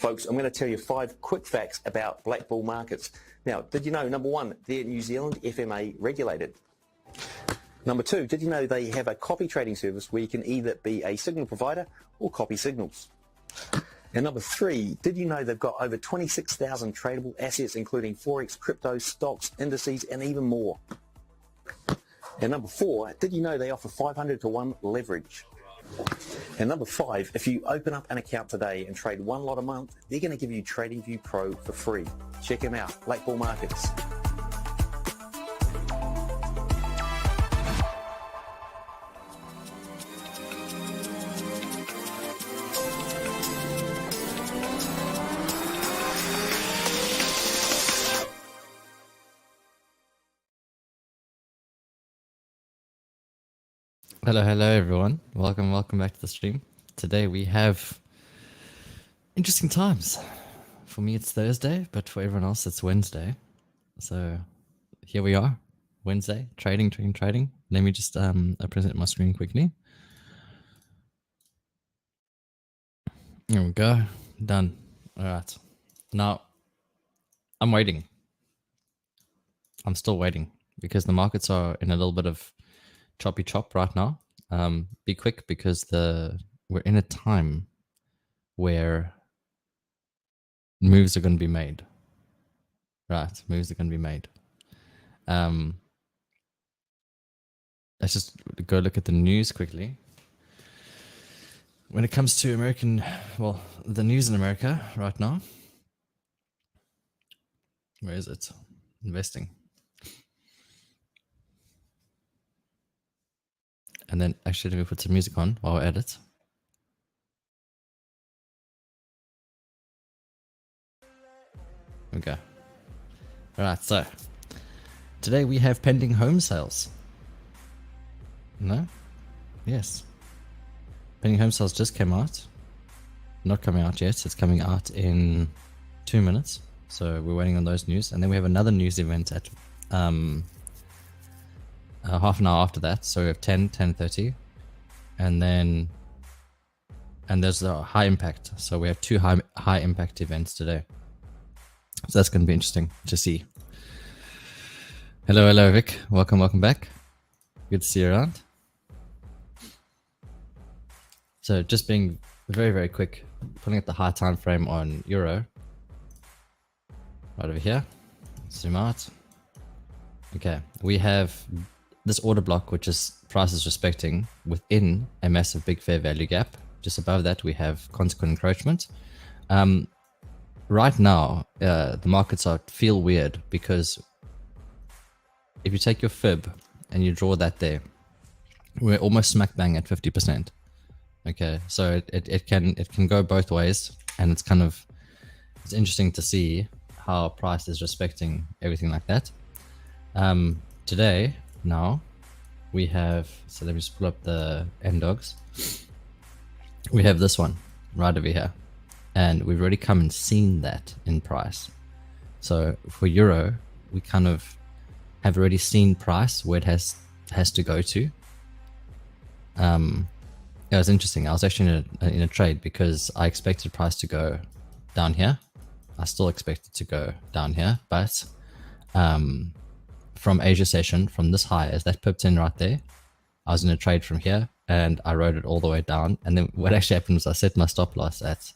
folks, I'm going to tell you 5 quick facts about black bull markets. Now, did you know, number 1, they're New Zealand FMA regulated. Number 2, did you know they have a copy trading service where you can either be a signal provider or copy signals? And number 3, did you know they've got over 26,000 tradable assets, including Forex, crypto, stocks, indices, and even more? And number 4, did you know they offer 500 to 1 leverage? And number 5, if you open up an account today and trade 1 lot a month, they're going to give you TradingView Pro for free. Check them out, Black Bull Markets. Hello everyone. Welcome back to the stream. Today we have interesting times. For me it's Thursday, but for everyone else it's Wednesday. So here we are, Wednesday, trading. Let me just present my screen quickly. There we go, done. All right, now I'm waiting. I'm still waiting because the markets are in a little bit of choppy chop right now. Be quick because we're in a time where moves are going to be made. Right, moves are going to be made. Let's just go look at the news quickly. When it comes to the news in America right now, where is it? Investing. And then actually let me put some music on while I edit. Okay. Alright, so today we have pending home sales. No? Yes. Pending home sales just came out. Not coming out yet, it's coming out in 2 minutes. So we're waiting on those news. And then we have another news event at half an hour after that, so we have 10:30, and there's a high impact, so we have 2 high impact events today, so that's going to be interesting to see. Hello Vic, welcome back, good to see you around. So just being very quick, pulling up the high time frame on euro right over here, zoom out. Okay, we have this order block, which is prices respecting within a massive big fair value gap. Just above that, we have consequent encroachment. Right now, the markets feel weird because if you take your fib and you draw that there, we're almost smack bang at 50%. Okay, so it can go both ways, and it's interesting to see how price is respecting everything like that. Today, now we have, so let me just pull up the NDogs. We have this one right over here, and we've already come and seen that in price. So for euro, we have already seen price where it has to go to. It was interesting. I was actually in a trade because I expected price to go down here. I still expect it to go down here, but from Asia session, from this high, as that pipped in right there, I was in a trade from here and I rode it all the way down. And then what actually happened was I set my stop loss at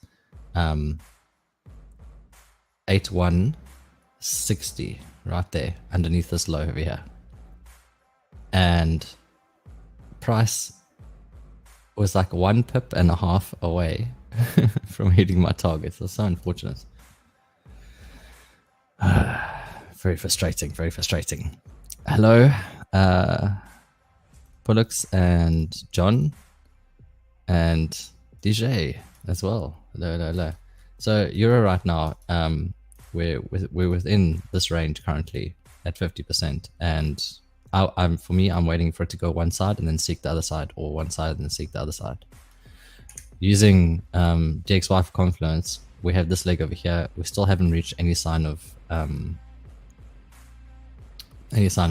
8160 right there underneath this low over here. And price was like 1.5 pips away from hitting my target. So unfortunate. Very frustrating, very frustrating. Hello, Pollux and John and DJ as well. Hello. So euro right now, we're within this range currently at 50%, and for me, I'm waiting for it to go one side and then seek the other side, or one side and then seek the other side. Using DXY for Confluence, we have this leg over here. We still haven't reached any sign of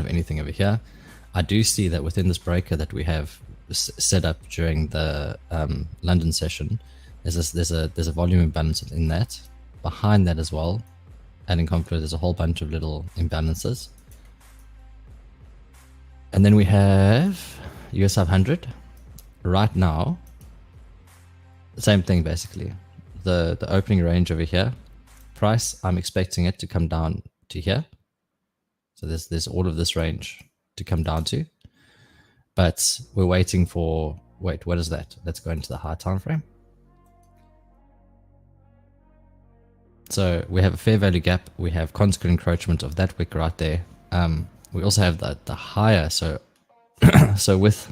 anything over here. I do see that within this breaker that we have set up during the London session, there's a volume imbalance in that, behind that as well, and in confluence there's a whole bunch of little imbalances. And then we have US 500 right now. The same thing basically. The opening range over here, price, I'm expecting it to come down to here. So there's all of this range to come down to, but we're waiting for, wait, what is that? Let's go into the high time frame. So we have a fair value gap. We have consequent encroachment of that wick right there. We also have the higher. So so with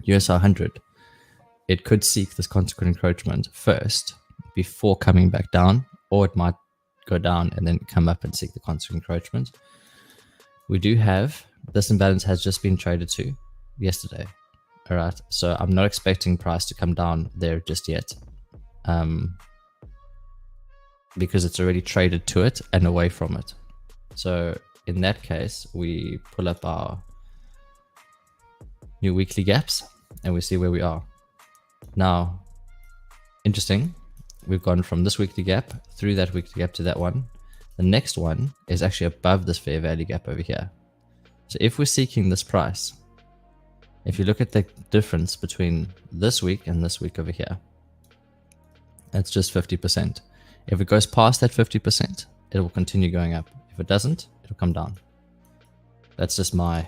US 100, it could seek this consequent encroachment first before coming back down, or it might go down and then come up and seek the consequent encroachment. We do have this imbalance has just been traded to yesterday. All right, so I'm not expecting price to come down there just yet, because it's already traded to it and away from it. So in that case, we pull up our new weekly gaps and we see where we are. Now, interesting, we've gone from this weekly gap through that weekly gap to that one. The next one is actually above this fair value gap over here. So if we're seeking this price, if you look at the difference between this week and this week over here, that's just 50%. If it goes past that 50%, it will continue going up. If it doesn't, it'll come down. That's just my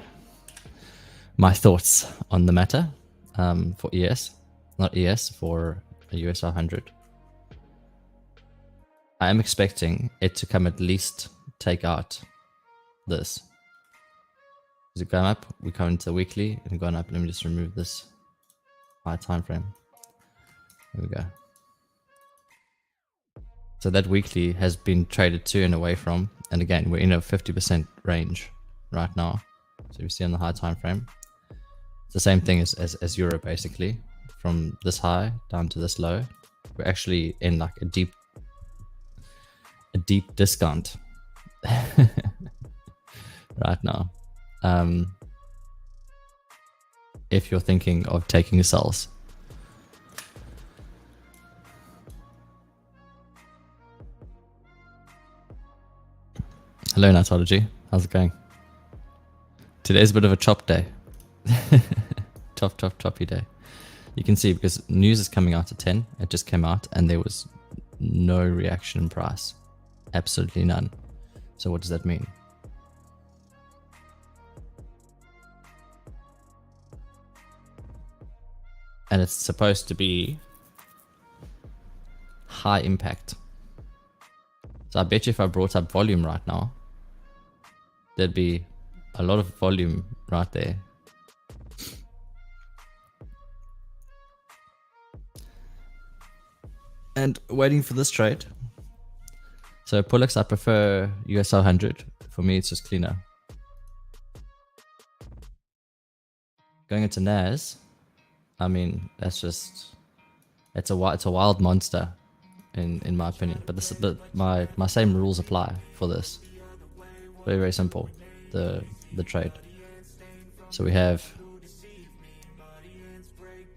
thoughts on the matter for ES, not ES, for a US 100. I am expecting it to come at least take out this. Is it going up? We come into the weekly and going up. Let me just remove this high time frame. There we go. So that weekly has been traded to and away from, and again, we're in a 50% range right now. So you see on the high time frame, it's the same thing as Euro basically. From this high down to this low, we're actually in like a deep discount right now. If you're thinking of taking sells. Hello, Nightology. How's it going? Today's a bit of a chop day. Choppy day. You can see because news is coming out at 10. It just came out and there was no reaction in price. Absolutely none. So what does that mean? And it's supposed to be high impact. So I bet you if I brought up volume right now, there'd be a lot of volume right there. And waiting for this trade. So Pullux, I prefer US 100. For me, it's just cleaner. Going into NAS, I mean, that's just, it's a wild monster in my opinion. But my same rules apply for this. Very, very simple, the trade. So we have,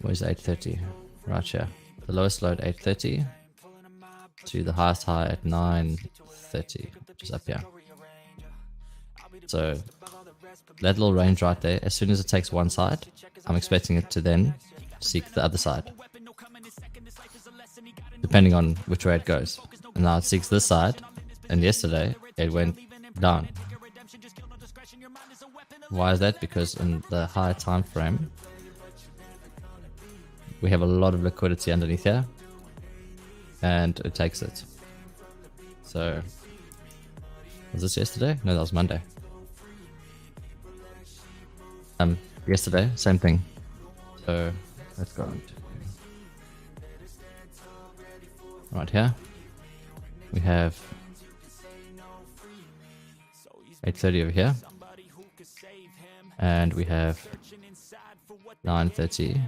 where's 830? Right here. The lowest low at 830 to the highest high at 930, which is up here. So that little range right there, as soon as it takes one side, I'm expecting it to then seek the other side, depending on which way it goes. And now it seeks this side, and yesterday it went down. Why is that? Because in the higher time frame, we have a lot of liquidity underneath here, and it takes it. So, was this yesterday? No, that was Monday. Yesterday, same thing. So, let's go right here. We have 830 over here, and we have 930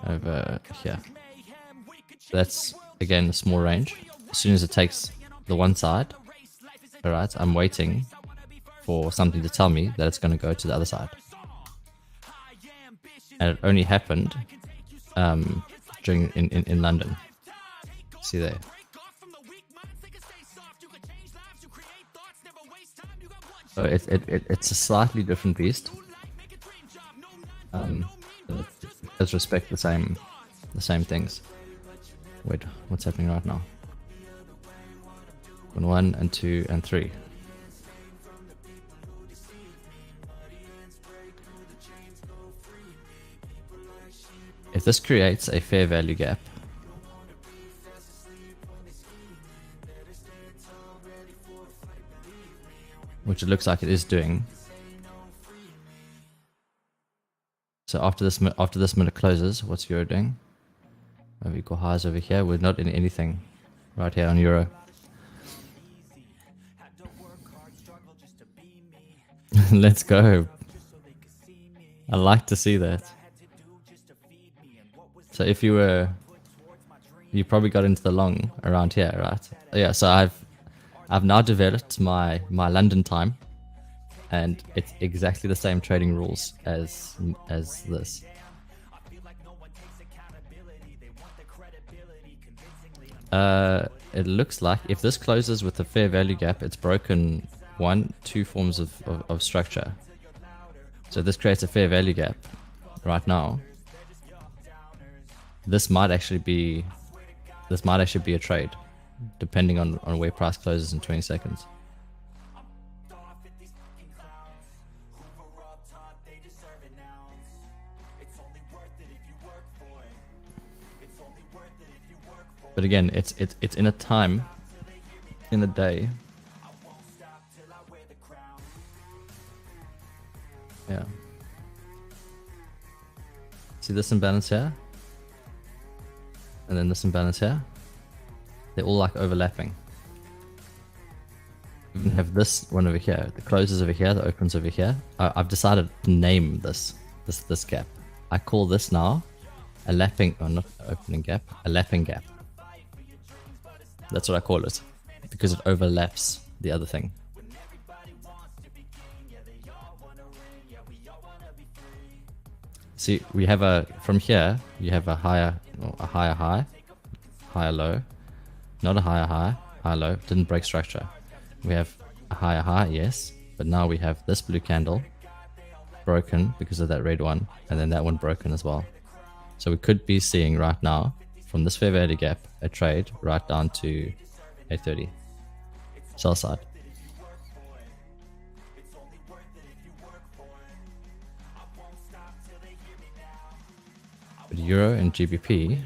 over here. That's again a small range. As soon as it takes the one side, all right, I'm waiting for something to tell me that it's going to go to the other side. And it only happened during in London. See there. So it's a slightly different beast. It does respect the same things. Wait, what's happening right now? 1 and 2 and 3. If this creates a fair value gap, which it looks like it is doing. So after this minute closes, what's Euro doing? Have equal highs over here. We're not in anything right here on Euro. Let's go. I like to see that. So if you probably got into the long around here, right? Yeah, so I've now developed my London time, and it's exactly the same trading rules as this. It looks like if this closes with a fair value gap, it's broken two forms of structure. So this creates a fair value gap right now. This might actually be a trade, depending on where price closes in 20 seconds. But again, it's in a time in the day. Yeah. See this imbalance here? And then this imbalance here? They're all like overlapping. We even have this one over here. The closes over here, the opens over here. I've decided to name this gap. I call this now a lapping, or not opening gap, a lapping gap. That's what I call it, because it overlaps the other thing. See, we have from here, you have a higher high, higher low, not a higher high, higher low, didn't break structure. We have a higher high, yes, but now we have this blue candle broken because of that red one, and then that one broken as well. So we could be seeing right now, from this fair value gap, a trade right down to 830, sell side. But Euro and GBP,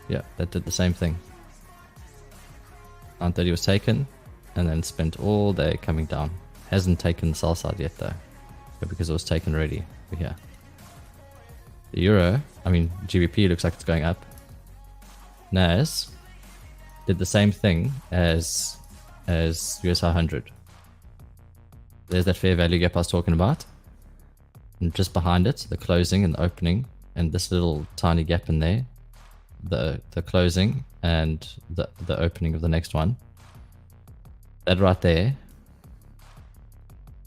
yeah, that did the same thing. 930 was taken, and then spent all day coming down. Hasn't taken the sell side yet though, but because it was taken already over here. The Euro, GBP looks like it's going up. NAS did the same thing as US 100. There's that fair value gap I was talking about. And just behind it, the closing and the opening, and this little tiny gap in there, the closing and the opening of the next one. That right there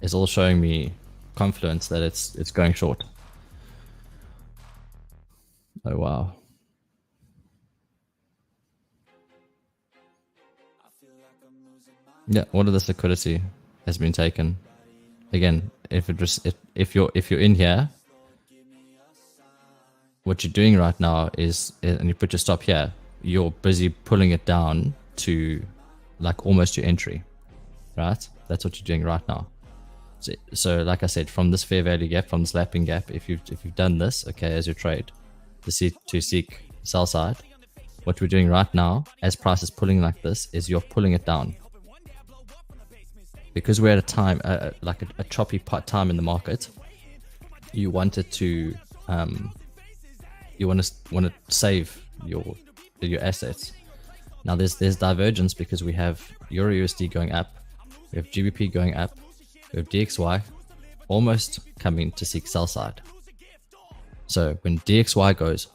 is all showing me confluence that it's going short. Oh wow. Yeah, all of this liquidity has been taken. Again, if you're in here, what you're doing right now is, and you put your stop here, you're busy pulling it down to like almost your entry, right? That's what you're doing right now. So like I said, from this fair value gap, from this lapping gap, if you've done this, okay, as your trade to seek sell side, what we're doing right now, as price is pulling like this, is you're pulling it down. Because we're at a time, like a choppy time in the market, you want it to, you want to save your assets. Now there's divergence because we have Euro USD going up, we have GBP going up, we have DXY almost coming to seek sell side. So when DXY goes,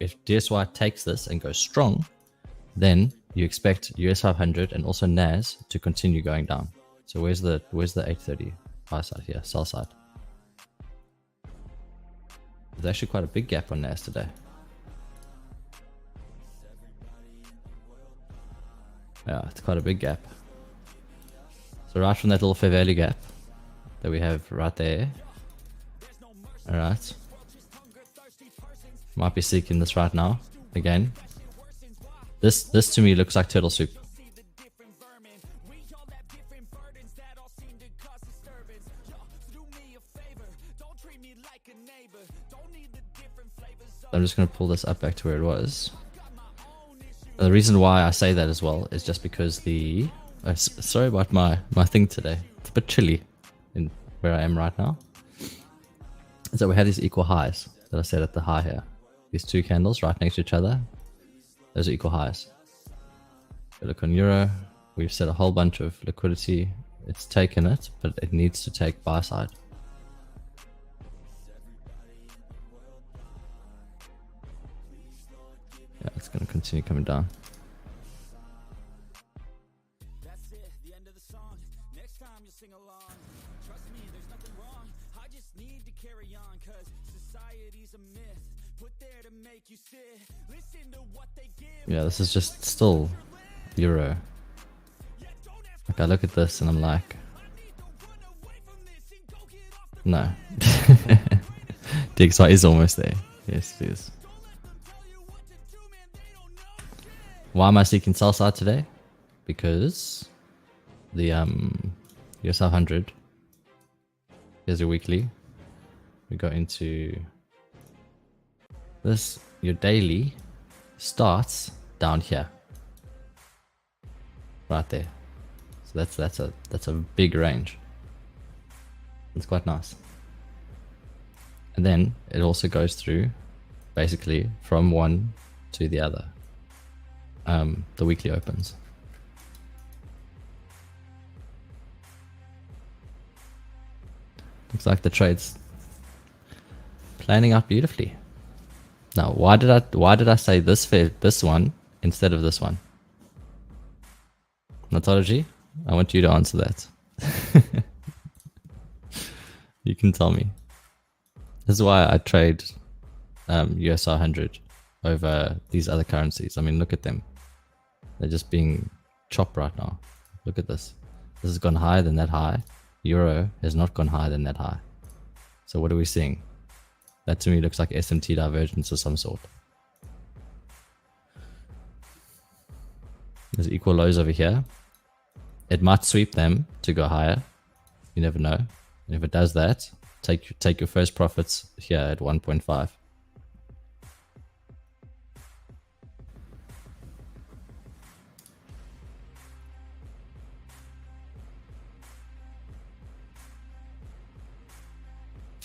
if DXY takes this and goes strong, then you expect US 500 and also NAS to continue going down. So where's the 830 buy side here, sell side? There's actually quite a big gap on NAS today. Yeah, it's quite a big gap. So right from that little fair value gap that we have right there. Alright. Might be seeking this right now. Again. This to me looks like turtle soup. I'm just going to pull this up back to where it was. The reason why I say that as well is just because the... sorry about my thing today. It's a bit chilly in where I am right now. So we had these equal highs that I said at the high here. These two candles right next to each other. Those are equal highs. We look on Euro. We've set a whole bunch of liquidity. It's taken it, but it needs to take buy side. Yeah, it's going to continue coming down. Yeah, this is just still Euro. Like I look at this and I'm like, no. DXY is almost there. Yes, it is. Why am I seeking sell side today? Because the US 500 is your weekly. We go into this. Your daily starts down here, right there. So that's a big range. It's quite nice. And then it also goes through basically from one to the other. The weekly opens. Looks like the trade's planning out beautifully. Now, why did I say this one instead of this one? Natology, I want you to answer that. You can tell me. This is why I trade US 100 over these other currencies. I mean, look at them. They're just being chopped right now. Look at this. This has gone higher than that high. Euro has not gone higher than that high. So what are we seeing? That to me looks like SMT divergence of some sort. There's equal lows over here. It might sweep them to go higher. You never know. And if it does that, take your first profits here at 1.5.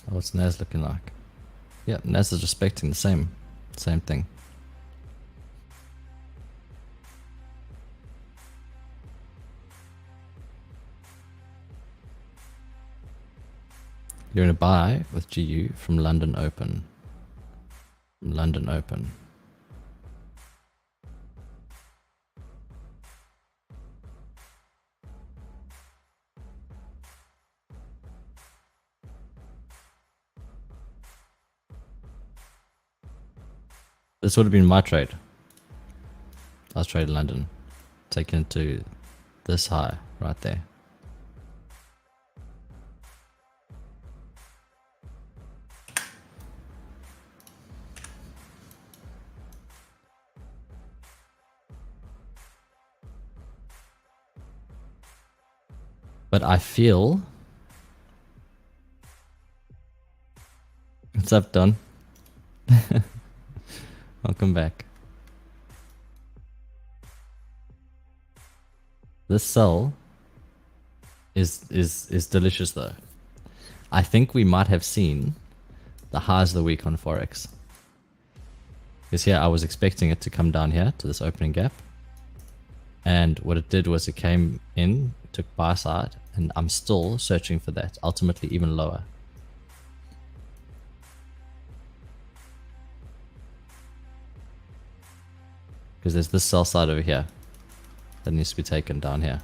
What's NAS looking like? Yeah, NAS is respecting the same thing. You're going to buy with GU from London Open. London Open. This would have been my trade. I was trading London, taking it to this high right there. But I feel... What's up, Don? Welcome back. This sell is delicious though. I think we might have seen the highs of the week on Forex. Because here I was expecting it to come down here to this opening gap. And what it did was it came in, took buy side, and I'm still searching for that, ultimately even lower. Because there's this sell side over here that needs to be taken down here.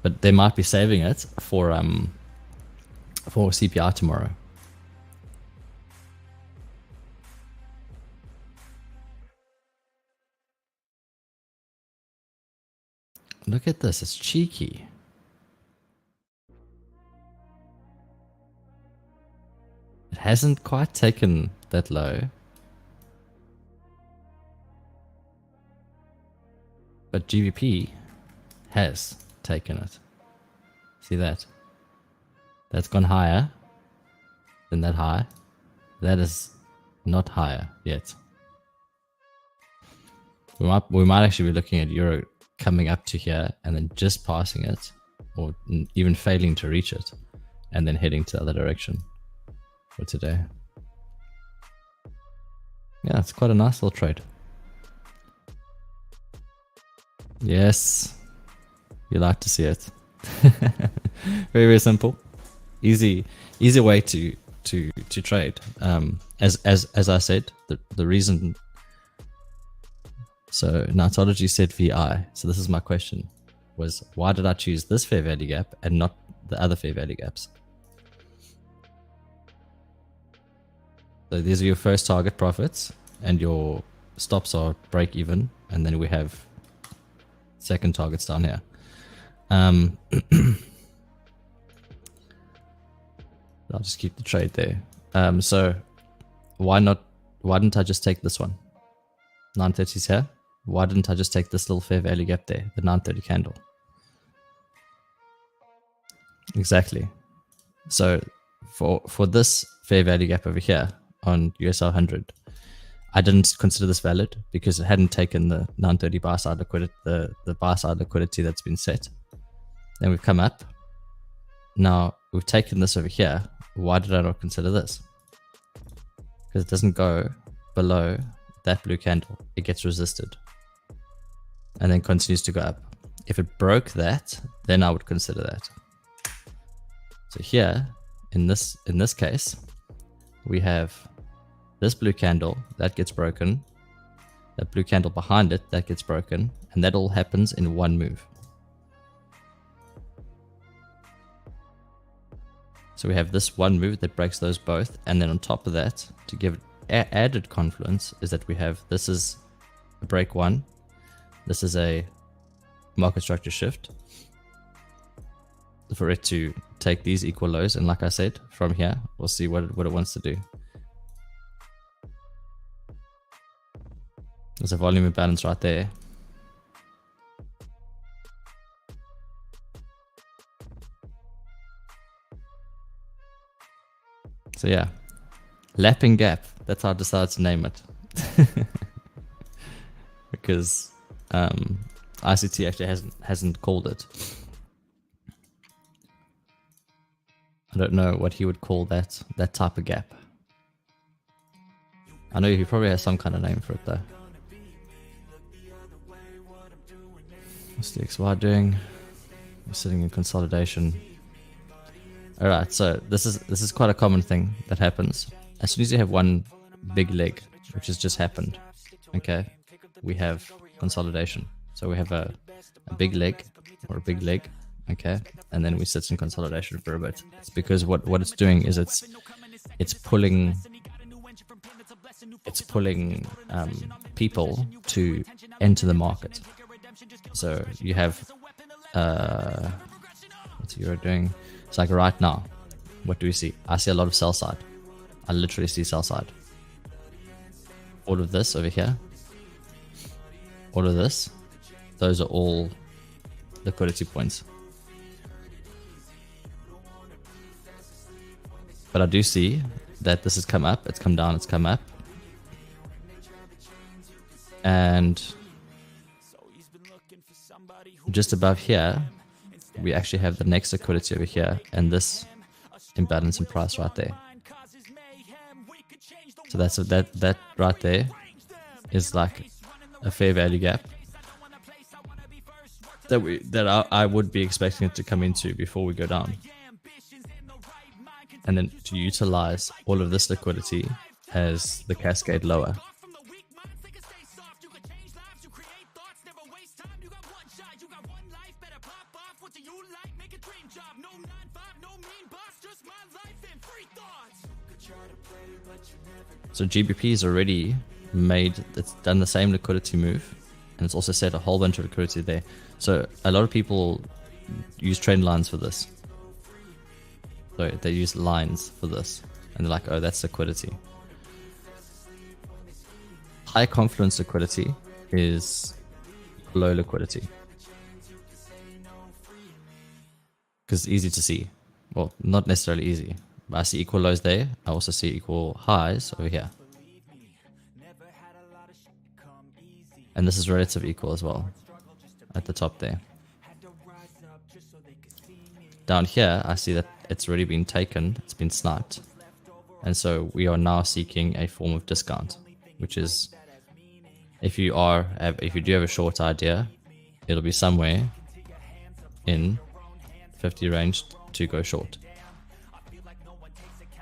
But they might be saving it for CPI tomorrow. Look at this, it's cheeky. hasn't quite taken that low. But GBP has taken it. See that? That's gone higher than that high. That is not higher yet. We might actually be looking at Euro coming up to here and then just passing it, or even failing to reach it, and then heading to the other direction for today. Yeah, it's quite a nice little trade. Yes, you like to see it. Very, very simple, easy way to trade. As I said, the reason. So Nightology said VI. So this is my question: was why did I choose this fair value gap and not the other fair value gaps? So these are your first target profits, and your stops are break even, and then we have second targets down here. I'll just keep the trade there. So why didn't I just take this one? 930's here. Why didn't I just take this little fair value gap there, the 930 candle? Exactly. So for this fair value gap over here on USR 100, I didn't consider this valid because it hadn't taken the 930 buy side liquidity, the buy side liquidity that's been set. Then we've come up. Now we've taken this over here. Why did I not consider this? Because it doesn't go below that blue candle. It gets resisted and then continues to go up. If it broke that, then I would consider that. So here in this case, we have this blue candle that gets broken, that blue candle behind it that gets broken, and that all happens in one move. So we have this one move that breaks those both, and then on top of that, to give it added confluence, is that we have, this is a break one, this is a market structure shift, for it to take these equal lows, and like I said, from here we'll see what it wants to do. There's a volume imbalance right there. So yeah, lapping gap, that's how I decided to name it. Because ICT actually hasn't called it. I don't know what he would call that type of gap. I know he probably has some kind of name for it though. What's the XY doing? We're sitting in consolidation. Alright, so this is quite a common thing that happens. As soon as you have one big leg, which has just happened, okay, we have consolidation. So we have a big leg, or a big leg, okay, and then we sit in consolidation for a bit. It's because what it's doing is it's pulling people to enter the market. So you have what's Euro doing? It's like right now, what do we see? I see a lot of sell side. I literally see sell side. All of this over here, all of this, those are all liquidity points. But I do see that this has come up, it's come down, it's come up. And just above here, we actually have the next liquidity over here and this imbalance in price right there. So that right there is like a fair value gap that I would be expecting it to come into before we go down. And then to utilize all of this liquidity as the cascade lower. So GBP's already it's done the same liquidity move, and it's also set a whole bunch of liquidity there. So a lot of people use trend lines for this. So they use lines for this, and they're like, oh, that's liquidity. High confluence liquidity is low liquidity. Because it's easy to see. Well, not necessarily easy. But I see equal lows there. I also see equal highs over here. And this is relative equal as well. At the top there. Down here, I see that it's already been taken. It's been sniped. And so we are now seeking a form of discount. Which is, if you do have a short idea, it'll be somewhere in 50 range to go short.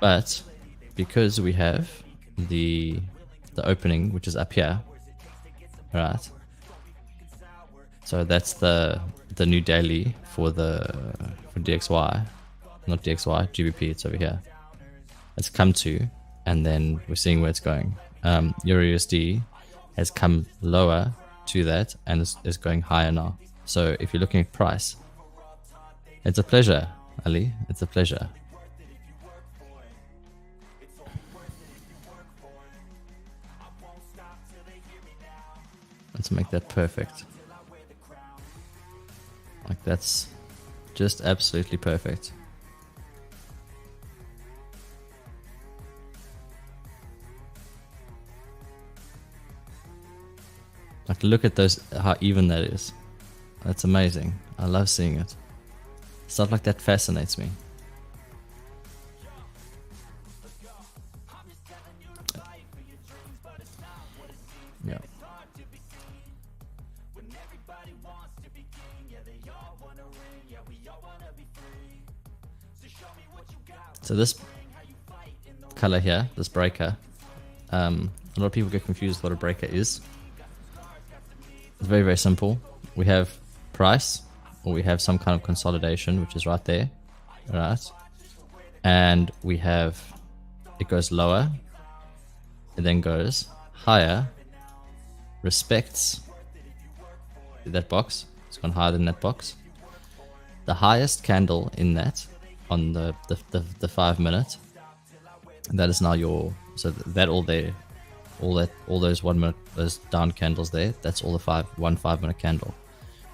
But because we have the opening, which is up here, right? So that's the new daily for DXY, not DXY, GBP. It's over here. It's come to, and then we're seeing where it's going. Euro USD has come lower to that and is going higher now. So if you're looking at price, it's a pleasure, Ali. It's a pleasure. Let's make that perfect. Like that's just absolutely perfect. Like look at those, how even that is. That's amazing. I love seeing it. Stuff like that fascinates me. Yeah. So this color here, this breaker, a lot of people get confused what a breaker is. It's very, very simple. We have price, or we have some kind of consolidation, which is right there, right? And we have, it goes lower, it then goes higher, respects that box, it's gone higher than that box. The highest candle in that, on the 5 minute, that is now your, so that all there, all those 1 minute, those down candles there, that's all the 5 minute candle.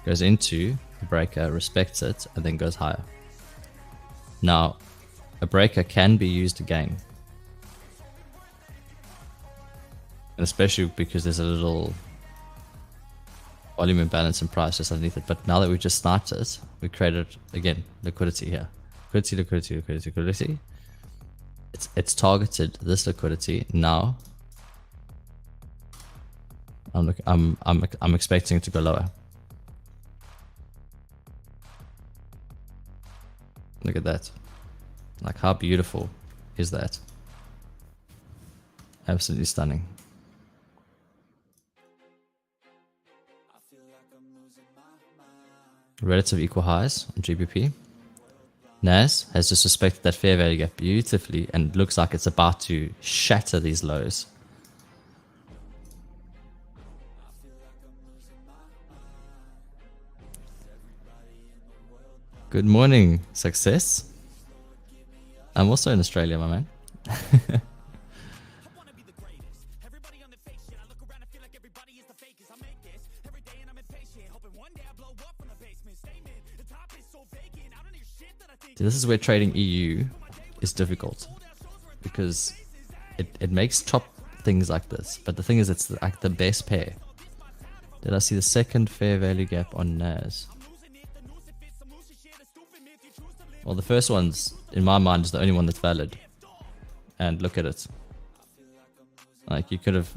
Goes into the breaker, respects it, and then goes higher. Now, a breaker can be used again. And especially because there's a little volume imbalance in price just underneath it. But now that we've just sniped it, we created, again, liquidity here. Liquidity. It's targeted this liquidity now. I'm expecting it to go lower. Look at that. Like, how beautiful is that? Absolutely stunning. Relative equal highs on GBP. NAS has just respected that fair value gap beautifully and looks like it's about to shatter these lows. Good morning, success. I'm also in Australia, my man. This is where trading EU is difficult, because it makes top things like this, but the thing is, it's like the best pair. Did I see the second fair value gap on NAS? Well, the first one's, in my mind, is the only one that's valid. And look at it. Like, you could have,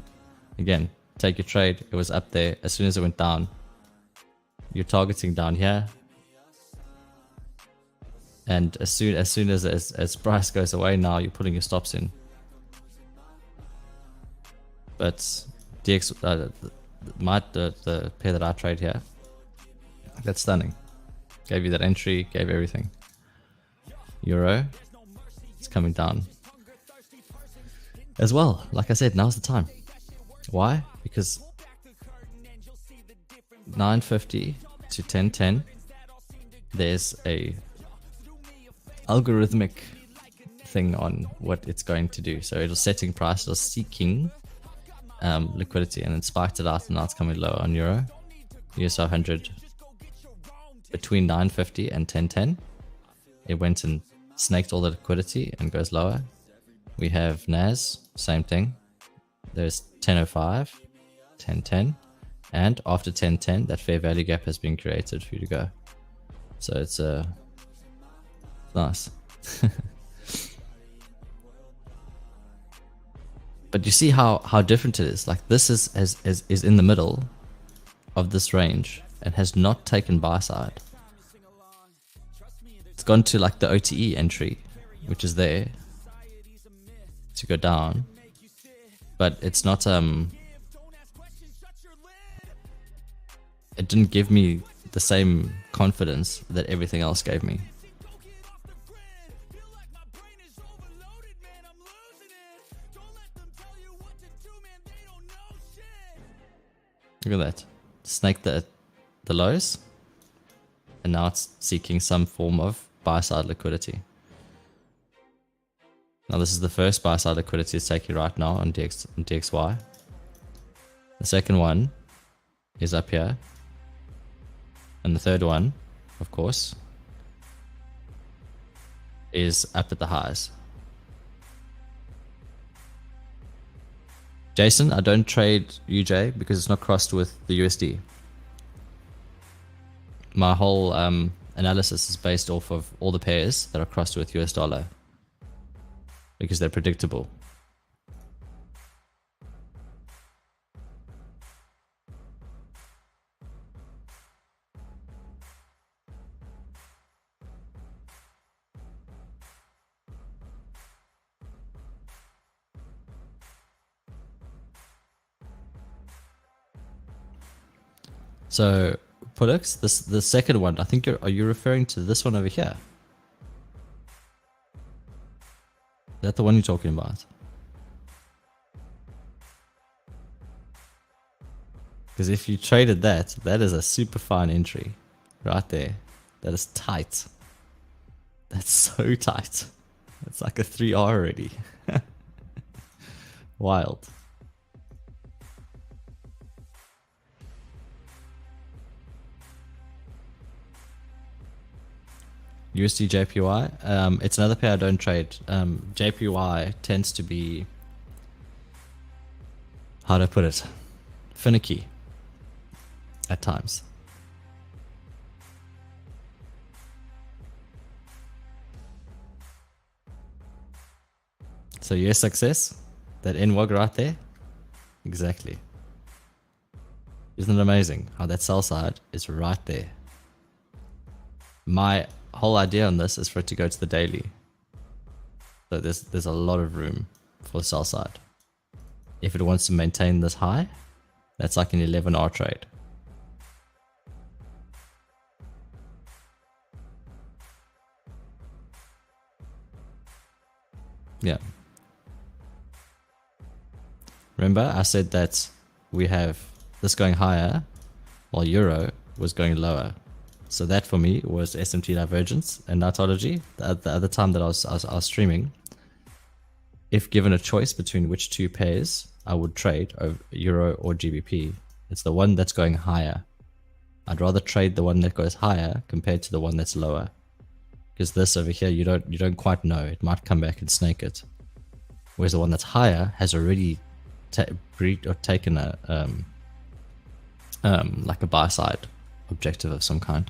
again, take your trade. It was up there. As soon as it went down, you're targeting down here. And as soon as price goes away, now you're putting your stops in. But DX, the pair that I trade here, that's stunning. Gave you that entry, gave everything. Euro, it's coming down as well. Like I said, now's the time. Why? Because 950 to 1010, there's a algorithmic thing on what it's going to do. So it was setting price, it was seeking liquidity, and it spiked it out, and now it's coming lower on Euro. US 500 between 950 and 1010. It went and snaked all the liquidity and goes lower. We have NAS, same thing. There's 1005, 1010, and after 1010, that fair value gap has been created for you to go. So it's nice. But you see how different it is. Like this is in the middle of this range and has not taken buy side. It's gone to like the OTE entry, which is there to go down, but it's not it didn't give me the same confidence that everything else gave me. Look at that. Snake the lows, and now it's seeking some form of buy side liquidity. Now this is the first buy side liquidity it's taking right now on DXY. The second one is up here, and the third one, of course, is up at the highs. Jason, I don't trade UJ because it's not crossed with the USD. My whole analysis is based off of all the pairs that are crossed with US dollar because they're predictable. So, Pullux, the second one, I think are you referring to this one over here? Is that the one you're talking about? Because if you traded that, that is a super fine entry right there. That is tight. That's so tight. It's like a 3R already. Wild. USD JPY, it's another pair I don't trade. JPY tends to be, how do I put it, finicky at times. So US success, that NWOG right there, exactly. Isn't it amazing how that sell side is right there? My whole idea on this is for it to go to the daily. So there's a lot of room for the sell side. If it wants to maintain this high, that's like an 11R trade. Yeah. Remember, I said that we have this going higher while Euro was going lower. So that for me was SMT divergence and nightology. The other time that I was streaming, if given a choice between which two pairs I would trade, over Euro or GBP, it's the one that's going higher. I'd rather trade the one that goes higher compared to the one that's lower, because this over here you don't quite know. It might come back and snake it, whereas the one that's higher has already taken a like a buy side objective of some kind.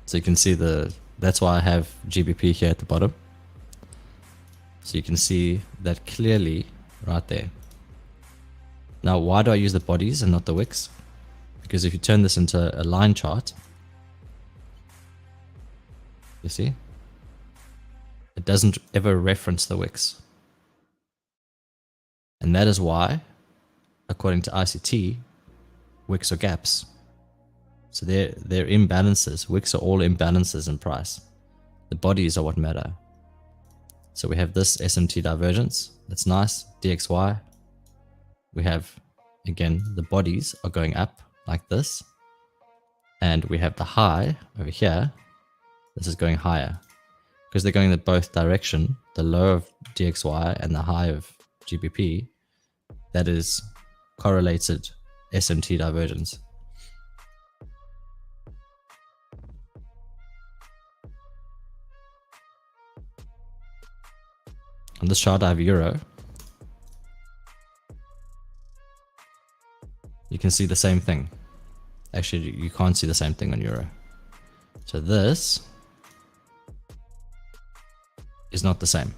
So you can see that's why I have GBP here at the bottom. So you can see that clearly right there. Now, why do I use the bodies and not the wicks? Because if you turn this into a line chart, you see, it doesn't ever reference the wicks. And that is why, according to ICT, wicks are gaps. So they're imbalances. Wicks are all imbalances in price. The bodies are what matter. So we have this SMT divergence. That's nice. DXY. We have, again, the bodies are going up like this. and we have the high over here. This is going higher because they're going in both direction. The low of DXY and the high of GBP, that is correlated SMT divergence. On this chart I have Euro. You can see the same thing. Actually, you can't see the same thing on Euro. So this is not the same.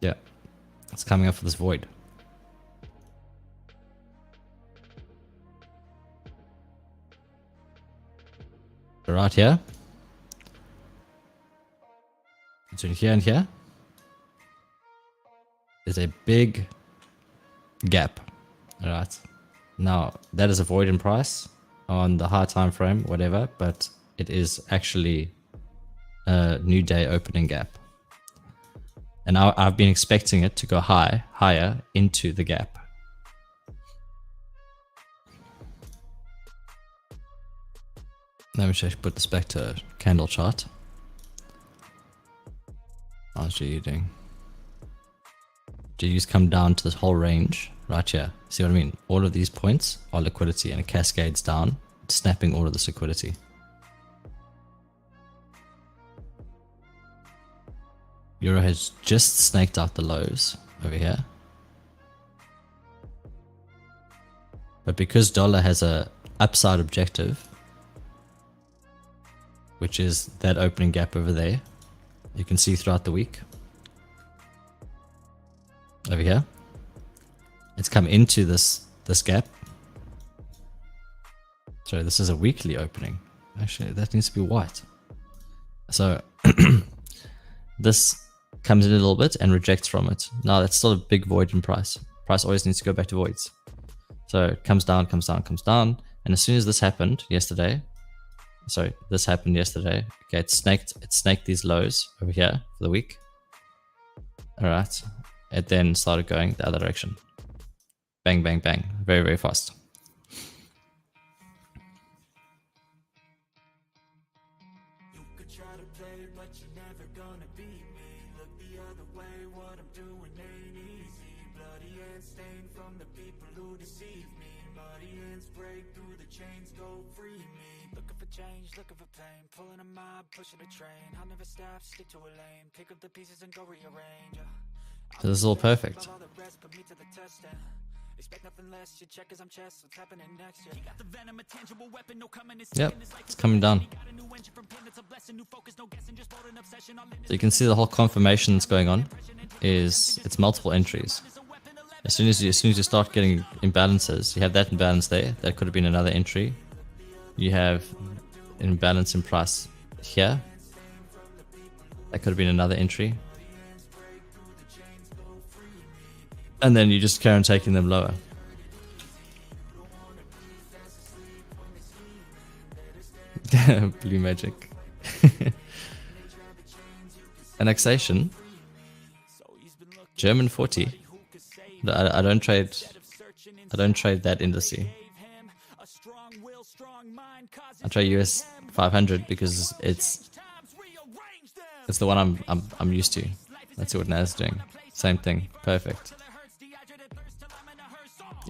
Yeah, it's coming up for this void. So right here, between here and here, is a big gap. All right, now that is a void in price on the high time frame, whatever, but it is actually a new day opening gap. And I've been expecting it to go higher into the gap. Let me just put this back to candle chart. How's GU doing? GU's come down to this whole range right here. See what I mean? All of these points are liquidity and it cascades down, snapping all of this liquidity. Euro has just snaked out the lows over here. But because dollar has a upside objective, which is that opening gap over there, you can see throughout the week. Over here. It's come into this gap. Sorry, this is a weekly opening. Actually, that needs to be white. So this comes in a little bit and rejects from it. Now that's still a big void in price. Price always needs to go back to voids. So it comes down, comes down, comes down. And as soon as this happened yesterday, sorry, this happened yesterday. Okay, it snaked these lows over here for the week. All right. It then started going the other direction. Bang, bang, bang. Very, very fast. Looking for pain, pulling a mob, pushing a train. I'll never stop, stick to a lane, pick up the pieces and go rearrange. So this is all perfect. Yep, it's coming down. So you can see the whole confirmation that's going on is it's multiple entries. As soon as you start getting imbalances, you have that imbalance there. That could have been another entry. You have imbalance in price here. That could have been another entry. And then you just carry on taking them lower. Blue magic. Annexation. German 40. I don't trade that indice. I trade US 500 because it's the one I'm used to. Let's see what Nas is doing. Same thing. Perfect.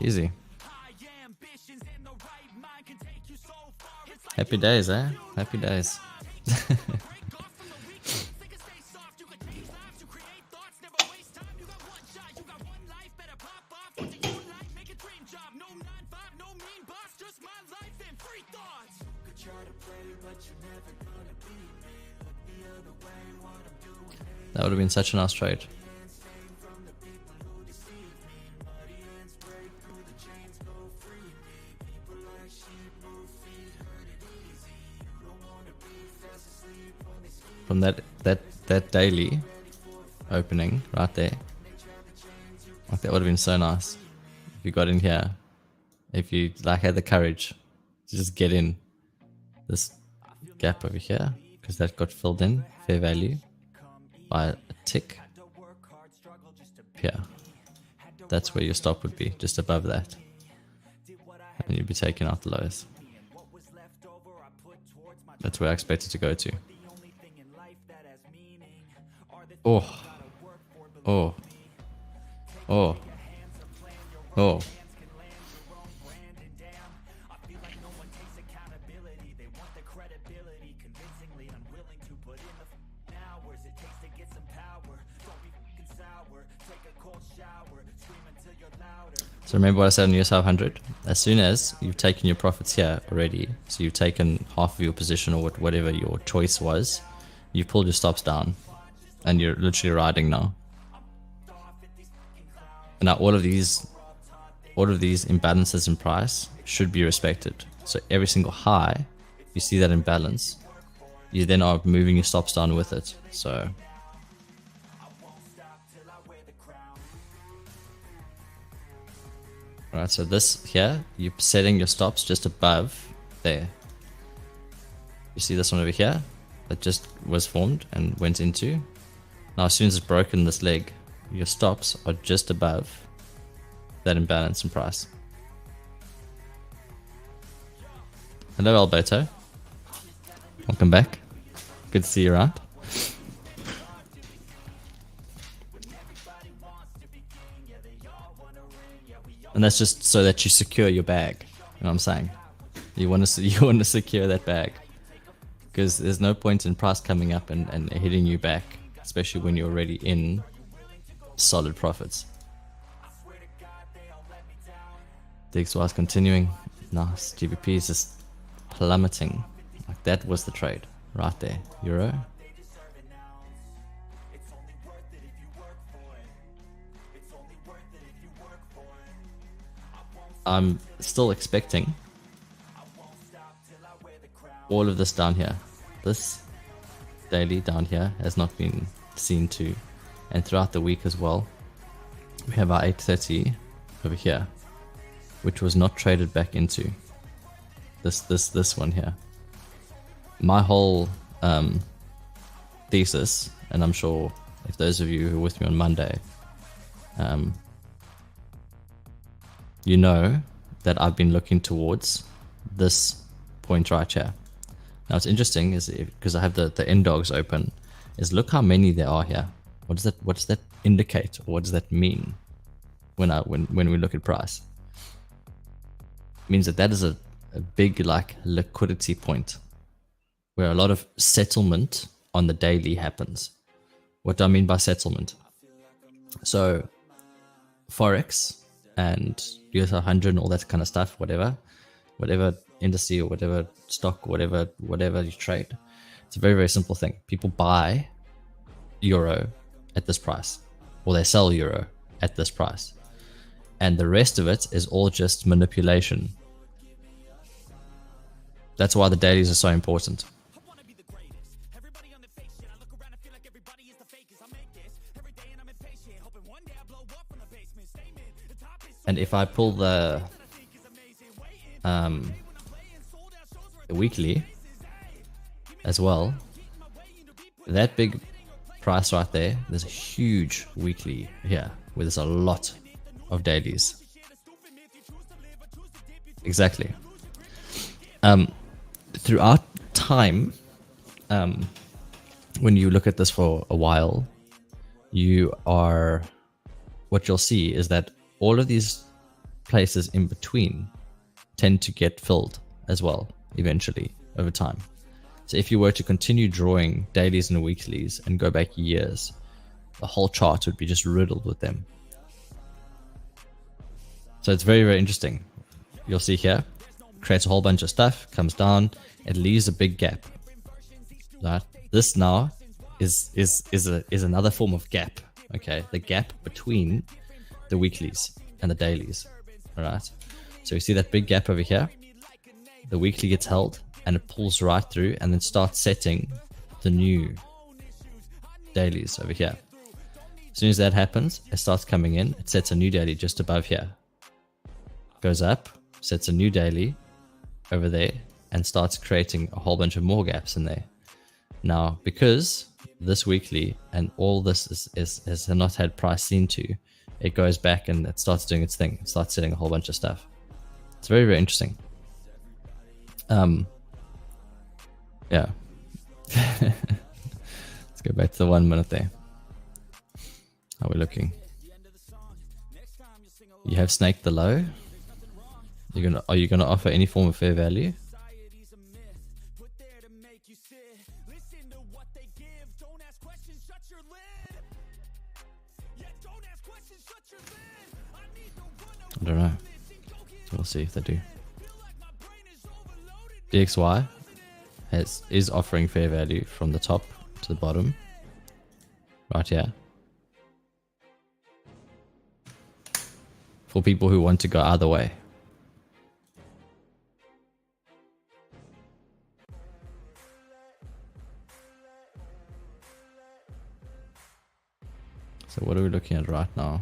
Easy. Happy days, eh? Happy days. That would have been such a nice trade. From that daily opening right there, like that would have been so nice if you got in here, if you like had the courage to just get in this gap over here, because that got filled in fair value by a tick here. That's where your stop would be, just above that, and you'd be taking out the lows. That's where I expect it to go to. Oh, oh, oh, oh. So remember what I said on the US 500? As soon as you've taken your profits here already, so you've taken half of your position or whatever your choice was, you've pulled your stops down and you're literally riding now. And now all of these imbalances in price should be respected. So every single high, you see that imbalance, you then are moving your stops down with it. So alright, so this here, you're setting your stops just above there. You see this one over here that just was formed and went into. Now as soon as it's broken this leg, your stops are just above that imbalance in price. Hello Alberto, welcome back, good to see you around. And that's just so that you secure your bag. You know what I'm saying? You want to secure that bag, because there's no point in price coming up and hitting you back, especially when you're already in solid profits. DXY is continuing. Nice. GBP is just plummeting. Like that was the trade right there. Euro. I'm still expecting all of this down here. This daily down here has not been seen to, and throughout the week as well. We have our 830 over here, which was not traded back into this one here. My whole thesis, and I'm sure if those of you who were with me on Monday, you know that I've been looking towards this point right here. Now it's interesting is because I have the end dogs open, is look how many there are here. What does that indicate, or what does that mean when we look at price? It means that is a big like liquidity point where a lot of settlement on the daily happens. What do I mean by settlement? So Forex and US 100 and all that kind of stuff, whatever industry or whatever stock, whatever you trade, it's a very, very simple thing. People buy euro at this price, or they sell euro at this price, and the rest of it is all just manipulation. That's why the dailies are so important. And if I pull the weekly as well, that big price right there, there's a huge weekly here where there's a lot of dailies. Exactly. Throughout time, when you look at this for a while, what you'll see is that all of these places in between tend to get filled as well eventually over time. So if you were to continue drawing dailies and weeklies and go back years, the whole chart would be just riddled with them. So it's very, very interesting. You'll see here, creates a whole bunch of stuff, comes down, it leaves a big gap. Right? This now is another form of gap. Okay, the gap between the weeklies and the dailies. All right, so you see that big gap over here. The weekly gets held and it pulls right through and then starts setting the new dailies over here. As soon as that happens, it starts coming in, it sets a new daily just above here, goes up, sets a new daily, over there and starts creating a whole bunch of more gaps in there. Now, because this weekly and all this has not had price seen to, it goes back and it starts doing its thing. It starts selling a whole bunch of stuff. It's very, very interesting. Yeah. Let's go back to the 1 minute there. How are we looking? You have snaked the low. Are you gonna offer any form of fair value? I don't know. We'll see if they do. DXY is offering fair value from the top to the bottom. Right here. For people who want to go either way. So what are we looking at right now?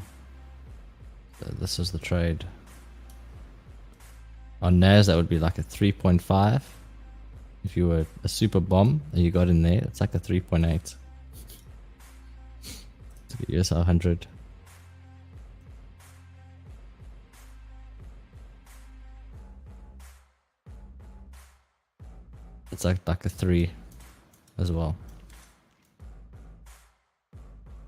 This is the trade. On NAS, that would be like a 3.5. If you were a super bomb and you got in there, it's like a 3.8. Let's get US 100. It's like a 3 as well.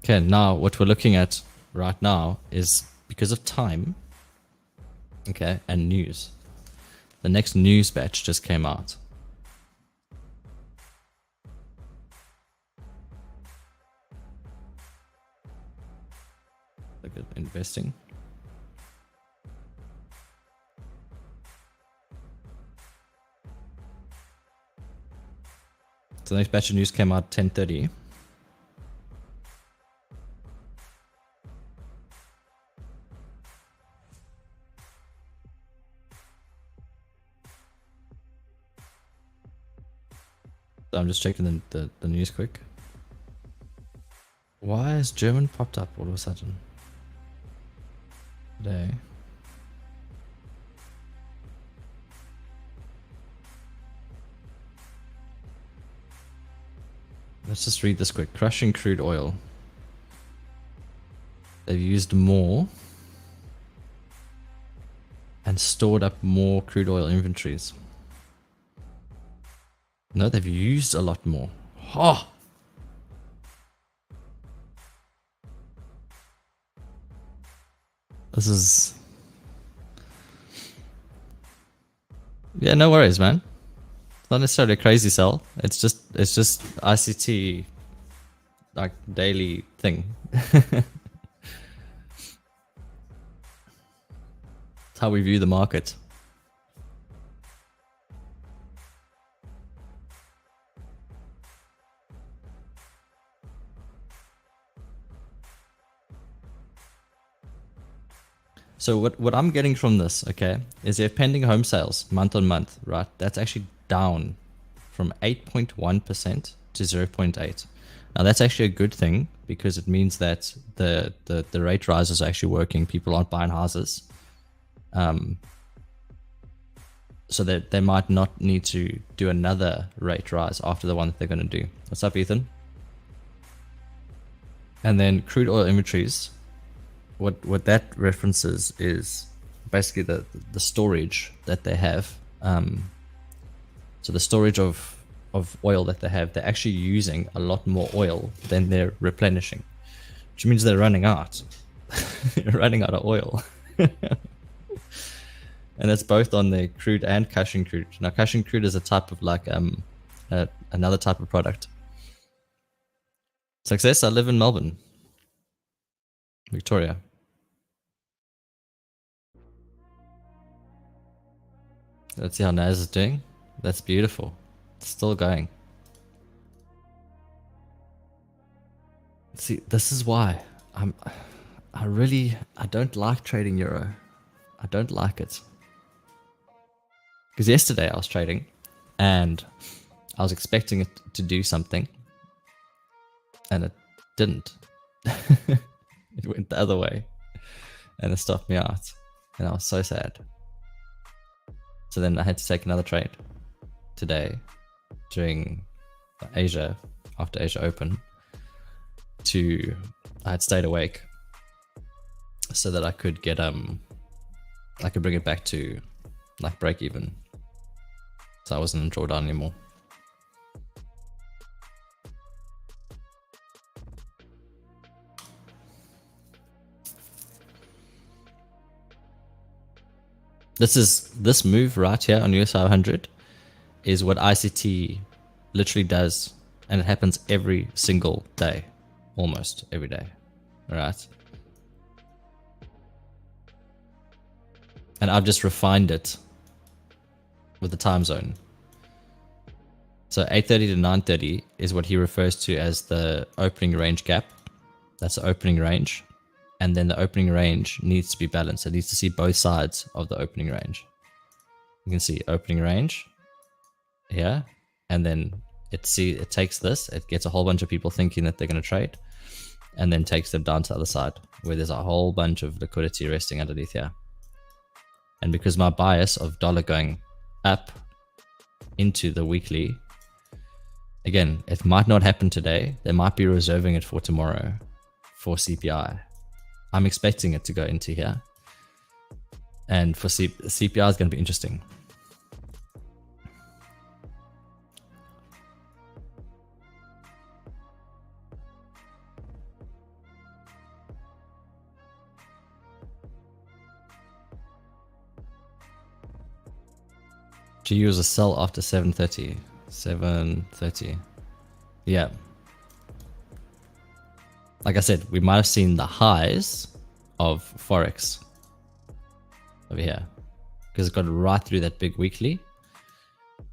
Okay, now what we're looking at right now is because of time, okay, and news. The next news batch just came out. Look at investing. So the next batch of news came out 10:30. So I'm just checking the news quick. Why has German popped up all of a sudden? Today. Let's just read this quick. Crushing crude oil. They've used more and stored up more crude oil inventories. No, they've used a lot more. Oh! This is... Yeah, no worries, man. It's not necessarily a crazy sell. It's just ICT, like, daily thing. It's how we view the market. So what I'm getting from this, okay, is their pending home sales month on month, right? That's actually down from 8.1% to 0.8. Now that's actually a good thing because it means that the rate rises are actually working. People aren't buying houses. So that they might not need to do another rate rise after the one that they're going to do. What's up, Ethan? And then crude oil inventories. What that references is basically the storage that they have. So the storage of oil that they have, they're actually using a lot more oil than they're replenishing, which means they're running out. They're running out of oil. And it's both on their crude and Cushing crude. Now Cushing crude is a type of like another type of product. Success, I live in Melbourne, Victoria. Let's see how Naz is doing. That's beautiful. It's still going. See, this is why I don't like trading euro. I don't like it. Because yesterday I was trading and I was expecting it to do something and it didn't. It went the other way and it stopped me out and I was so sad. So then I had to take another trade today during Asia, after Asia Open, I had stayed awake so that I could get I could bring it back to like break even. So I wasn't in drawdown anymore. This move right here on US 500 is what ICT literally does, and it happens every single day, almost every day. All right. And I've just refined it with the time zone. So 8:30 to 9:30 is what he refers to as the opening range gap. That's the opening range. And then the opening range needs to be balanced. It needs to see both sides of the opening range. You can see opening range here, and then it takes this, it gets a whole bunch of people thinking that they're going to trade, and then takes them down to the other side where there's a whole bunch of liquidity resting underneath here. And because my bias of dollar going up into the weekly, again, it might not happen today. They might be reserving it for tomorrow for CPI. I'm expecting it to go into here. And for CPI is going to be interesting. To use a sell after 7:30. 7:30. Yeah. Like I said, we might have seen the highs of Forex over here because it got right through that big weekly.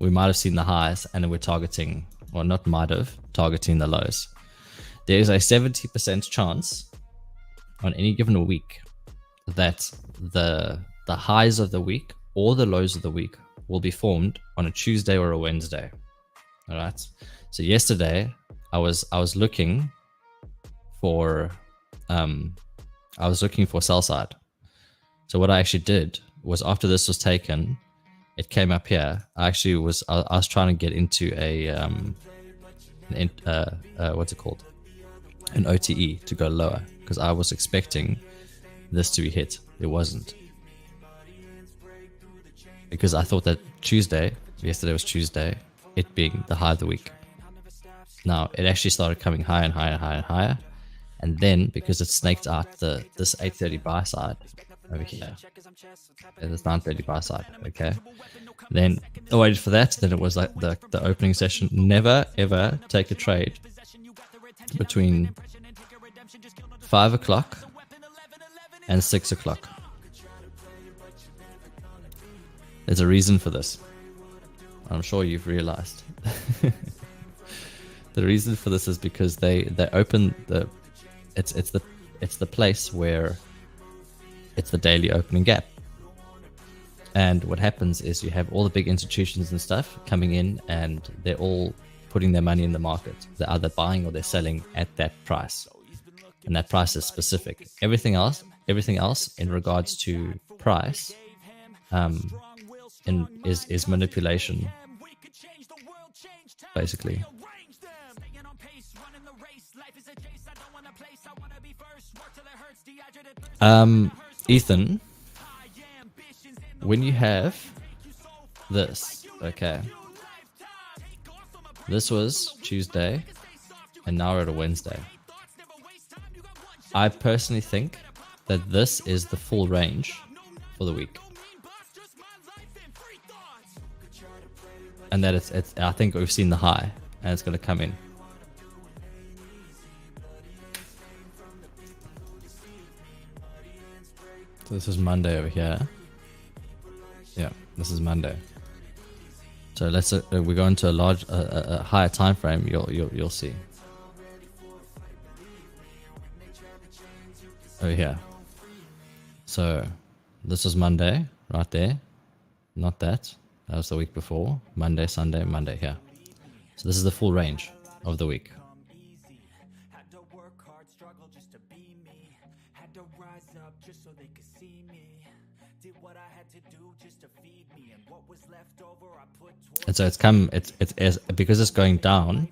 We might have seen the highs, and then we're targeting, or not might have, targeting the lows. There is a 70% chance on any given week that the highs of the week or the lows of the week will be formed on a Tuesday or a Wednesday. All right. So yesterday I was looking for sell side. So what I actually did was, after this was taken, it came up here. I was trying to get into what's it called? An OTE to go lower, because I was expecting this to be hit. It wasn't. Because I thought that yesterday was Tuesday, it being the high of the week. Now, it actually started coming higher and higher and higher and higher. And then, because it snaked out this 8:30 buy side over here, this 9:30 buy side, okay? Then I waited for that. Then it was like the opening session. Never, ever take a trade between 5 o'clock and 6 o'clock. There's a reason for this. I'm sure you've realized. The reason for this is because they open it's the place where it's the daily opening gap. And what happens is you have all the big institutions and stuff coming in, and they're all putting their money in the market. They're either buying or they're selling at that price. And that price is specific. Everything else in regards to price is manipulation, basically. Ethan, when you have this, okay, this was Tuesday and now we're at a Wednesday. I personally think that this is the full range for the week, and that it's I think we've seen the high and it's going to come in. So this is Monday over here. Yeah, this is Monday. So let's we go into a higher time frame. You'll see over here. So this was Monday right there, not that. That was the week before. Monday, Sunday, Monday here. So this is the full range of the week. And so it's come, it's because it's going down,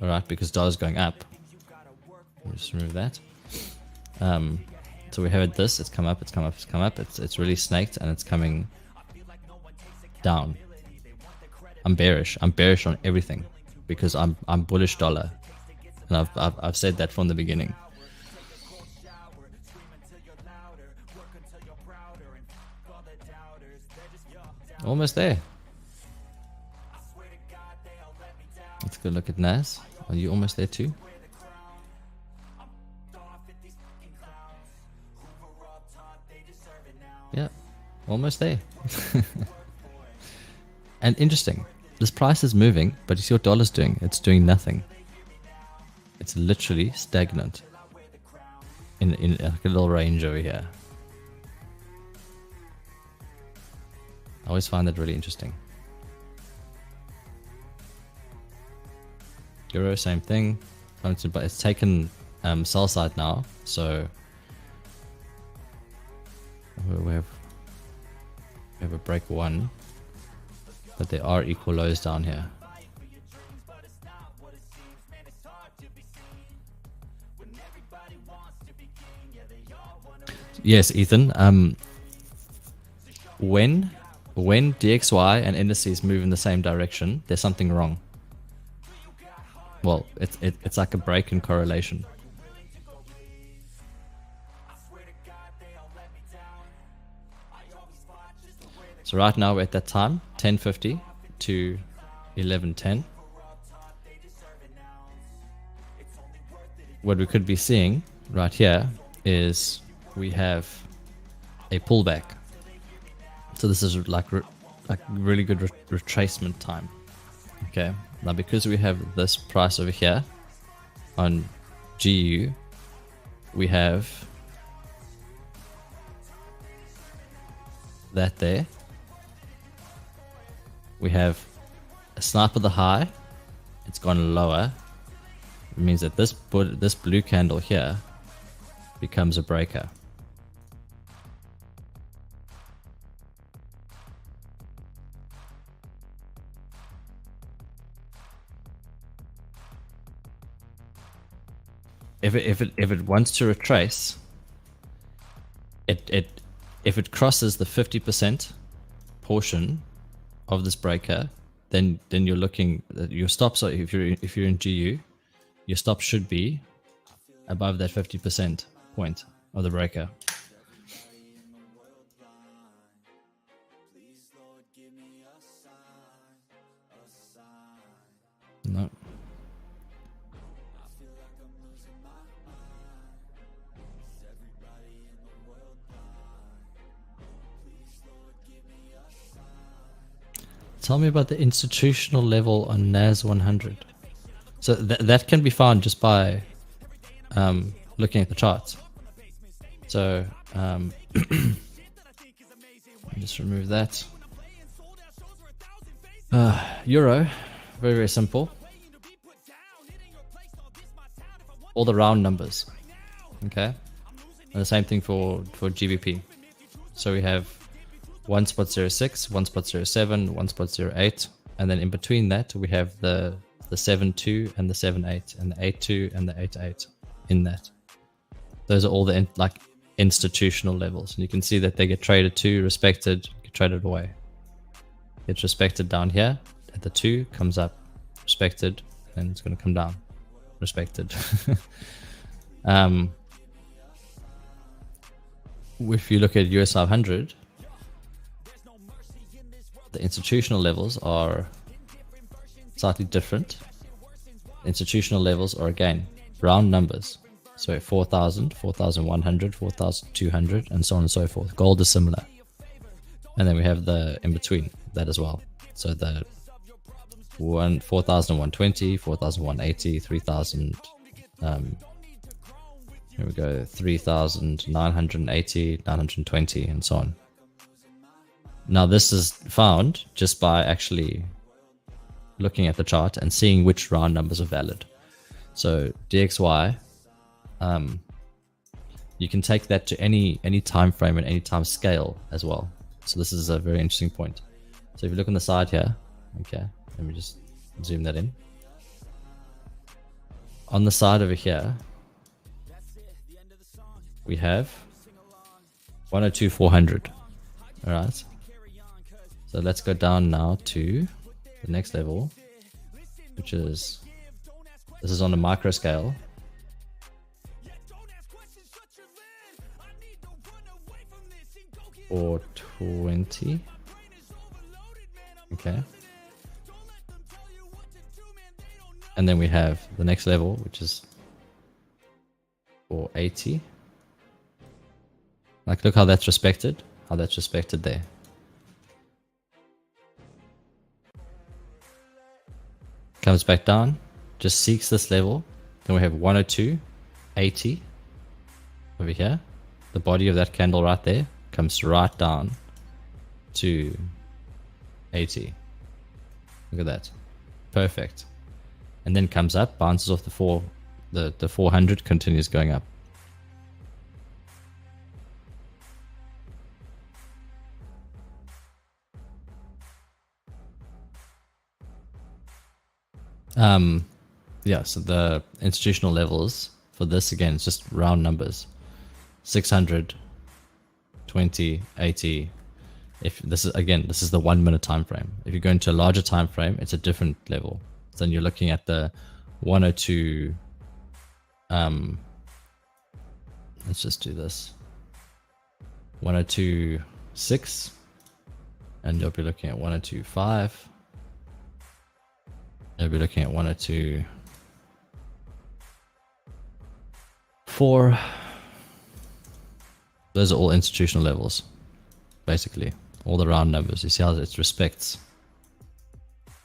all right, because dollar's going up. Let me just remove that. So we have this, it's come up, it's come up, it's come up, it's really snaked, and it's coming down. I'm bearish on everything because I'm bullish dollar, and I've said that from the beginning. Almost there. Let's go look at NAS. Are you almost there too? Yeah, almost there. And interesting, this price is moving, but you see what dollar's doing? It's doing nothing. It's literally stagnant in like a little range over here. I always find that really interesting. Euro, same thing, but it's taken sell side now, so we have a break one, but there are equal lows down here. Yes, Ethan. When DXY and indices move in the same direction, there's something wrong. Well, it's like a break in correlation. So right now we're at that time, 10:50 to 11:10. What we could be seeing right here is we have a pullback. So this is like really good retracement time. Okay, now because we have this price over here on GU, we have that there. We have a snap of the high, it's gone lower. It means that this blue candle here becomes a breaker. If it wants to retrace, if it crosses the 50% portion of this breaker, then you're looking at your stops. So if you're in GU, your stop should be above that 50% point of the breaker. No. Tell me about the institutional level on NAS 100. So that can be found just by looking at the charts. So just remove that. Euro, very, very simple. All the round numbers. Okay. And the same thing for GBP. So we have 1.06, 1.07, 1.08, and then in between that we have the 7.2 and the 7.8 and the 8.2 and the 8.8 in that. Those are all the institutional levels, and you can see that they get traded to, respected, get traded away. It's respected down here at the 2, comes up, respected, and it's going to come down, respected. If you look at US 500, the institutional levels are slightly different. Institutional levels are, again, round numbers. So 4,000, 4,100, 4,200, and so on and so forth. Gold is similar. And then we have the in between that as well. So the 4,120, 4,180, 3,000, here we go, 3,980, 920, and so on. Now this is found just by actually looking at the chart and seeing which round numbers are valid. So DXY you can take that to any time frame and any time scale as well. So this is a very interesting point. So if you look on the side here, okay, let me just zoom that in. On the side over here, we have 102 400. All right. So let's go down now to the next level, which is, this is on a micro scale. 420. Okay. And then we have the next level, which is 480. Like, look how that's respected. How that's respected there. Comes back down, just seeks this level. Then we have 102, 80 over here. The body of that candle right there comes right down to 80. Look at that. Perfect. And then comes up, bounces off the 400, continues going up. Yeah, so the institutional levels for this, again, it's just round numbers. 600, 20, 80. If this is, again, this is the 1 minute time frame. If you go into a larger time frame, it's a different level. So then you're looking at the 102. Let's just do this. 102.6, and you'll be looking at 102.5. You'll be looking at 102.4. Those are all institutional levels, basically. All the round numbers. You see how it respects.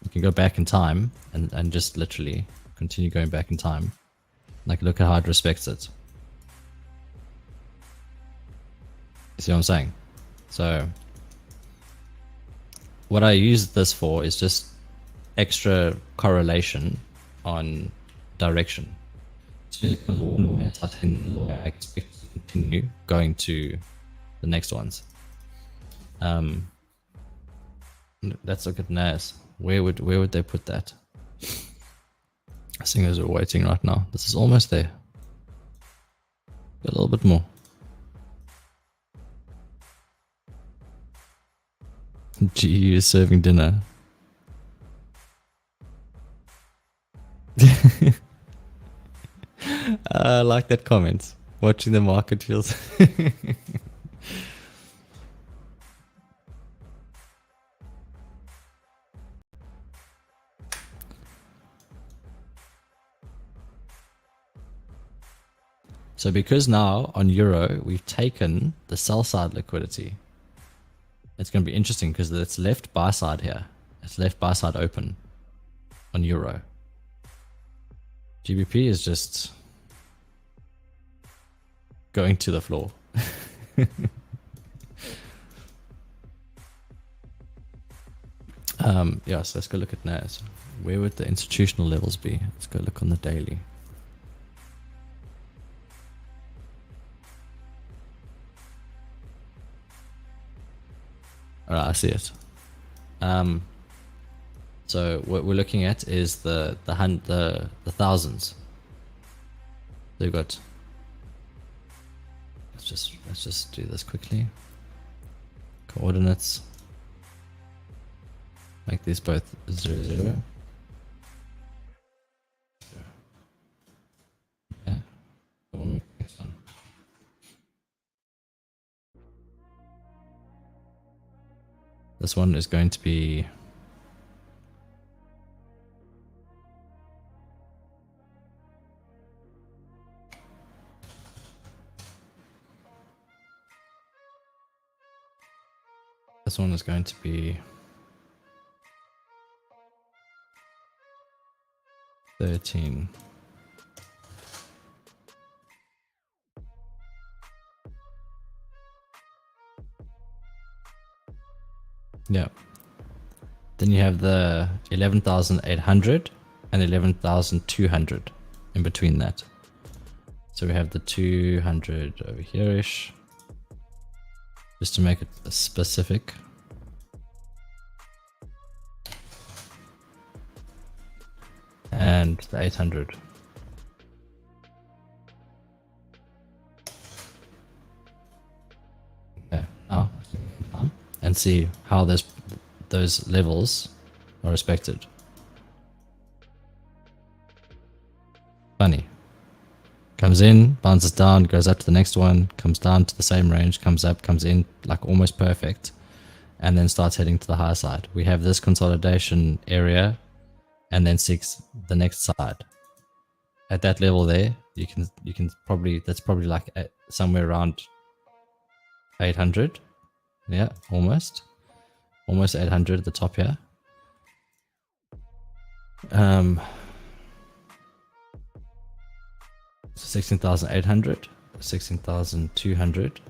You can go back in time and just literally continue going back in time. Like, look at how it respects it. You see what I'm saying? So what I use this for is just extra correlation on direction. I expect to continue going to the next ones. Let's look at NAS. Where would they put that? Singers are waiting right now. This is almost there. A little bit more. GU is serving dinner. I like that comment. Watching the market feels. So because now on Euro, we've taken the sell side liquidity. It's going to be interesting because it's left buy side here. It's left buy side open on Euro. GBP is just going to the floor. Yeah, so let's go look at NAS. Where would the institutional levels be? Let's go look on the daily. Alright, I see it. So what we're looking at is the thousands. So you've got. Let's just do this quickly. Coordinates. Make these both 0, 0. Yeah. Next one. This one is going to be this one is going to be 13. Yeah. Then you have the 11,800 and 11,200 in between that. So we have the 200 over here-ish. Just to make it specific. And the 800. Okay. And see how those levels are respected. Funny. Comes in, bounces down, goes up to the next one, comes down to the same range, comes up, comes in, like almost perfect, and then starts heading to the higher side. We have this consolidation area, and then seeks the next side. At that level there, you can probably, that's probably like somewhere around 800. Yeah, almost 800 at the top here. 16,800, 16,200,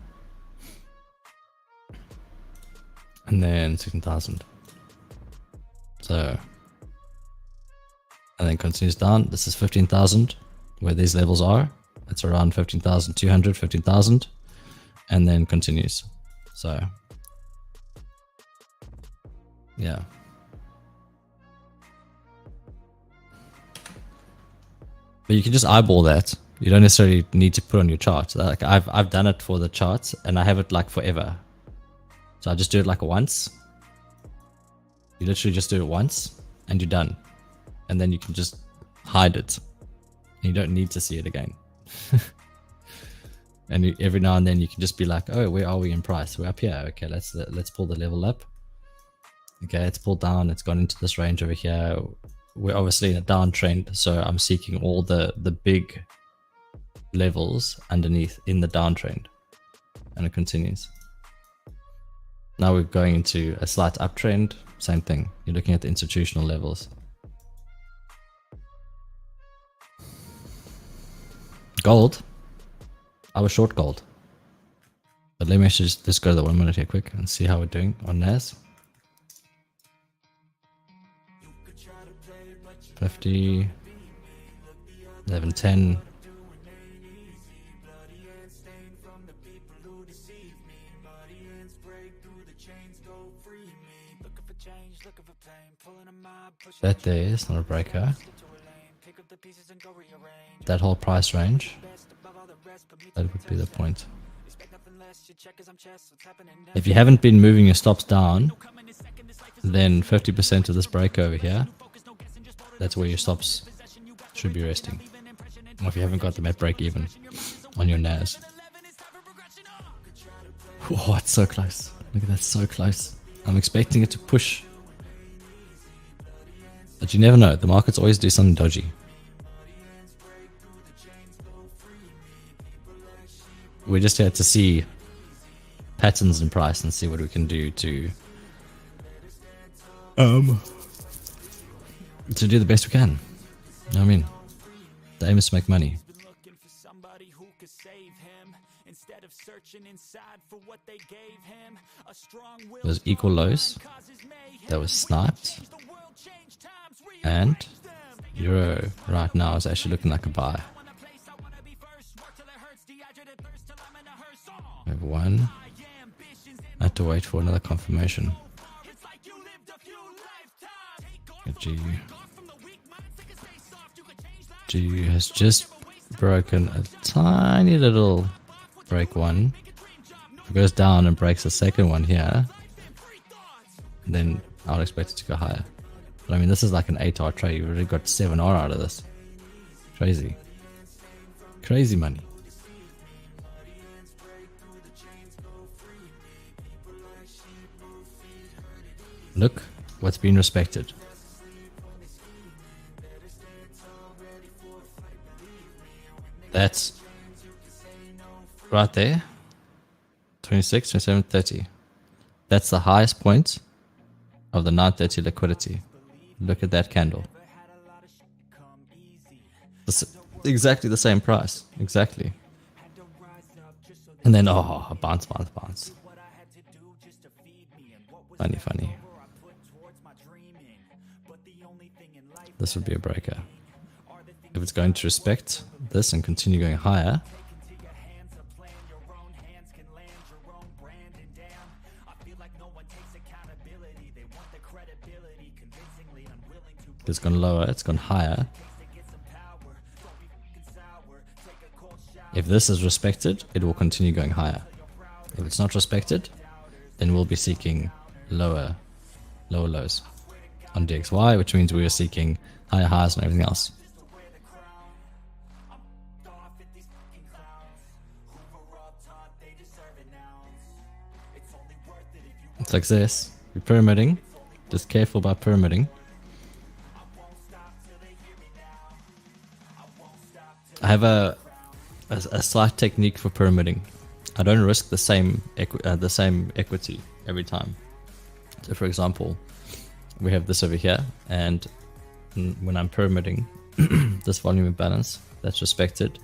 and then 16,000. So, and then continues down. This is 15,000, where these levels are. It's around 15,200, 15,000, and then continues. So, yeah. But you can just eyeball that. You don't necessarily need to put on your chart. Like I've done it for the charts, and I have it like forever. So I just do it like once. You literally just do it once, and you're done. And then you can just hide it. And you don't need to see it again. And every now and then you can just be like, oh, where are we in price? We're up here. Okay, let's pull the level up. Okay, it's pulled down. It's gone into this range over here. We're obviously in a downtrend, so I'm seeking all the big levels underneath in the downtrend, and it continues. Now we're going into a slight uptrend. Same thing. You're looking at the institutional levels. Gold. I was short gold, but let me actually just go to the 1 minute here quick and see how we're doing on NAS. 50, 11, 10. That there is not a breaker. That whole price range, that would be the point. If you haven't been moving your stops down, then 50% of this break over here, that's where your stops should be resting. Or if you haven't got them at break even on your NAS. Oh, it's so close. Look at that, so close. I'm expecting it to push. But you never know. The markets always do something dodgy. We're just here to see patterns in price and see what we can do to do the best we can. You know what I mean? The aim is to make money. Those equal lows that was sniped, and Euro right now is actually looking like a buy. We have one. I have to wait for another confirmation. GU has just broken a tiny little break one. If it goes down and breaks the second one here, then I would expect it to go higher. But I mean, this is like an 8R trade. You've already got 7R out of this. Crazy. Crazy money. Look what's been respected. That's right there. 26, 27, 30. That's the highest point of the 930 liquidity. Look at that candle. Exactly the same price. Exactly. And then, oh, bounce. Funny. This would be a breaker. If it's going to respect this and continue going higher, it's gone lower, it's gone higher. If this is respected, it will continue going higher. If it's not respected, then we'll be seeking lower lows on DXY, which means we are seeking higher highs and everything else. It's like this. You're pyramiding. Just careful about pyramiding. I have a slight technique for pyramiding. I don't risk the same equity every time. So for example, we have this over here, and when I'm pyramiding this volume imbalance that's respected,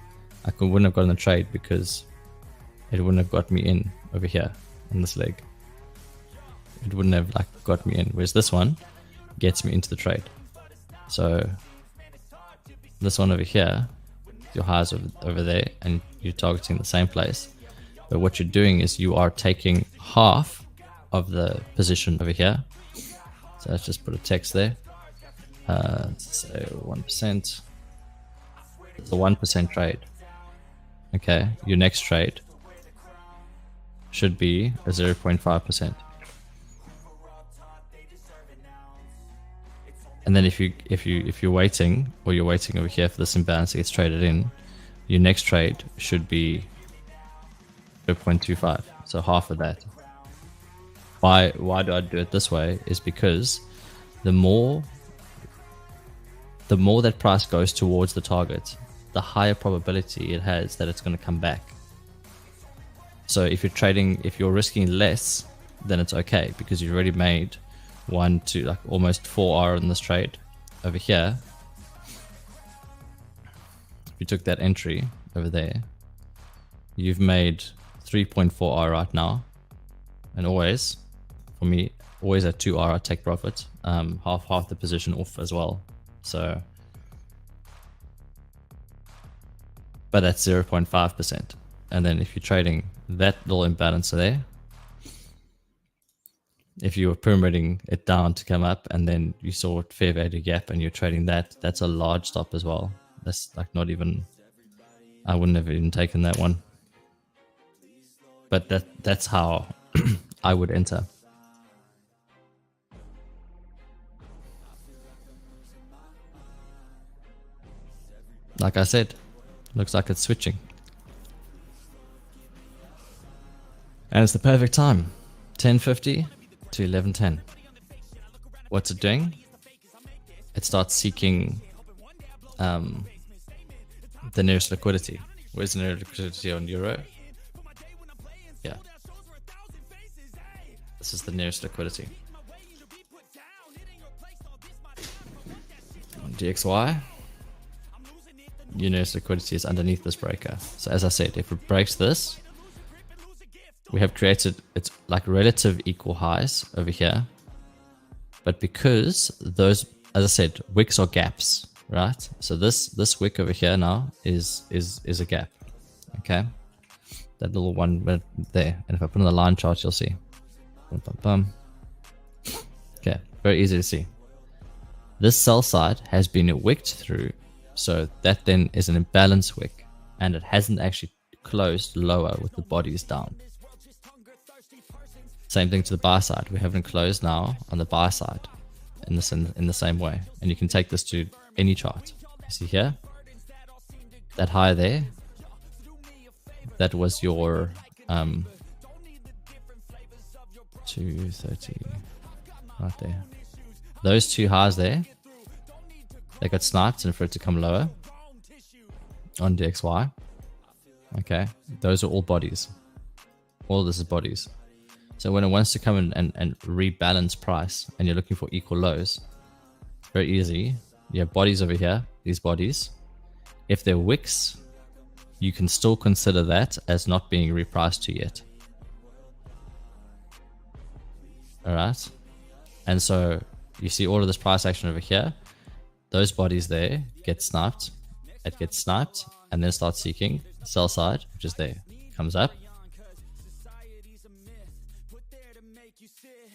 I wouldn't have gotten a trade because it wouldn't have got me in over here on this leg. It wouldn't have got me in, whereas this one gets me into the trade. So this one over here, your highs over there, and you're targeting the same place, but what you're doing is you are taking half of the position over here. So let's just put a text there. So 1%. It's a 1% trade. Okay, your next trade should be a 0.5%. And then if you're waiting, or you're waiting over here for this imbalance to get traded in, your next trade should be 0.25. So half of that. Why do I do it this way? Is because the more that price goes towards the target, the higher probability it has that it's going to come back. So if you're risking less, then it's okay because you've already made 1 to almost 4R in this trade over here. If you took that entry over there, you've made 3.4R right now, and always, for me, always at 2R I take profit, half the position off as well. So, but that's 0.5%. And then if you're trading that little imbalance there, if you were pyramiding it down to come up and then you saw fair value gap and you're trading that, that's a large stop as well. That's not even, I wouldn't have even taken that one. But that's how I would enter. Like I said, looks like it's switching. And it's the perfect time. 10:50 to 11:10. What's it doing? It starts seeking the nearest liquidity. Where's the nearest liquidity on Euro? Yeah. This is the nearest liquidity. On DXY, your nearest liquidity is underneath this breaker. So as I said, if it breaks this, we have created, it's like relative equal highs over here. But because those, as I said, wicks are gaps, right? So this wick over here now is a gap. Okay. That little one right there. And if I put on the line chart, you'll see. Bum, bum, bum. Okay, very easy to see. This sell side has been wicked through. So that then is an imbalance wick, and it hasn't actually closed lower with the bodies down. Same thing to the buy side. We haven't closed now on the buy side in the same way. And you can take this to any chart. You see here, that high there, that was your 230 right there. Those two highs there, they got sniped, and for it to come lower on DXY, okay, those are all bodies. All this is bodies. So when it wants to come in and rebalance price, and you're looking for equal lows, it's very easy. You have bodies over here, these bodies. If they're wicks, you can still consider that as not being repriced to yet. All right. And so you see all of this price action over here. Those bodies there get sniped. It gets sniped. and then start seeking sell side, which is there. Comes up,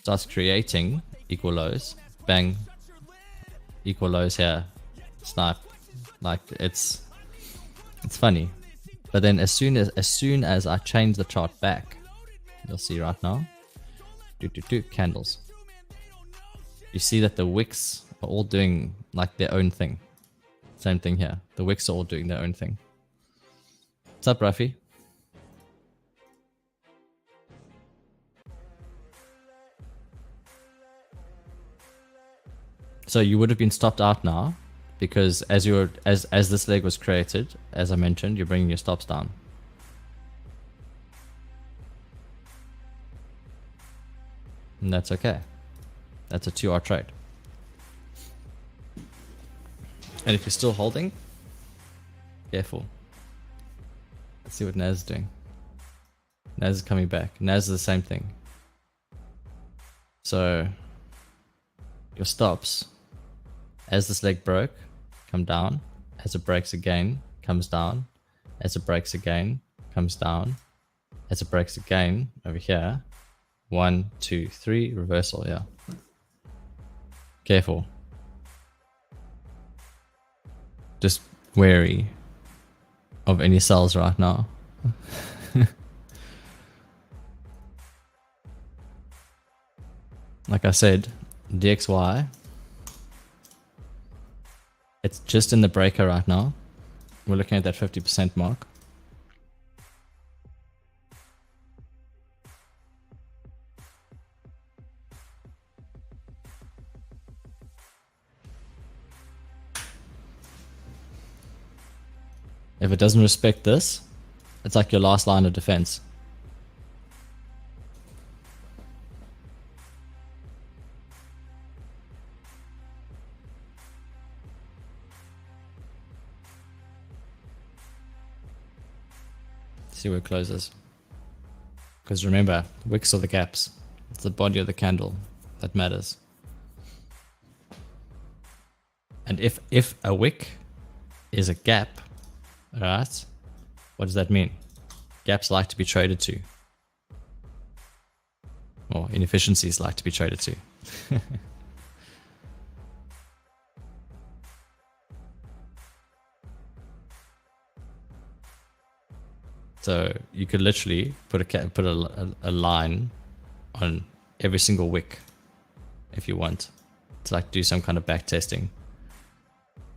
starts creating equal lows, bang, equal lows here, snipe. Like it's funny. But then as soon as I change the chart back, you'll see right now, candles. You see that the wicks are all doing like their own thing. Same thing here. The wicks are all doing their own thing. What's up, Ruffy? So you would have been stopped out now, because as this leg was created, as I mentioned, you're bringing your stops down. And that's okay. That's a 2-hour trade. And if you're still holding, careful. Let's see what Naz is doing. Naz is coming back. Naz is the same thing. So your stops, as this leg broke, come down. As it breaks again, comes down. As it breaks again, comes down. As it breaks again, over here. 1, 2, 3, reversal, yeah. Careful. Just wary of any sells right now. Like I said, DXY, it's just in the breaker right now. We're looking at that 50% mark. If it doesn't respect this, it's like your last line of defense. See where it closes. Because remember, wicks are the gaps. It's the body of the candle that matters. And if a wick is a gap, alright, what does that mean? Gaps like to be traded to. Or inefficiencies like to be traded to. So you could literally put a line on every single wick if you want to like do some kind of back testing.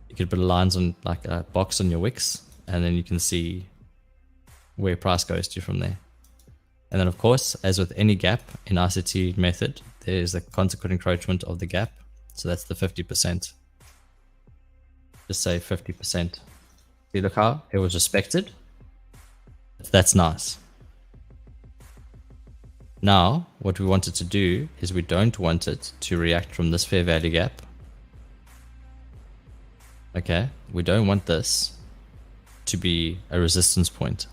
You could put lines on like a box on your wicks, and then you can see where price goes to from there. And then of course, as with any gap in ICT method, there is a consequent encroachment of the gap. So that's the 50%. Just say 50%. See, look how it was respected. That's nice. Now, what we wanted to do is we don't want it to react from this fair value gap. Okay, we don't want this to be a resistance point.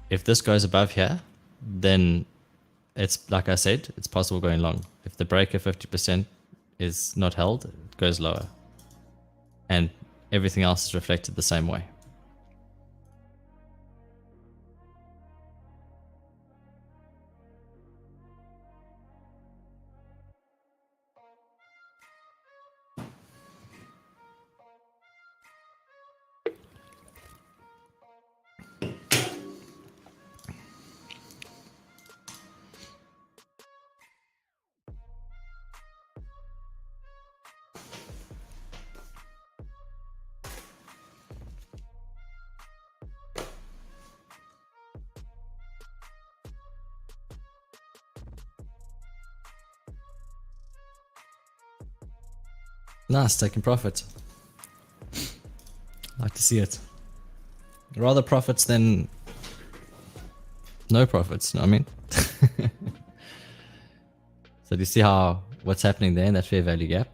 If this goes above here, then it's like I said, it's possible going long. If the breaker 50% is not held, it goes lower. And everything else is reflected the same way. Nice, taking profit. Like to see it. Rather profits than no profits, you know what I mean? So do you see how what's happening there in that fair value gap?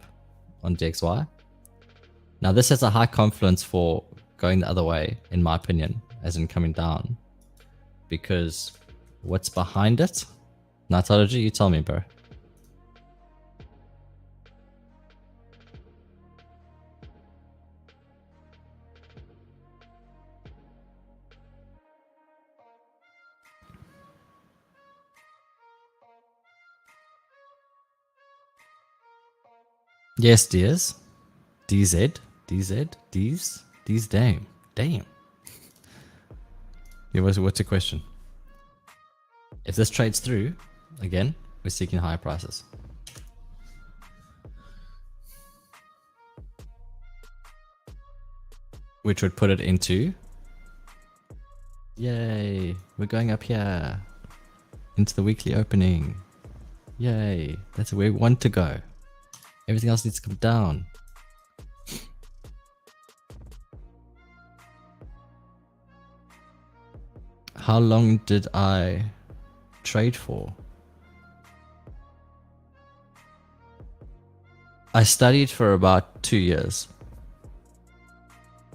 on DXY. Now this has a high confluence for going the other way, in my opinion, as in coming down, because what's behind it? Nightology, you tell me, bro. Yes, Diaz. DZ. D's, damn. Yeah, what's your question? If this trades through, again, we're seeking higher prices. Which would put it into, yay, we're going up here, into the weekly opening. Yay, that's where we want to go. Everything else needs to come down. How long did I trade for? I studied for about 2 years.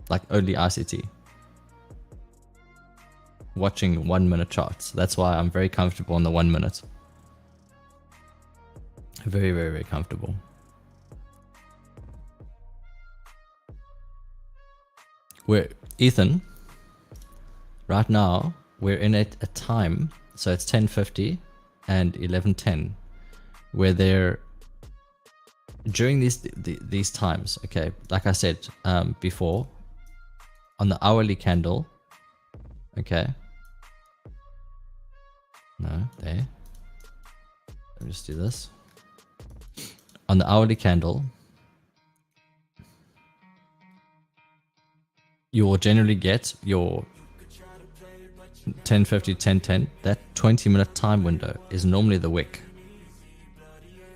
Like only ICT. Watching 1 minute charts. That's why I'm very comfortable in the 1 minute. Very, very, very comfortable. Ethan, right now, we're in a time, so it's 10:50 and 11:10, where they're, during these times, okay, like I said before, on the hourly candle, okay, no, there, let me just do this, on the hourly candle, you will generally get your 10:50, 10:10. That 20-minute time window is normally the wick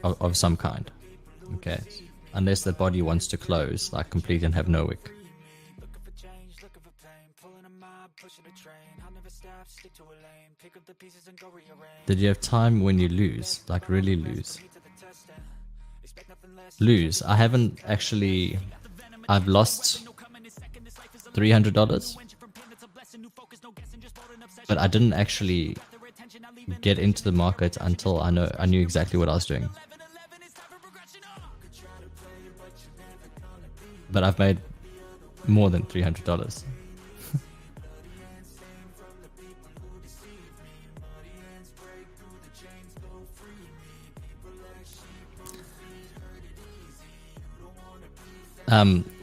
of some kind. Okay, unless the body wants to close like complete and have no wick. Did you have time when you lose, like really lose? Lose. I haven't actually. I've lost $300, but I didn't actually get into the market until I knew exactly what I was doing. But I've made more than $300.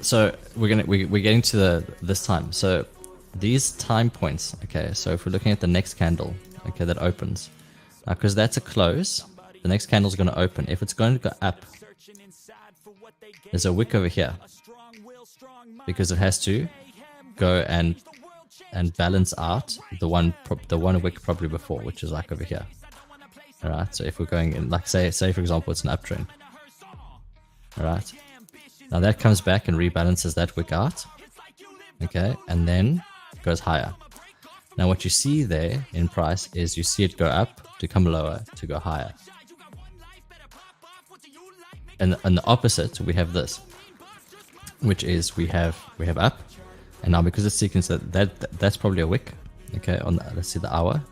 So we're getting to this time. So these time points, okay, so if we're looking at the next candle, okay, that opens, because that's a close, the next candle is going to open. If it's going to go up, there's a wick over here, because it has to go and balance out the one wick probably before, which is like over here. All right, so if we're going in, like say for example, it's an uptrend. All right, now that comes back and rebalances that wick out, okay, and then goes higher. Now what you see there in price is you see it go up to come lower to go higher, and on the opposite we have this, which is we have up, and now because it's sequenced, that's probably a wick, okay, on the, let's see the hour,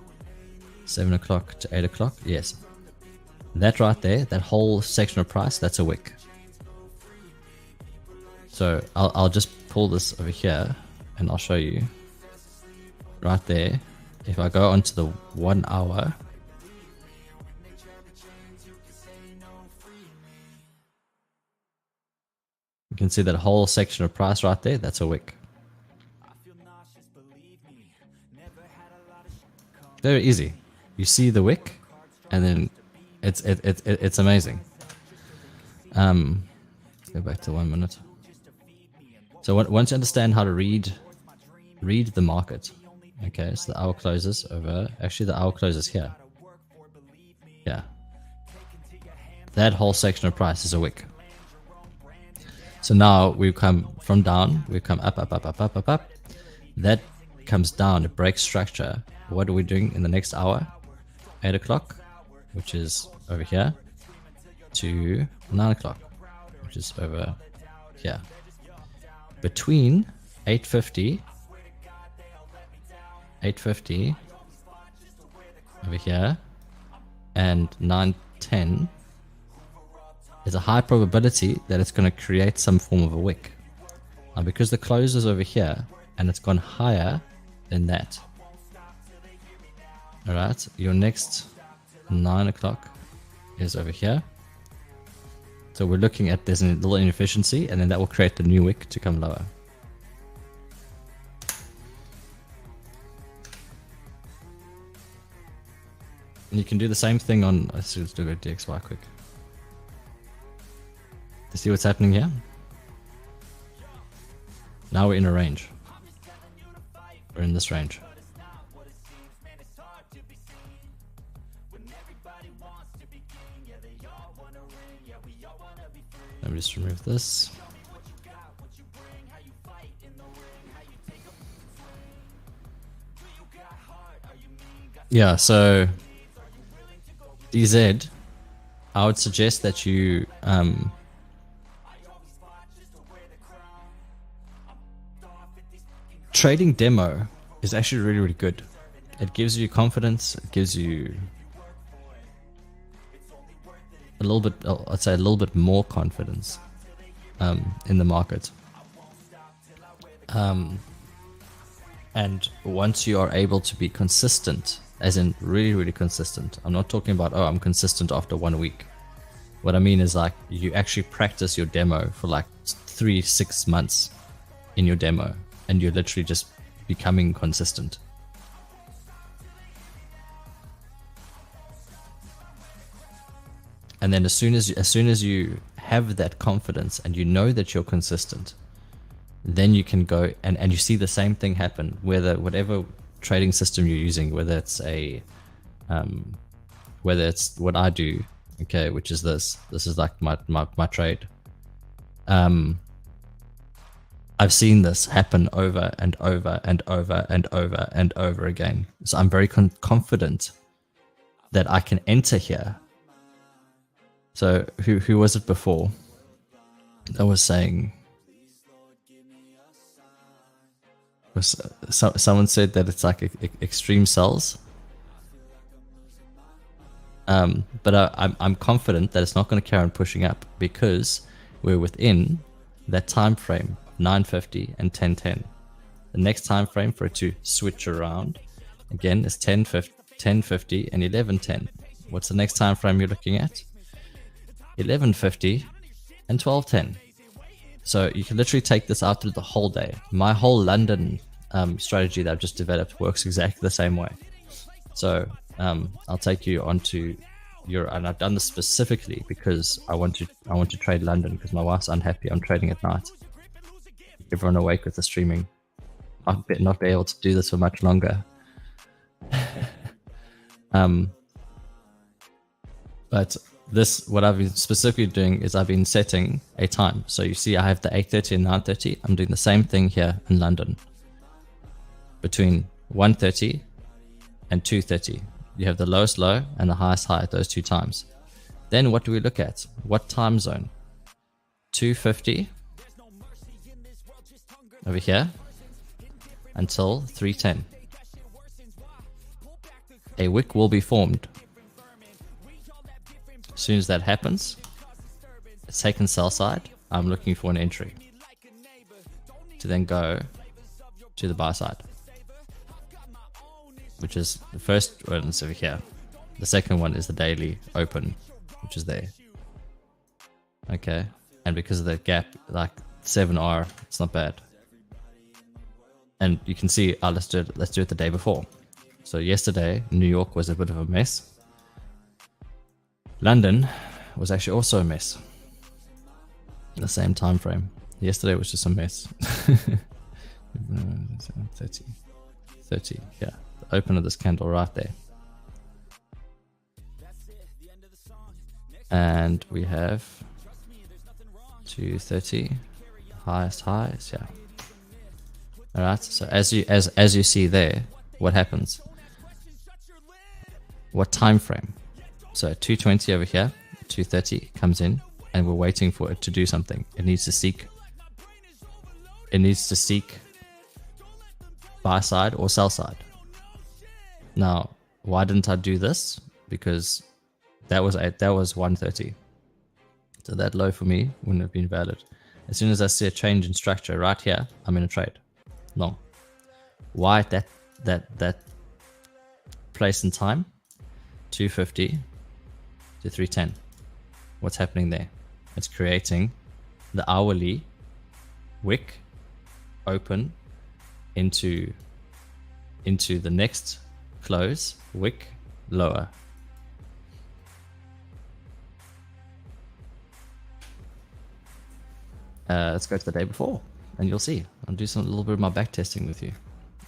7 o'clock to 8 o'clock, yes, that right there, that whole section of price, that's a wick. So I'll just pull this over here and I'll show you right there. If I go onto the 1 hour, you can see that whole section of price right there, that's a wick. Very easy. You see the wick and then it's amazing. Go back to 1 minute. So once you understand how to read the market, okay, so the hour closes over, actually the hour closes here. Yeah. That whole section of price is a wick. So now we've come from down, we've come up. That comes down, it breaks structure. What are we doing in the next hour? 8 o'clock, which is over here, to 9 o'clock. which is over here. Between 850 over here and 910 there's a high probability that it's going to create some form of a wick. Now because the close is over here and it's gone higher than that, alright, your next 9 o'clock is over here. So we're looking at, there's a little inefficiency, and then that will create the new wick to come lower. And you can do the same thing on, let's do a DXY quick. To see what's happening here? Now we're in a range. We're in this range. Let me just remove this. Yeah, so DZ, I would suggest that you trading demo is actually really, really good. It gives you confidence, it gives you a little bit, I'd say a little bit more confidence in the market. And once you are able to be consistent, as in really, really consistent, I'm not talking about, oh, I'm consistent after 1 week. What I mean is like you actually practice your demo for like 3-6 months in your demo, and you're literally just becoming consistent. And then as soon as you have that confidence and you know that you're consistent, then you can go and you see the same thing happen, whatever trading system you're using, whether it's what I do, okay, which is this is like my trade. I've seen this happen over and over and over and over and over again. So I'm very confident that I can enter here. So who was it before that was saying? Someone said that it's like extreme sells. But I'm confident that it's not going to carry on pushing up because we're within that time frame, 950 and 1010. The next time frame for it to switch around again is 1050 and 1110. What's the next time frame you're looking at? 1150 and 1210. So you can literally take this out through the whole day. My whole London strategy that I've just developed works exactly the same way. So I'll take you onto and I've done this specifically because I want to trade London because my wife's unhappy I'm trading at night. Everyone awake with the streaming. I'll not be able to do this for much longer. But what I've been specifically doing is I've been setting a time. So you see I have the 8:30 and 9:30. I'm doing the same thing here in London. Between 1:30 and 2:30. You have the lowest low and the highest high at those two times. Then what do we look at? What time zone? 2:50 over here until 3:10. A wick will be formed. As soon as that happens, it's taken sell side. I'm looking for an entry to then go to the buy side, which is the first one is over here. The second one is the daily open, which is there. Okay, and because of the gap, like 7R, it's not bad. And you can see, let's do it the day before. So yesterday, New York was a bit of a mess. London was actually also a mess. In the same time frame. Yesterday was just a mess. 30, yeah. The open of this candle right there. And we have 230 highest highs, yeah. Alright, so as you see there, what happens? What time frame? So 220 over here, 230 comes in, and we're waiting for it to do something. It needs to seek buy side or sell side. Now, why didn't I do this? Because that was 130. So that low for me wouldn't have been valid. As soon as I see a change in structure right here, I'm in a trade. Long. Why at that place in time? 250 to 310. What's happening there? It's creating the hourly wick open into the next close wick lower. Let's go to the day before and you'll see. I'll do a little bit of my back testing with you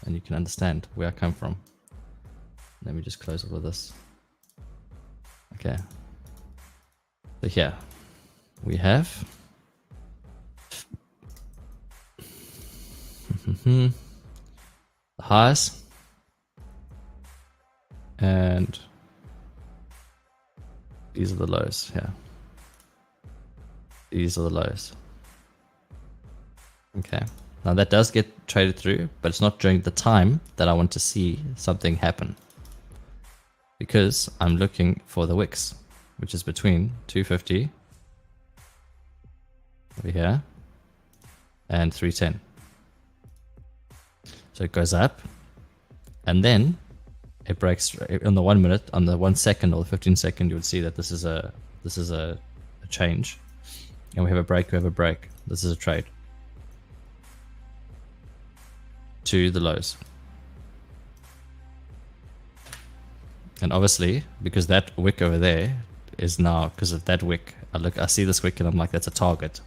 and you can understand where I come from. Let me just close all of this. Okay. So here we have the highs and these are the lows here. These are the lows. Okay. Now that does get traded through, but it's not during the time that I want to see something happen. Because I'm looking for the wicks, which is between 250 over here and 310. So it goes up and then it breaks on the 1 minute, on the 1 second or the 15 second, you would see that this is a change. And we have a break, This is a trade. To the lows. And obviously, because that wick over there is now, because of that wick, I see this wick and I'm like, that's a target.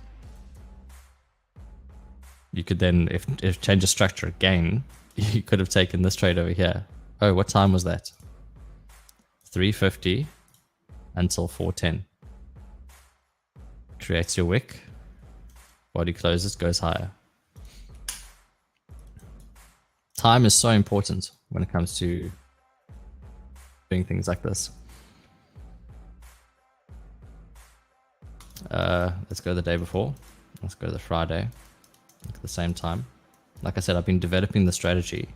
You could then, if change of structure again, you could have taken this trade over here. Oh, what time was that? 350 until 410. Creates your wick. Body closes, goes higher. Time is so important when it comes to doing things like this. Let's go the day before. Let's go the Friday at the same time. Like I said, I've been developing the strategy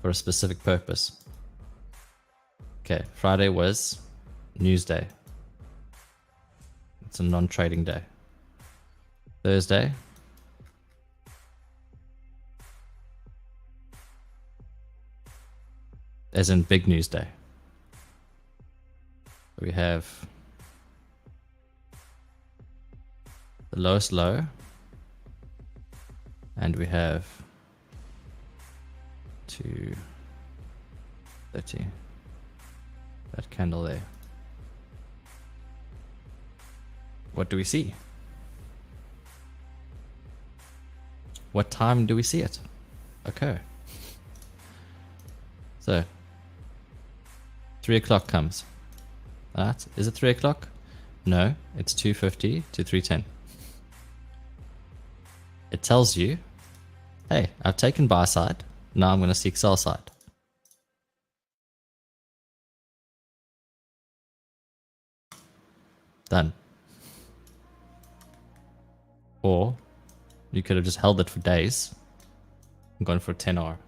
for a specific purpose. Okay, Friday was news day. It's a non-trading day. Thursday, as in big news day. We have the lowest low, and we have 230. That candle there. What do we see? What time do we see it occur? So 3 o'clock comes. Alright, is it 3 o'clock? No, it's 250 to 310. It tells you, hey, I've taken buy side, now I'm going to seek sell side. Done. Or you could have just held it for days and gone for a 10 hour.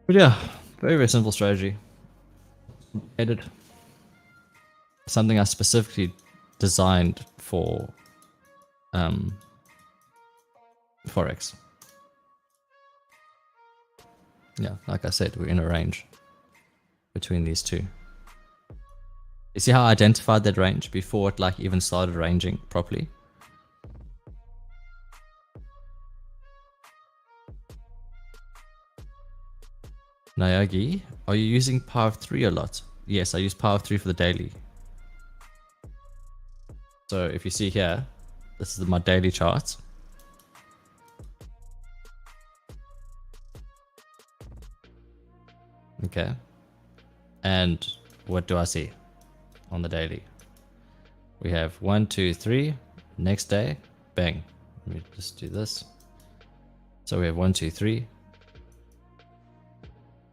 But yeah, very, very simple strategy. Edit. Something I specifically designed for Forex. Yeah, like I said, we're in a range between these two. You see how I identified that range before it like even started ranging properly? Nayagi, are you using Power of 3 a lot? Yes, I use Power of 3 for the daily. So if you see here, this is my daily chart. Okay. And what do I see on the daily? We have 1, 2, 3. Next day, bang. Let me just do this. So we have 1, 2, 3.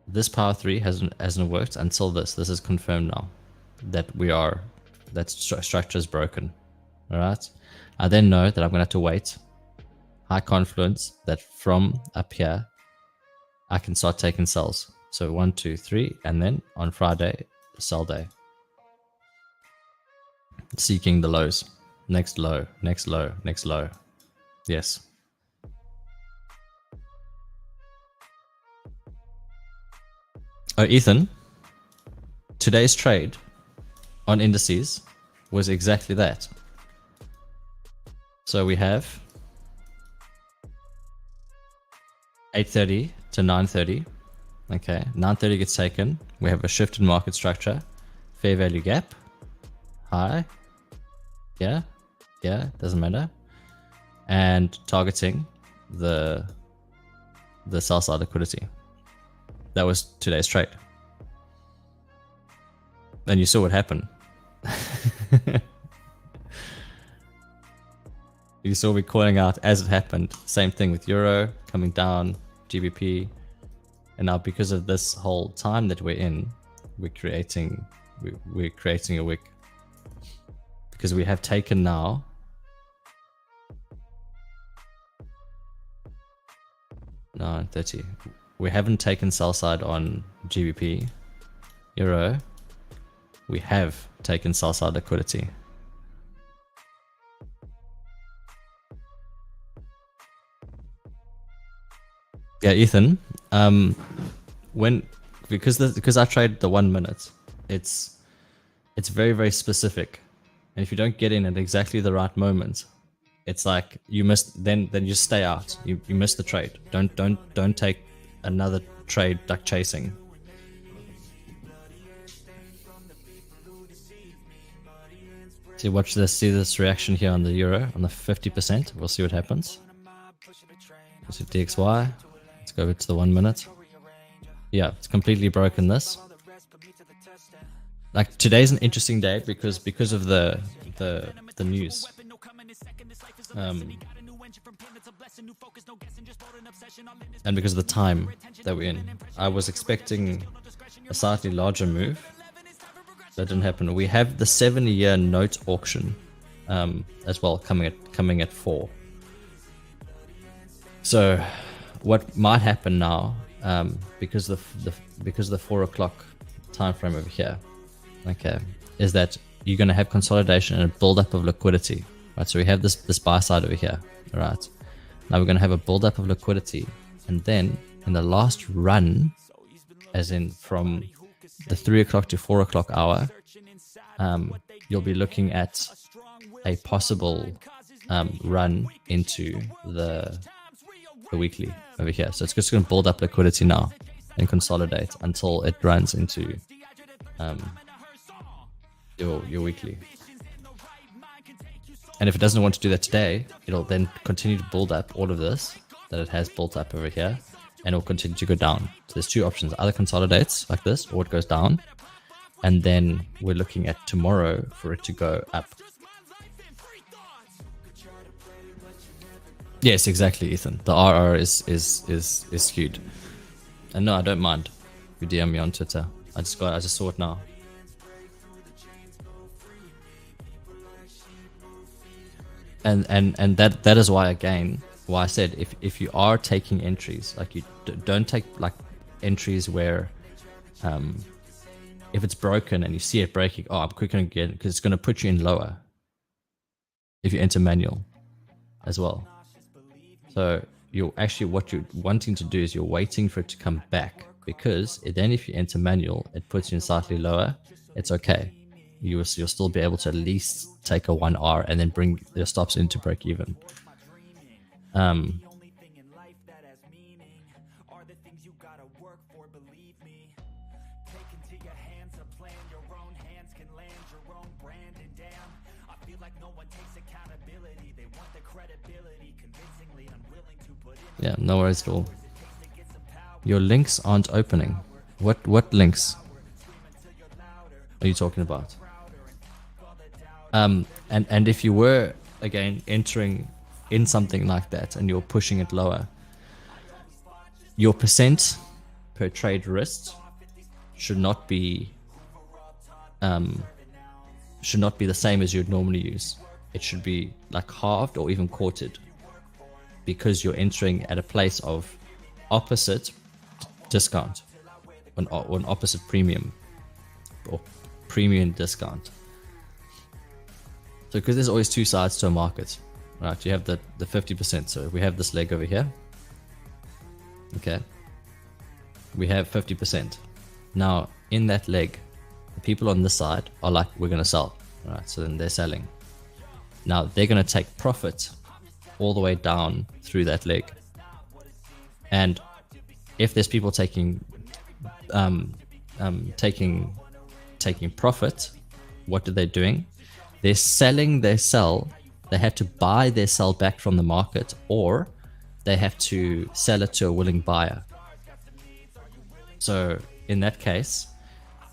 This Power 3 hasn't worked until this. This is confirmed now that we are that structure is broken. All right. I then know that I'm going to have to wait. High confluence that from up here, I can start taking sells. So 1, 2, 3, and then on Friday, sell day. Seeking the lows. Next low, next low, next low. Yes. Oh, Ethan, today's trade on indices was exactly that. So we have 8:30 to 9:30. Okay, 9:30 gets taken. We have a shift in market structure, fair value gap, high. Yeah, doesn't matter. And targeting the sell side liquidity. That was today's trade. And you saw what happened. You saw me calling out as it happened. Same thing with Euro coming down, GBP. And now because of this whole time that we're in, we're creating a wick. Because we have taken now 9:30. We haven't taken sell side on GBP, Euro. We have taken sell side liquidity. Yeah, Ethan. Because I trade the 1 minute, it's very, very specific. And if you don't get in at exactly the right moment, it's like you missed. Then you stay out. You miss the trade. Don't take another trade duck chasing. So watch this. See this reaction here on the Euro on the 50%. We'll see what happens. Let's do DXY. Let's go over to the 1 minute. Yeah, it's completely broken this. Like today's an interesting day because of the news. And because of the time that we're in. I was expecting a slightly larger move. That didn't happen. We have the 70-year note auction as well coming at 4. So what might happen now, because the 4 o'clock time frame over here, okay, is that you're going to have consolidation and a build-up of liquidity, right? So we have this buy side over here, all right? Now we're going to have a build-up of liquidity, and then in the last run, as in from the 3 o'clock to 4 o'clock hour, you'll be looking at a possible run into the weekly over here. So it's just going to build up liquidity now and consolidate until it runs into your weekly. And if it doesn't want to do that today, it'll then continue to build up all of this that it has built up over here, and it'll continue to go down. So there's two options: either consolidates like this, or it goes down. And then we're looking at tomorrow for it to go up. Yes, exactly, Ethan. The RR is skewed. And no, I don't mind. You DM me on Twitter. I just saw it now. And that is why, again, why I said if you are taking entries, like you don't take like entries where if it's broken and you see it breaking, I'm quicker again, because it's going to put you in lower if you enter manual as well. So what you're wanting to do is you're waiting for it to come back, because then if you enter manual, it puts you in slightly lower. It's okay. You'll still be able to at least take a 1R and then bring your stops into break even. Yeah, no worries at all. Your links aren't opening. What links are you talking about? And if you were again entering in something like that and you're pushing it lower, your percent per trade risk should not be should not be the same as you'd normally use. It should be like halved or even quartered, because you're entering at a place of opposite discount, or an opposite premium, or premium discount. So because there's always two sides to a market, right? You have the 50%. So we have this leg over here. Okay. We have 50%. Now in that leg, the people on this side are like, we're going to sell, right? So then they're selling. Now they're going to take profit all the way down through that leg. And if there's people taking profit, what are they doing? They're selling their sell. They have to buy their sell back from the market, or they have to sell it to a willing buyer. So in that case,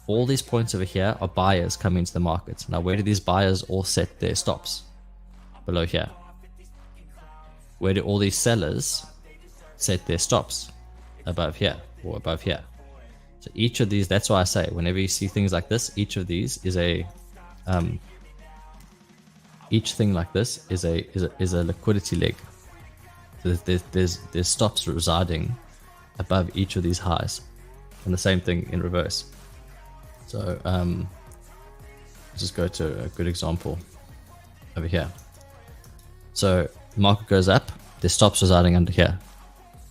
all these points over here are buyers coming into the market. Now, where do these buyers all set their stops? Below here. Where do all these sellers set their stops? Above here, or above here. So each of these, that's why I say, whenever you see things like this, each of these is a each thing like this is a liquidity leg. So there's stops residing above each of these highs, and the same thing in reverse. So let's just go to a good example over here. So the market goes up, there's stops residing under here.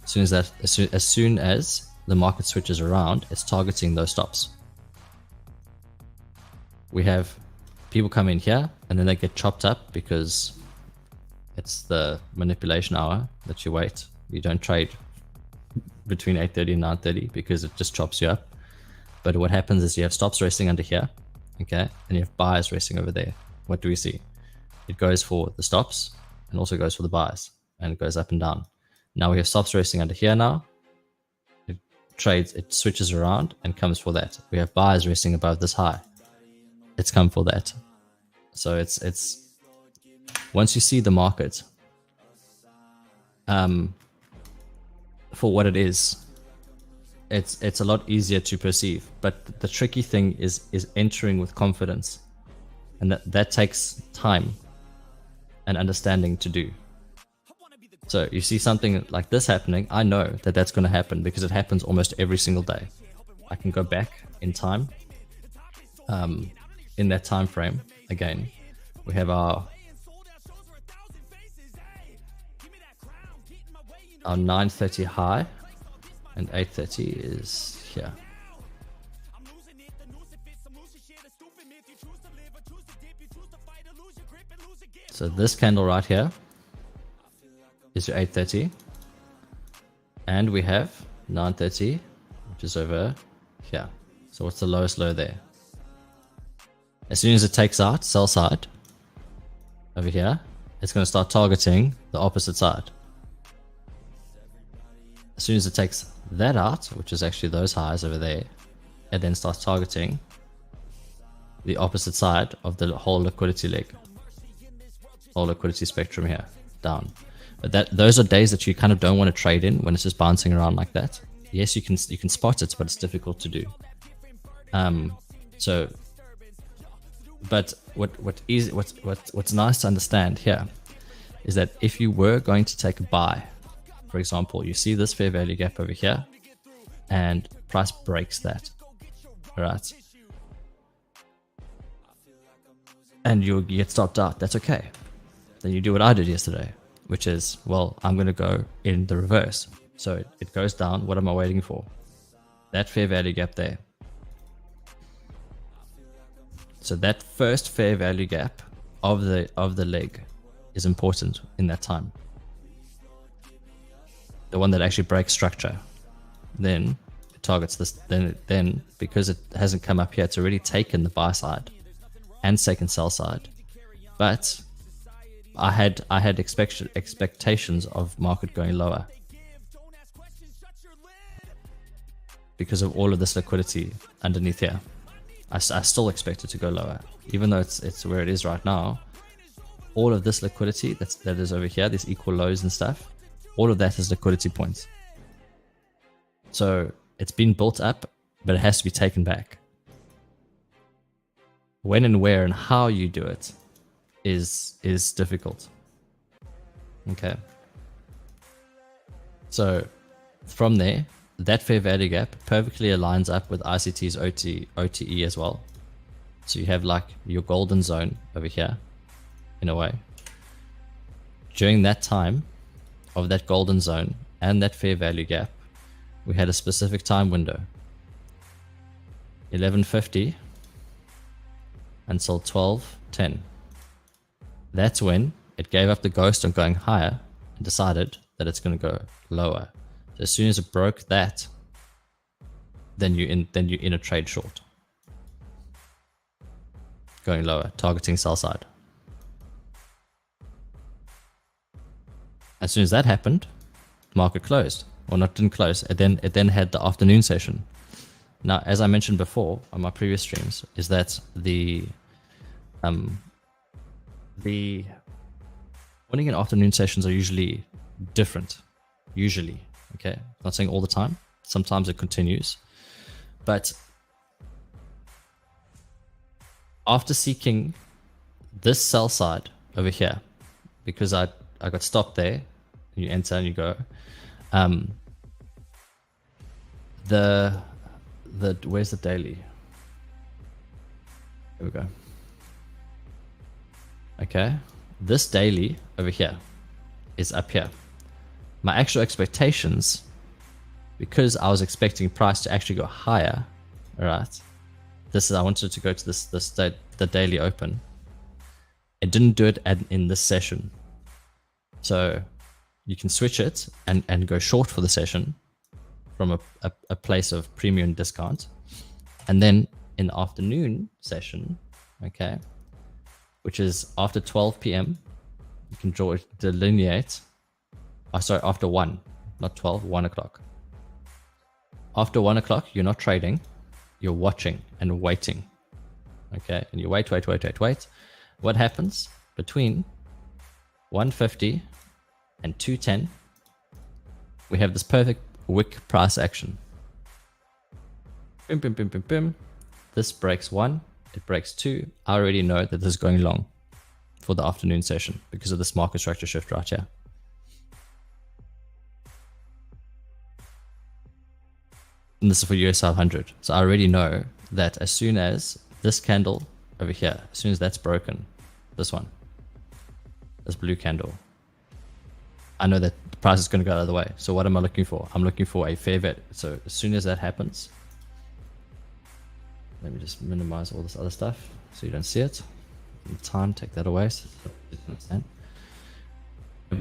As soon as the market switches around, it's targeting those stops. We have people come in here and then they get chopped up because it's the manipulation hour that you wait. You don't trade between 8:30 and 9:30 because it just chops you up. But what happens is you have stops racing under here, okay, and you have buyers racing over there. What do we see? It goes for the stops and also goes for the buyers, and it goes up and down. Now we have stops racing under here now. It trades, it switches around and comes for that. We have buyers racing above this high. It's come for that. So it's once you see the market for what it is, it's a lot easier to perceive. But the tricky thing is entering with confidence, and that takes time and understanding to do. So you see something like this happening, I know that that's going to happen because it happens almost every single day. I can go back in time, in that time frame. Again, we have our 9:30 high, and 8:30 is here. So this candle right here is your 8:30, and we have 9:30, which is over here. So what's the lowest low there? As soon as it takes out sell side over here, it's going to start targeting the opposite side. As soon as it takes that out, which is actually those highs over there, it then starts targeting the opposite side of the whole liquidity leg, whole liquidity spectrum here, down. But those are days that you kind of don't want to trade in when it's just bouncing around like that. Yes, you can spot it, but it's difficult to do. But what's nice to understand here is that if you were going to take a buy, for example, you see this fair value gap over here, and price breaks that, right? And you get stopped out. That's okay. Then you do what I did yesterday, which is, well, I'm going to go in the reverse. So it goes down. What am I waiting for? That fair value gap there. So that first fair value gap of the leg is important in that time. The one that actually breaks structure. Then it targets this. Then because it hasn't come up here, it's already taken the buy side and second sell side. But I had expectations of market going lower because of all of this liquidity underneath here. I still expect it to go lower, even though it's where it is right now. All of this liquidity that is over here, these equal lows and stuff, all of that is liquidity points. So it's been built up, but it has to be taken back. when and where and how you do it is difficult. Okay. So from there, that fair value gap perfectly aligns up with ICT's OTE as well. So you have like your golden zone over here, in a way. During that time of that golden zone and that fair value gap, we had a specific time window, 11:50 until 12:10. That's when it gave up the ghost on going higher and decided that it's going to go lower. So as soon as it broke that, then you're in a trade short, going lower, targeting sell side. As soon as that happened, the market closed. Well, not didn't close. It then had the afternoon session. Now, as I mentioned before on my previous streams, is that the morning and afternoon sessions are usually different. Usually, okay. I'm not saying all the time. Sometimes it continues, but after seeking this sell side over here, because I got stopped there. You enter and you go. Where's the daily? Here we go. Okay, this daily over here is up here. My actual expectations, because I was expecting price to actually go higher. All right, I wanted to go to the daily open. It didn't do it in this session, so you can switch it and go short for the session from a place of premium discount. And then in the afternoon session, okay, which is after 12 p.m., you can delineate. Sorry, after 1, not 12, 1 o'clock. After 1 o'clock, you're not trading, you're watching and waiting. Okay, and you wait. What happens between 150 and 210? We have this perfect wick price action. Bim, bim, bim, bim, bim. This breaks 1, it breaks 2. I already know that this is going long for the afternoon session because of this market structure shift right here. And this is for US 500. So I already know that as soon as this candle over here, as soon as that's broken, this one, this blue candle, I know that the price is going to go the other way. So what am I looking for? I'm looking for a fair value. So as soon as that happens, let me just minimize all this other stuff so you don't see it. Time, take that away. So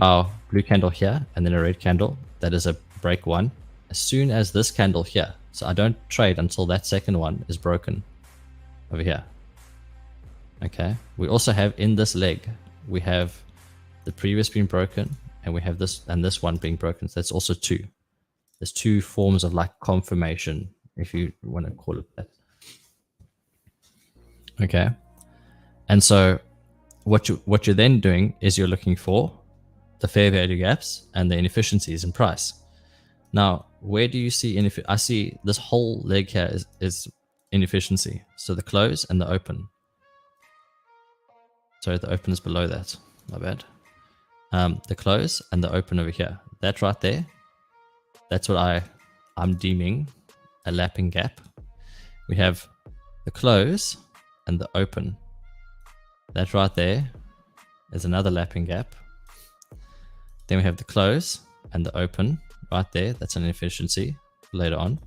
our blue candle here and then a red candle, that is a break 1. As soon as this candle here, so I don't trade until that second one is broken over here. Okay, we also have in this leg, we have the previous being broken and we have this and this one being broken. So that's also 2. There's 2 forms of like confirmation, if you want to call it that. Okay, and so what you're then doing is you're looking for the fair value gaps and the inefficiencies in price. Now, where do you see I see this whole leg here is inefficiency. So the close and the open. Sorry, the open is below that. My bad. The close and the open over here. That right there. That's what I'm deeming a lapping gap. We have the close and the open. That right there is another lapping gap. Then we have the close and the open right there. That's an inefficiency later on.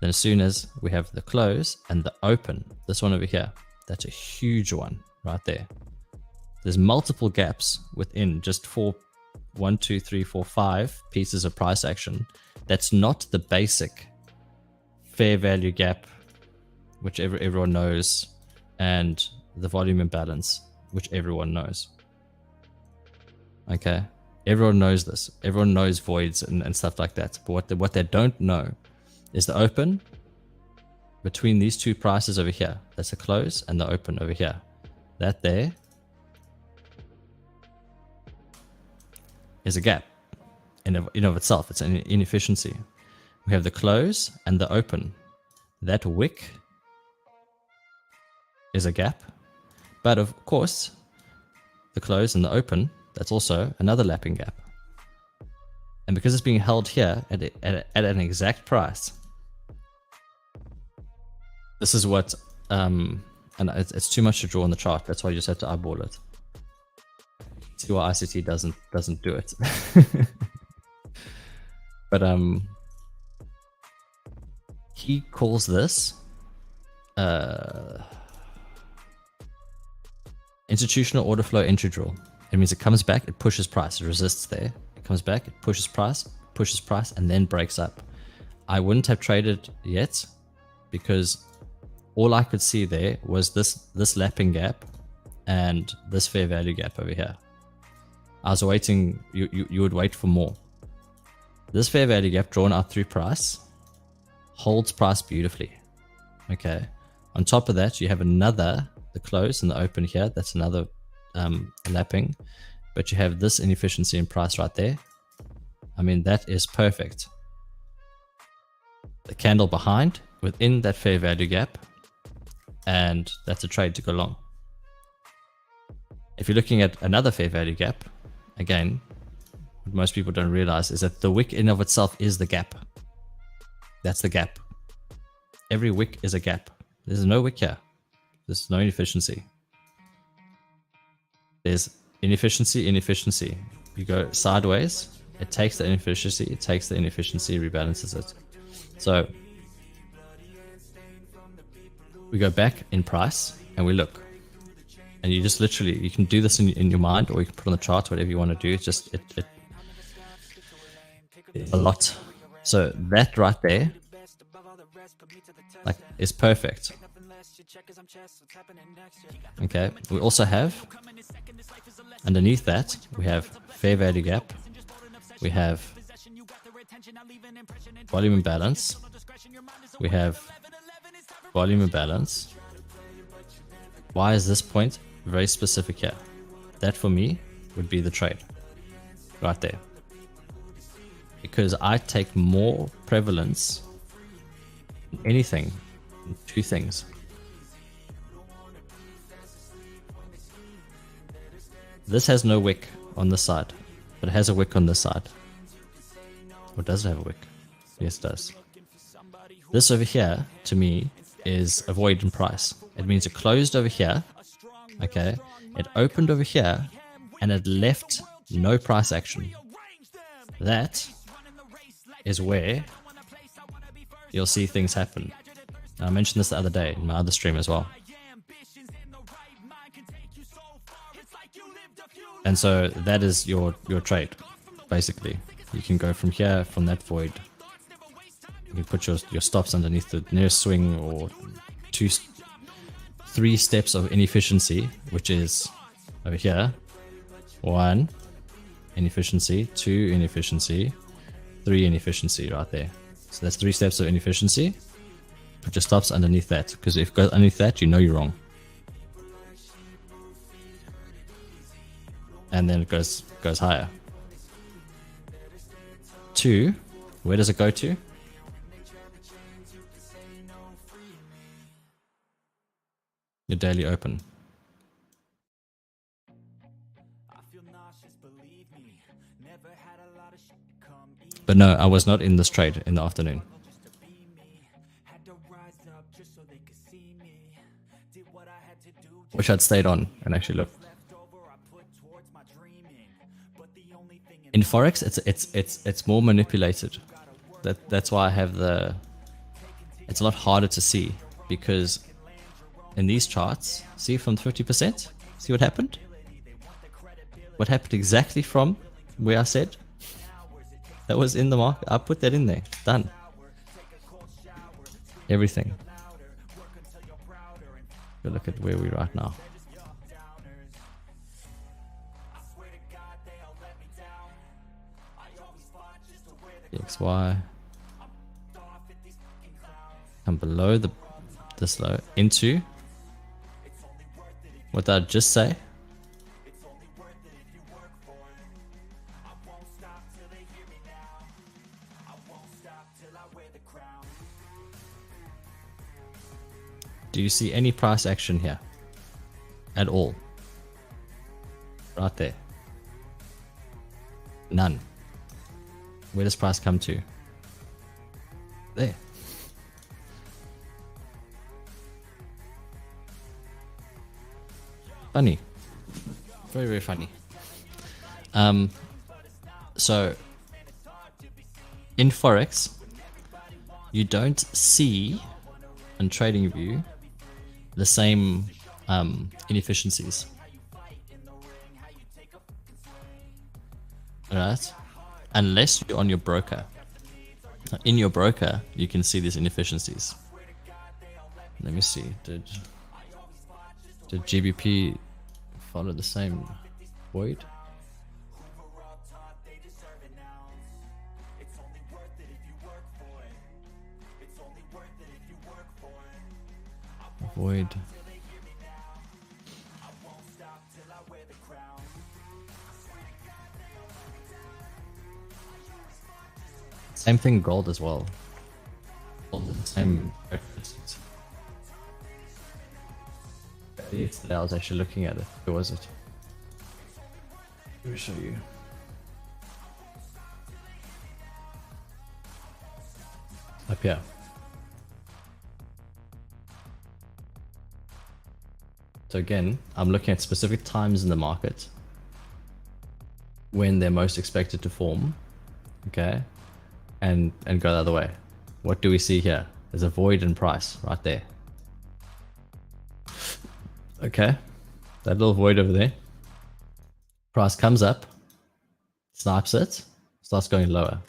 Then as soon as we have the close and the open, this one over here, that's a huge one right there. There's multiple gaps within just 5 pieces of price action. That's not the basic fair value gap, which everyone knows, and the volume imbalance, which everyone knows. Okay, everyone knows this. Everyone knows voids and stuff like that. But what they don't know is the open between these 2 prices over here. That's the close and the open over here. That there is a gap in of itself. It's an inefficiency. We have the close and the open. That wick is a gap. But of course, the close and the open, that's also another lapping gap. And because it's being held here at an exact price, this is what, and it's too much to draw on the chart. That's why you just have to eyeball it. See why ICT doesn't do it. But he calls this institutional order flow entry draw. It means it comes back, it pushes price, it resists there. It comes back, it pushes price, and then breaks up. I wouldn't have traded yet because all I could see there was this lapping gap and this fair value gap over here. I was waiting, you would wait for more. This fair value gap drawn out through price holds price beautifully. Okay. On top of that, you have another, the close and the open here. That's another lapping, but you have this inefficiency in price right there. I mean, that is perfect. The candle behind within that fair value gap, and that's a trade to go long. If you're looking at another fair value gap, again, what most people don't realize is that the wick in of itself is the gap. That's the gap. Every wick is a gap. There's no wick here. There's no inefficiency. There's inefficiency, inefficiency. You go sideways, it takes the inefficiency, rebalances it. So we go back in price and we look. And you just literally, you can do this in your mind, or you can put on the chart, whatever you want to do. It's just, it's a lot. So that right there, like, is perfect. Okay, we also have, underneath that, we have fair value gap, we have volume imbalance, we have volume imbalance. Why is this point very specific here? That for me would be the trade right there, because I take more prevalence in anything in two things. This has no wick on this side, but it has a wick on this side. Or does it have a wick? Yes, it does. This over here, to me, is a void in price. It means it closed over here, okay? It opened over here, and it left no price action. That is where you'll see things happen. And I mentioned this the other day in my other stream as well. And so that is your trade, basically. You can go from here, from that void. You can put your stops underneath the nearest swing, or 3 steps of inefficiency, which is over here. 1 inefficiency, 2 inefficiency, 3 inefficiency right there. So that's 3 steps of inefficiency. Put your stops underneath that, because if it goes underneath that, you know you're wrong. And then it goes higher. 2, where does it go to? Your daily open. But no, I was not in this trade in the afternoon. Wish I'd stayed on and actually looked. In Forex, it's more manipulated. That's why I have the. It's a lot harder to see, because in these charts, see from 50%, see what happened? What happened exactly from where I said? That was in the market. I put that in there. Done. Everything. Go look at where we're right now. XY. Come below this low into. What did I just say? Do you see any price action here? at all. Right there. None. Where does price come to? There. Funny. Very, very funny. So in Forex, you don't see on TradingView the same inefficiencies. Alright? Unless you're on your broker. In your broker, you can see these inefficiencies. Let me see. Did GBP follow the same void? Void. Same thing gold as well. Gold is the same characteristics. Yesterday I was actually looking at it. Where was it? Let me show you. Up here. So again, I'm looking at specific times in the market when they're most expected to form, okay, and go the other way. What do we see here? There's a void in price right there. Okay, that little void over there. Price comes up, snipes it, starts going lower.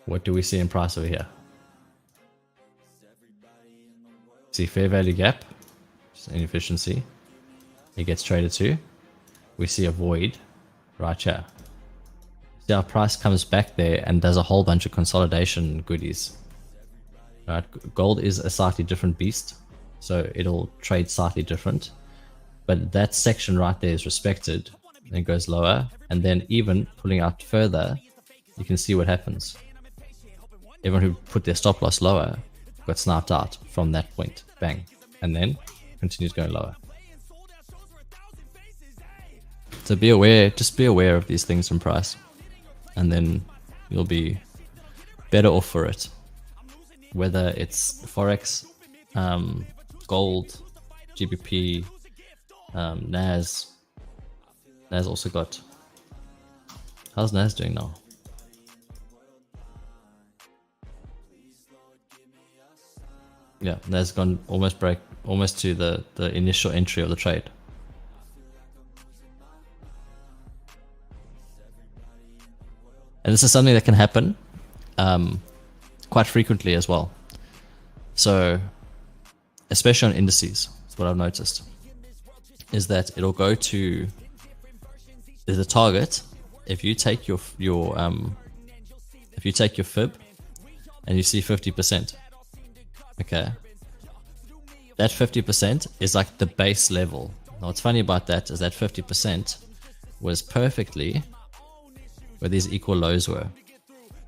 What do we see in price over here? See fair value gap, just inefficiency. It gets traded to. We see a void right here. See our price comes back there and does a whole bunch of consolidation goodies. Right, gold is a slightly different beast, so it'll trade slightly different. But that section right there is respected, and it goes lower, and then even pulling out further, you can see what happens. Everyone who put their stop loss lower got snapped out from that point, bang, and then continues going lower. So be aware, just be aware of these things in price, and then you'll be better off for it. Whether it's Forex, gold, GBP, NAS. NAS also got. How's NAS doing now? Yeah, NAS gone almost to the initial entry of the trade. And this is something that can happen quite frequently as well. So, especially on indices, that's what I've noticed, is that it'll go to the target. If you take your fib and you see 50%, okay, that 50% is like the base level. Now, what's funny about that is that 50% was perfectly where these equal lows were.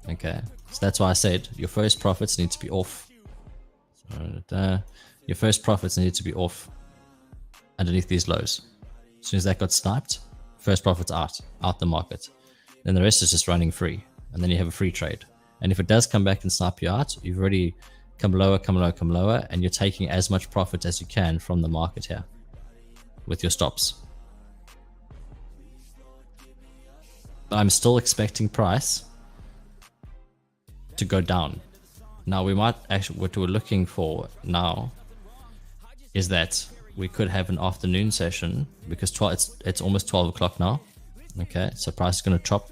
Okay, so that's why I said your first profits need to be off. Your first profits need to be off underneath these lows. As soon as that got sniped, first profits out the market. Then the rest is just running free, and then you have a free trade. And if it does come back and snipe you out, you've already come lower, and you're taking as much profit as you can from the market here with your stops. I'm still expecting price to go down. Now we might actually, what we're looking for now is that we could have an afternoon session, because it's almost 12 o'clock now. Okay, so price is going to chop.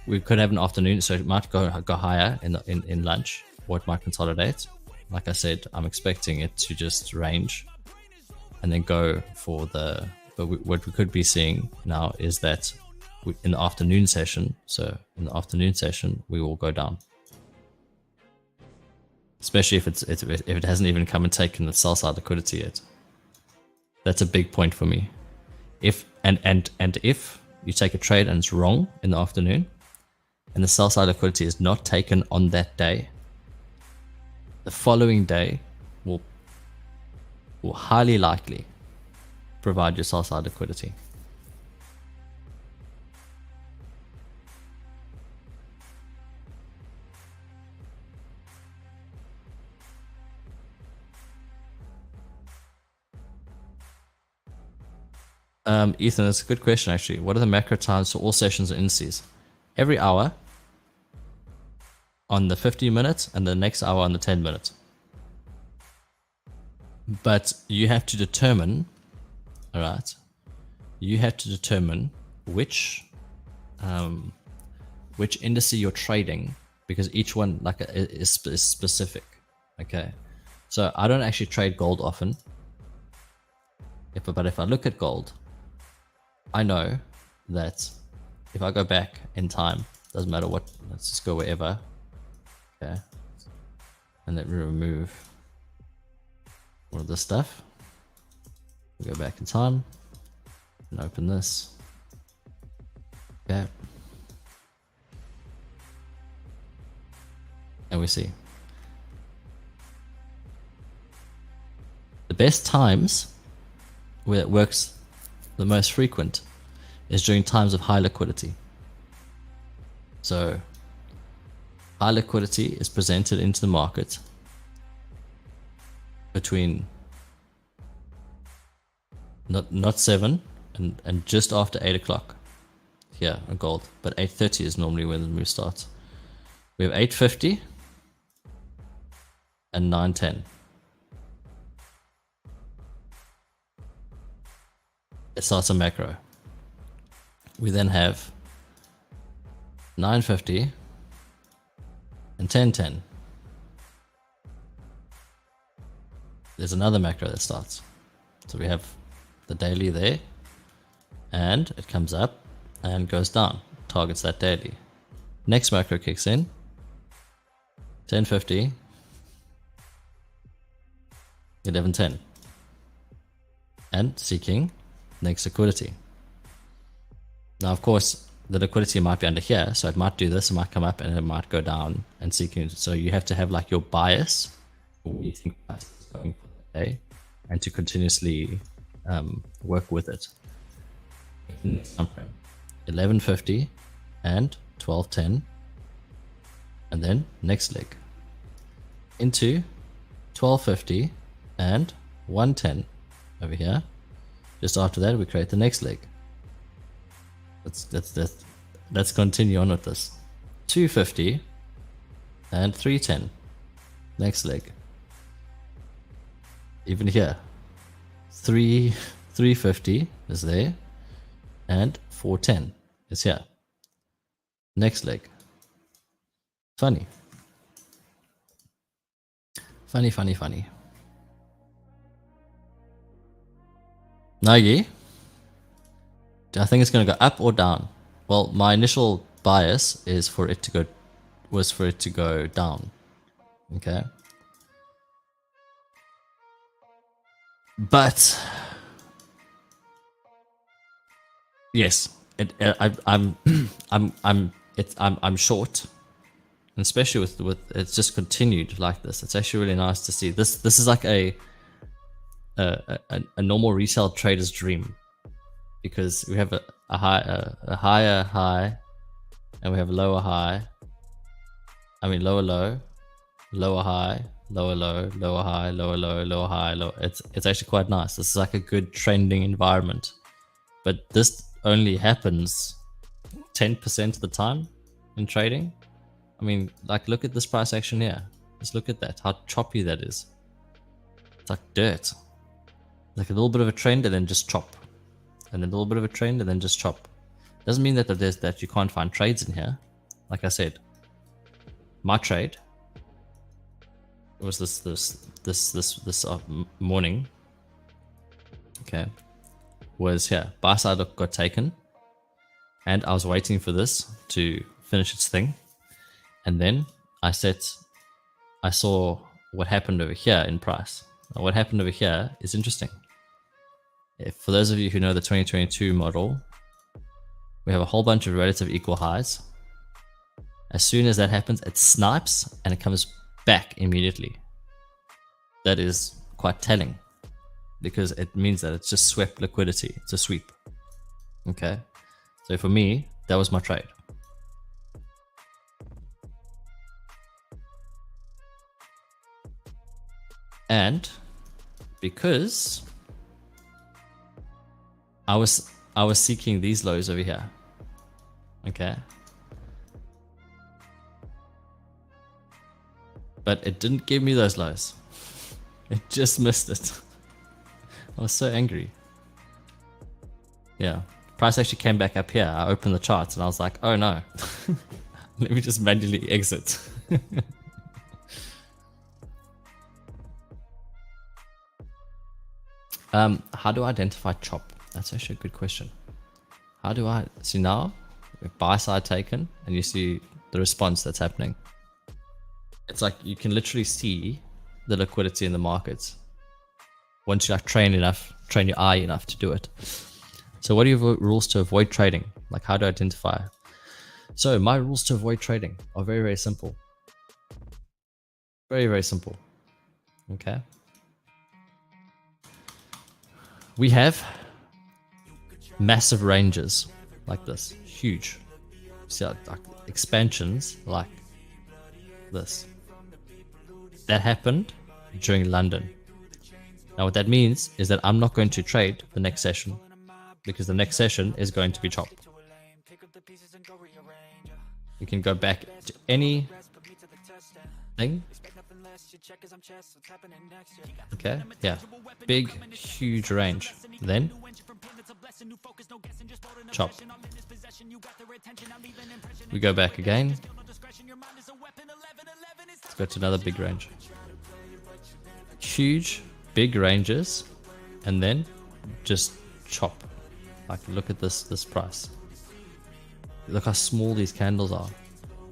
We could have an afternoon, so it might go higher in lunch, or it might consolidate. Like I said, I'm expecting it to just range and then go for the. But what we could be seeing now is that in the afternoon session, we will go down. Especially if it hasn't even come and taken the sell side liquidity yet. That's a big point for me. If you take a trade and it's wrong in the afternoon, and the sell side liquidity is not taken on that day, the following day will will highly likely provide your sell side liquidity. Ethan, it's a good question actually. What are the macro times for all sessions and indices? Every hour on the 50 minutes and the next hour on the 10 minutes. But you have to determine, all right, you have to determine which indice you're trading, because each one is specific. Okay, so I don't actually trade gold often. But if I look at gold, I know that if I go back in time, doesn't matter what, let's just go wherever. Okay, and let me remove all of this stuff. We'll go back in time and open this. Okay, and we see the best times where it works the most frequent is during times of high liquidity. So high liquidity is presented into the market between not 7 and just after 8 o'clock here on gold, but 8:30 is normally when the move starts. We have 8:50 and 9:10. It starts a macro. We then have 9:50 and 10:10. There's another macro that starts. So we have the daily there, and it comes up and goes down, targets that daily. Next macro kicks in, 10:50, 11:10, and seeking next liquidity. Now, of course, the liquidity might be under here, so it might do this, it might come up, and it might go down and seeking. So you have to have like your bias, what you think is going for the day, and to continuously work with it. 11:50 and 12:10, and then next leg into 12:50 and 1:10 over here. Just after that, we create the next leg. Let's continue on with this. 2:50 and 3:10. Next leg. Even here, 3:50 is there, and 4:10 is here. Next leg. Funny. Nagi, do I think it's going to go up or down? Well, my initial bias is for it to go down. Okay. But yes, I'm short, and especially with it's just continued like this. It's actually really nice to see this. This is like a normal retail trader's dream, because we have a higher high, and we have a lower high. I mean lower low, lower high, lower low, lower high, lower low, lower high, low. It's actually quite nice. This is like a good trending environment, but this only happens 10% of the time in trading. I mean, like, look at this price action here. Just look at that, how choppy that is. It's like dirt. Like a little bit of a trend and then just chop, and then a little bit of a trend and then just chop. Doesn't mean that you can't find trades in here. Like I said, my trade was this morning. Okay, was here. Buy side got taken, and I was waiting for this to finish its thing, and then I saw what happened over here in price. Now, what happened over here is interesting. For those of you who know the 2022 model, we have a whole bunch of relative equal highs. As soon as that happens, it snipes and it comes back immediately. That is quite telling. because it means that it's just swept liquidity. It's a sweep. Okay. So for me, that was my trade. And because I was seeking these lows over here. Okay. But it didn't give me those lows. It just missed it. I was so angry. Yeah. Price actually came back up here. I opened the charts and I was like, oh no. Let me just manually exit. How do I identify chop? That's actually a good question. How do I see now? Buy side taken, and you see the response that's happening. It's like you can literally see the liquidity in the markets once you like train your eye enough to do it. So what are your rules to avoid trading? Like how to identify? So my rules to avoid trading are very, very simple. Very, very simple. Okay. We have massive ranges like this, huge. See, like expansions like this. That happened during London. Now what that means is that I'm not going to trade the next session because the next session is going to be chop. You can go back to any thing. Okay, yeah, big, huge range. Then chop. We go back again. Let's go to another big range. Huge, big ranges, and then just chop. Like, look at this price. Look how small these candles are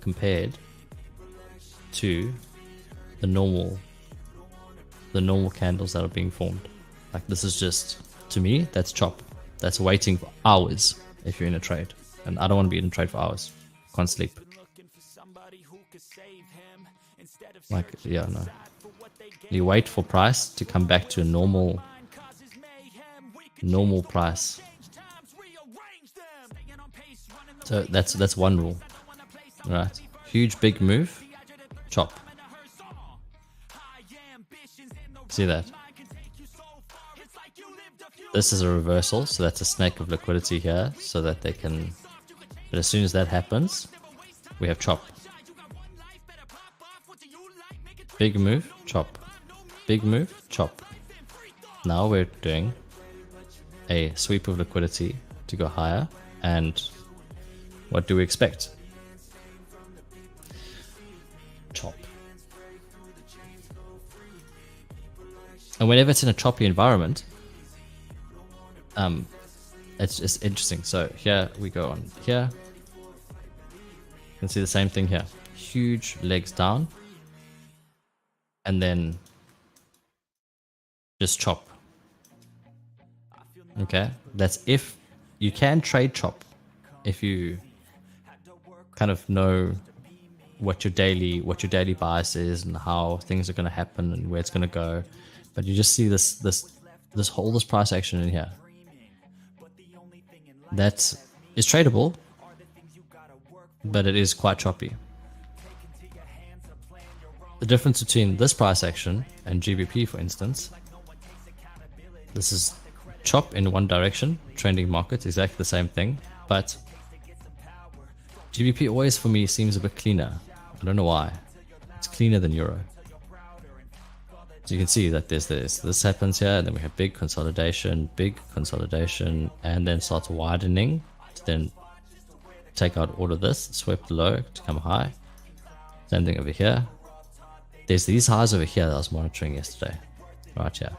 compared to the normal candles that are being formed. Like, this is just, to me, that's chop. That's waiting for hours if you're in a trade. And I don't want to be in a trade for hours. Can't sleep. Like, yeah, no. You wait for price to come back to a normal price. So that's one rule. Right. Huge big move, chop. See that? This is a reversal, so that's a snake of liquidity here, so that they can. But as soon as that happens, we have chop. Big move, chop. Big move, chop. Now we're doing a sweep of liquidity to go higher, and what do we expect? Chop. And whenever it's in a choppy environment, it's just interesting. So here we go on here. You can see the same thing here. Huge legs down. And then just chop. Okay, that's if you can trade chop if you kind of know what your daily bias is and how things are going to happen and where it's going to go. But you just see this price action in here. That is tradable, but it is quite choppy. The difference between this price action and GBP, for instance, this is chop in one direction, trending market, exactly the same thing, but GBP always for me seems a bit cleaner. I don't know why. It's cleaner than Euro. So you can see that there's this happens here, and then we have big consolidation, and then starts widening to then take out all of this, sweep low to come high. Same thing over here. There's these highs over here that I was monitoring yesterday, right here.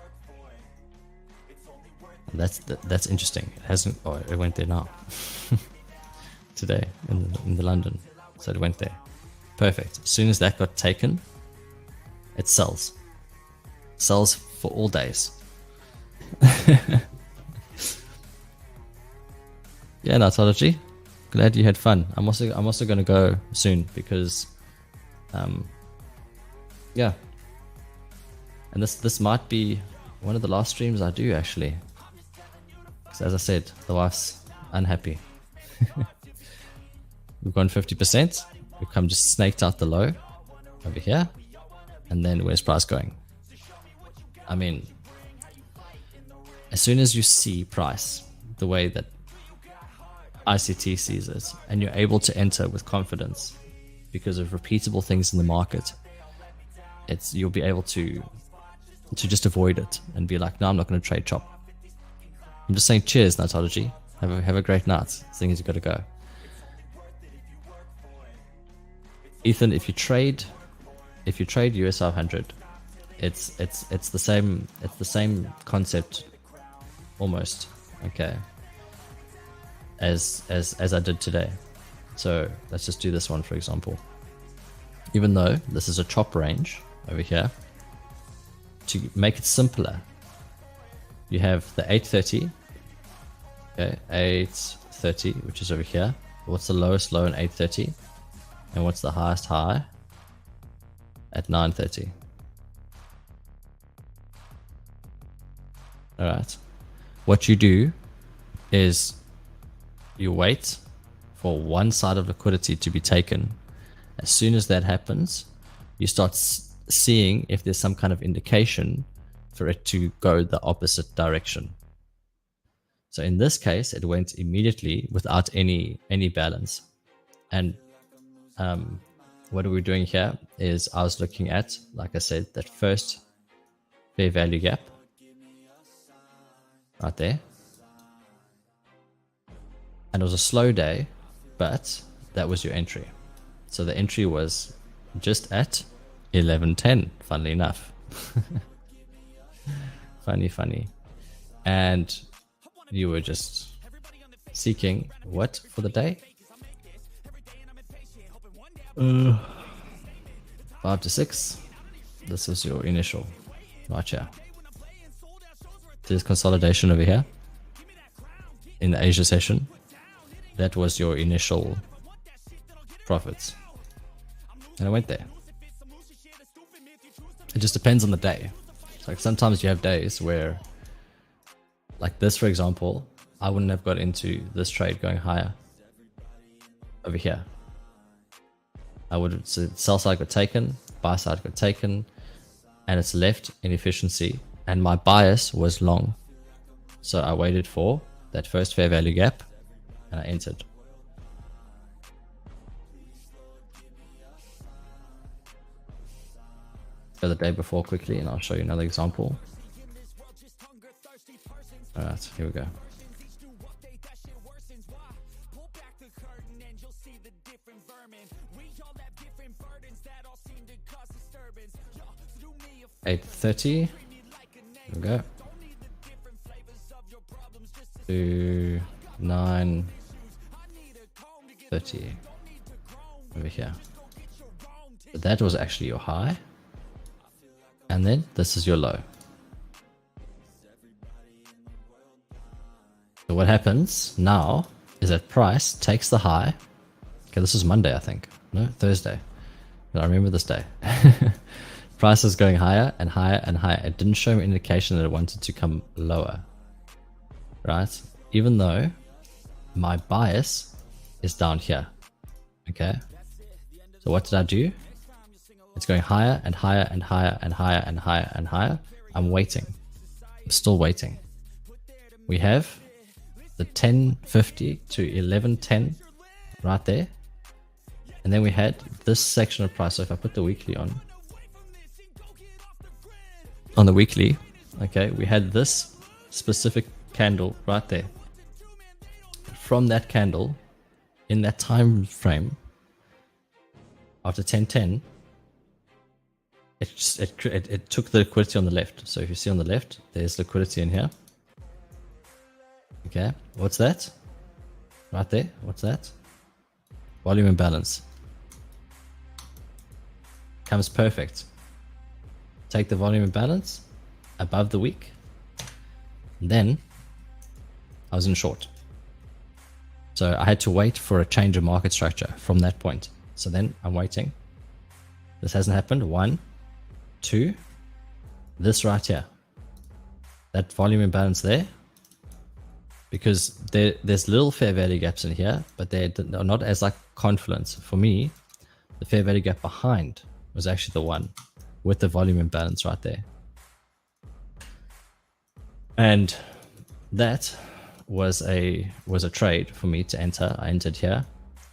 And that's interesting. It hasn't. Oh, it went there now. Today in the London, so it went there. Perfect. As soon as that got taken, it sells. Sells for all days. Yeah, Nautology. Glad you had fun. I'm also gonna go soon because, yeah. And this might be one of the last streams I do actually. Because as I said, the wife's unhappy. We've gone 50%. We've come just snaked out the low over here. And then where's price going? I mean, as soon as you see price the way that ICT sees it, and you're able to enter with confidence because of repeatable things in the market, you'll be able to just avoid it and be like, no, I'm not going to trade chop. I'm just saying cheers, Nightology. Have a great night. Seeing as you got to go. Ethan, if you trade US 500, it's the same concept almost, okay, as I did today. So let's just do this one for example. Even though this is a chop range over here, to make it simpler, you have the 830, okay, 830, which is over here. What's the lowest low in 830? And what's the highest high at 930? Alright. What you do is you wait for one side of liquidity to be taken. As soon as that happens, you start seeing if there's some kind of indication for it to go the opposite direction. So in this case, it went immediately without any balance. And what are we doing here is I was looking at, like I said, that first fair value gap right there. And it was a slow day, but that was your entry. So the entry was just at 1110, funnily enough. funny. And you were just seeking what for the day? 5 to 6. This was your initial right here. There's consolidation over here in the Asia session. That was your initial profits, and I went there. It just depends on the day. Like sometimes you have days where, like this for example, I wouldn't have got into this trade going higher over here. I would have, so sell side got taken, buy side got taken, and it's left in efficiency, and my bias was long. So I waited for that first fair value gap and I entered. Go the day before quickly and I'll show you another example. Alright, here we go. $8.30. Here we go. To 9.30 over here. But that was actually your high, and then this is your low. So what happens now is that price takes the high. Okay, this is Monday, I think. No, Thursday. But I remember this day. Price is going higher and higher and higher. It didn't show me indication that it wanted to come lower. Right? Even though my bias is down here. Okay? So what did I do? It's going higher and higher and higher and higher and higher and higher. I'm waiting. I'm still waiting. We have the 1050 to 1110 right there. And then we had this section of price. So if I put the weekly on the weekly, okay, we had this specific candle right there. From that candle, in that time frame, after 1010, it took the liquidity on the left. So if you see on the left, there's liquidity in here. Okay, what's that? Right there, what's that? Volume imbalance. Comes perfect. Take the volume imbalance above the week. And then I was in short. So I had to wait for a change of market structure from that point. So then I'm waiting. This hasn't happened. 1, 2, this right here. that volume imbalance there, because there's little fair value gaps in here, but they're not as like confluence. For me, the fair value gap behind was actually the one with the volume imbalance right there. And that was a trade for me to enter. I entered here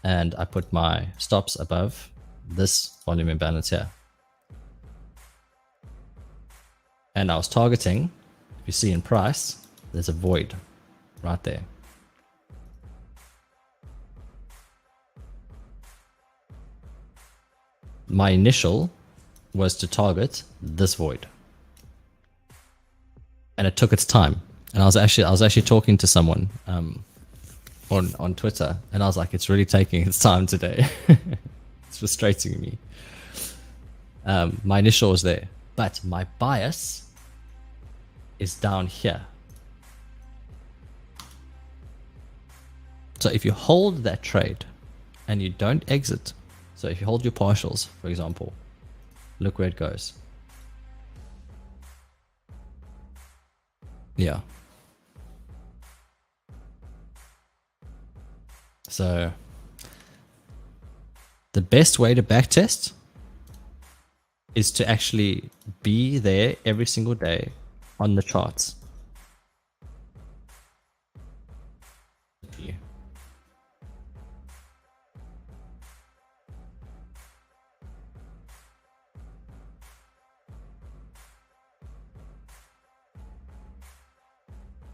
and I put my stops above this volume imbalance here. And I was targeting, if you see in price, there's a void right there. My initial was to target this void, and it took its time. And I was actually talking to someone on Twitter, and I was like, it's really taking its time today. It's frustrating me. My initial was there, but my bias is down here. So if you hold that trade and you don't exit, so if you hold your partials, for example, look where it goes. Yeah. So the best way to backtest is to actually be there every single day on the charts.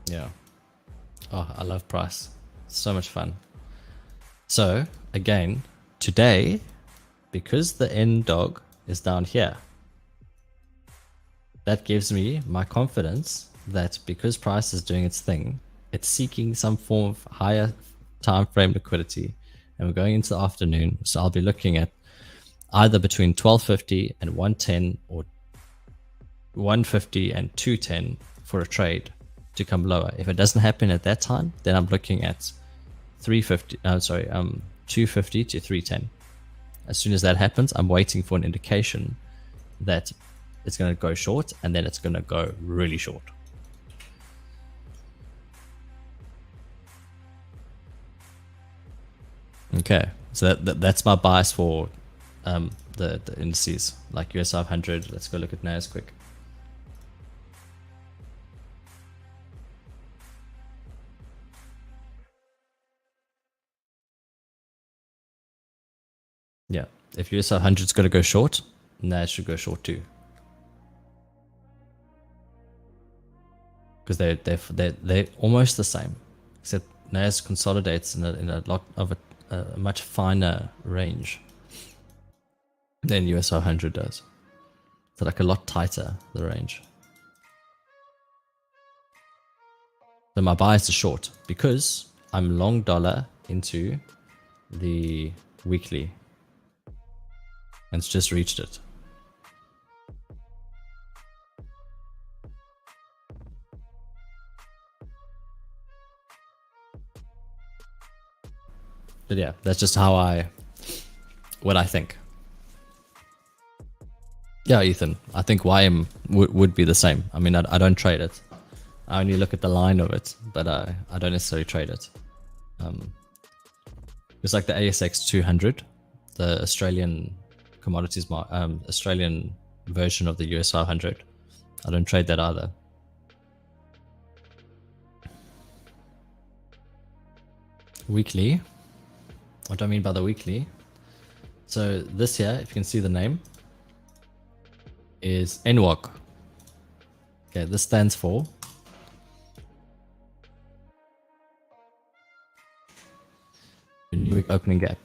Yeah. Oh, I love price. So much fun. So again, today, because the end dog is down here, that gives me my confidence that because price is doing its thing, it's seeking some form of higher time frame liquidity, and we're going into the afternoon. So I'll be looking at either between 1250 and 110 or 150 and 210 for a trade to come lower. If it doesn't happen at that time, then I'm looking at 250 to 310. As soon as that happens, I'm waiting for an indication that it's going to go short, and then it's going to go really short. Okay, so that's my bias for the indices like US 500. Let's go look at NAS quick. Yeah, if US 500 is going to go short, NAS should go short too, because they're almost the same, except NAS consolidates in a lot of a much finer range than US 500 does. So like a lot tighter, the range. So my bias is short because I'm long dollar into the weekly, and it's just reached it. But yeah, that's just what I think. Yeah, Ethan, I think YM would be the same. I mean, I don't trade it. I only look at the line of it, but I don't necessarily trade it. It's like the ASX 200, the Australian commodities, Australian version of the US 500. I don't trade that either. Weekly. What do I mean by the weekly? So this here, if you can see the name, is NWOG. Okay, this stands for New Opening Gap.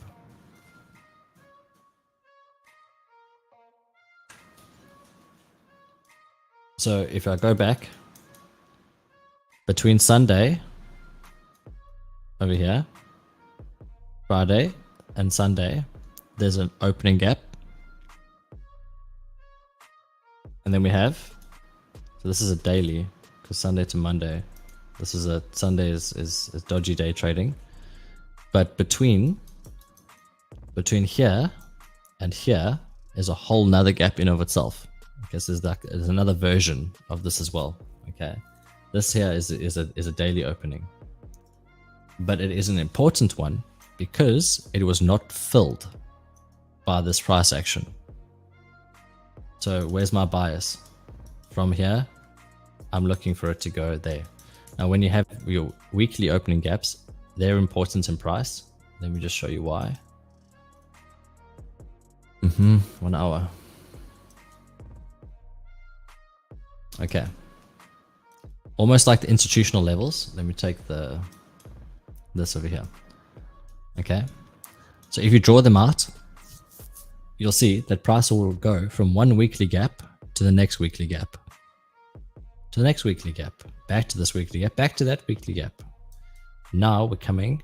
So if I go back between Sunday over here, Friday and Sunday, there's an opening gap. And then we have, so this is a daily, because Sunday to Monday, this is Sunday is dodgy day trading. But between here and here is a whole nother gap in of itself. I guess there's another version of this as well. Okay. This here is a daily opening, but it is an important one because it was not filled by this price action. So where's my bias? From here, I'm looking for it to go there. Now, when you have your weekly opening gaps, they're important in price. Let me just show you why. 1 hour. Okay. Almost like the institutional levels. Let me take this over here. Okay. So if you draw them out, you'll see that price will go from one weekly gap to the next weekly gap, to the next weekly gap, back to this weekly gap, back to that weekly gap. Now we're coming,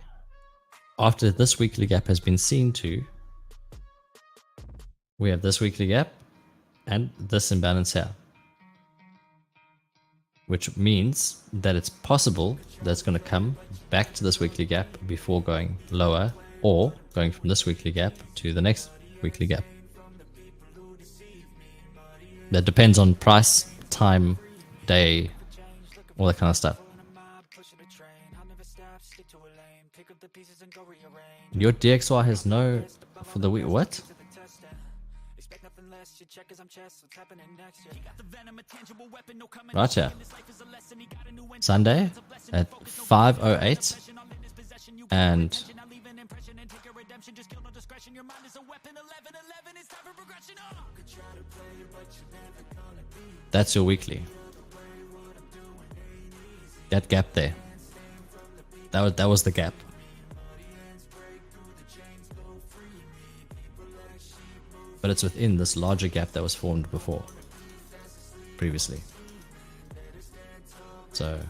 after this weekly gap has been seen to, we have this weekly gap and this imbalance here, which means that it's possible that it's going to come back to this weekly gap before going lower, or going from this weekly gap to the next weekly gap. That depends on price, time, day, all that kind of stuff. Your DXY has no for the week. What? Right here. Sunday at 5:08 and that's your weekly. That gap there. That was the gap. But it's within this larger gap that was formed before, previously. So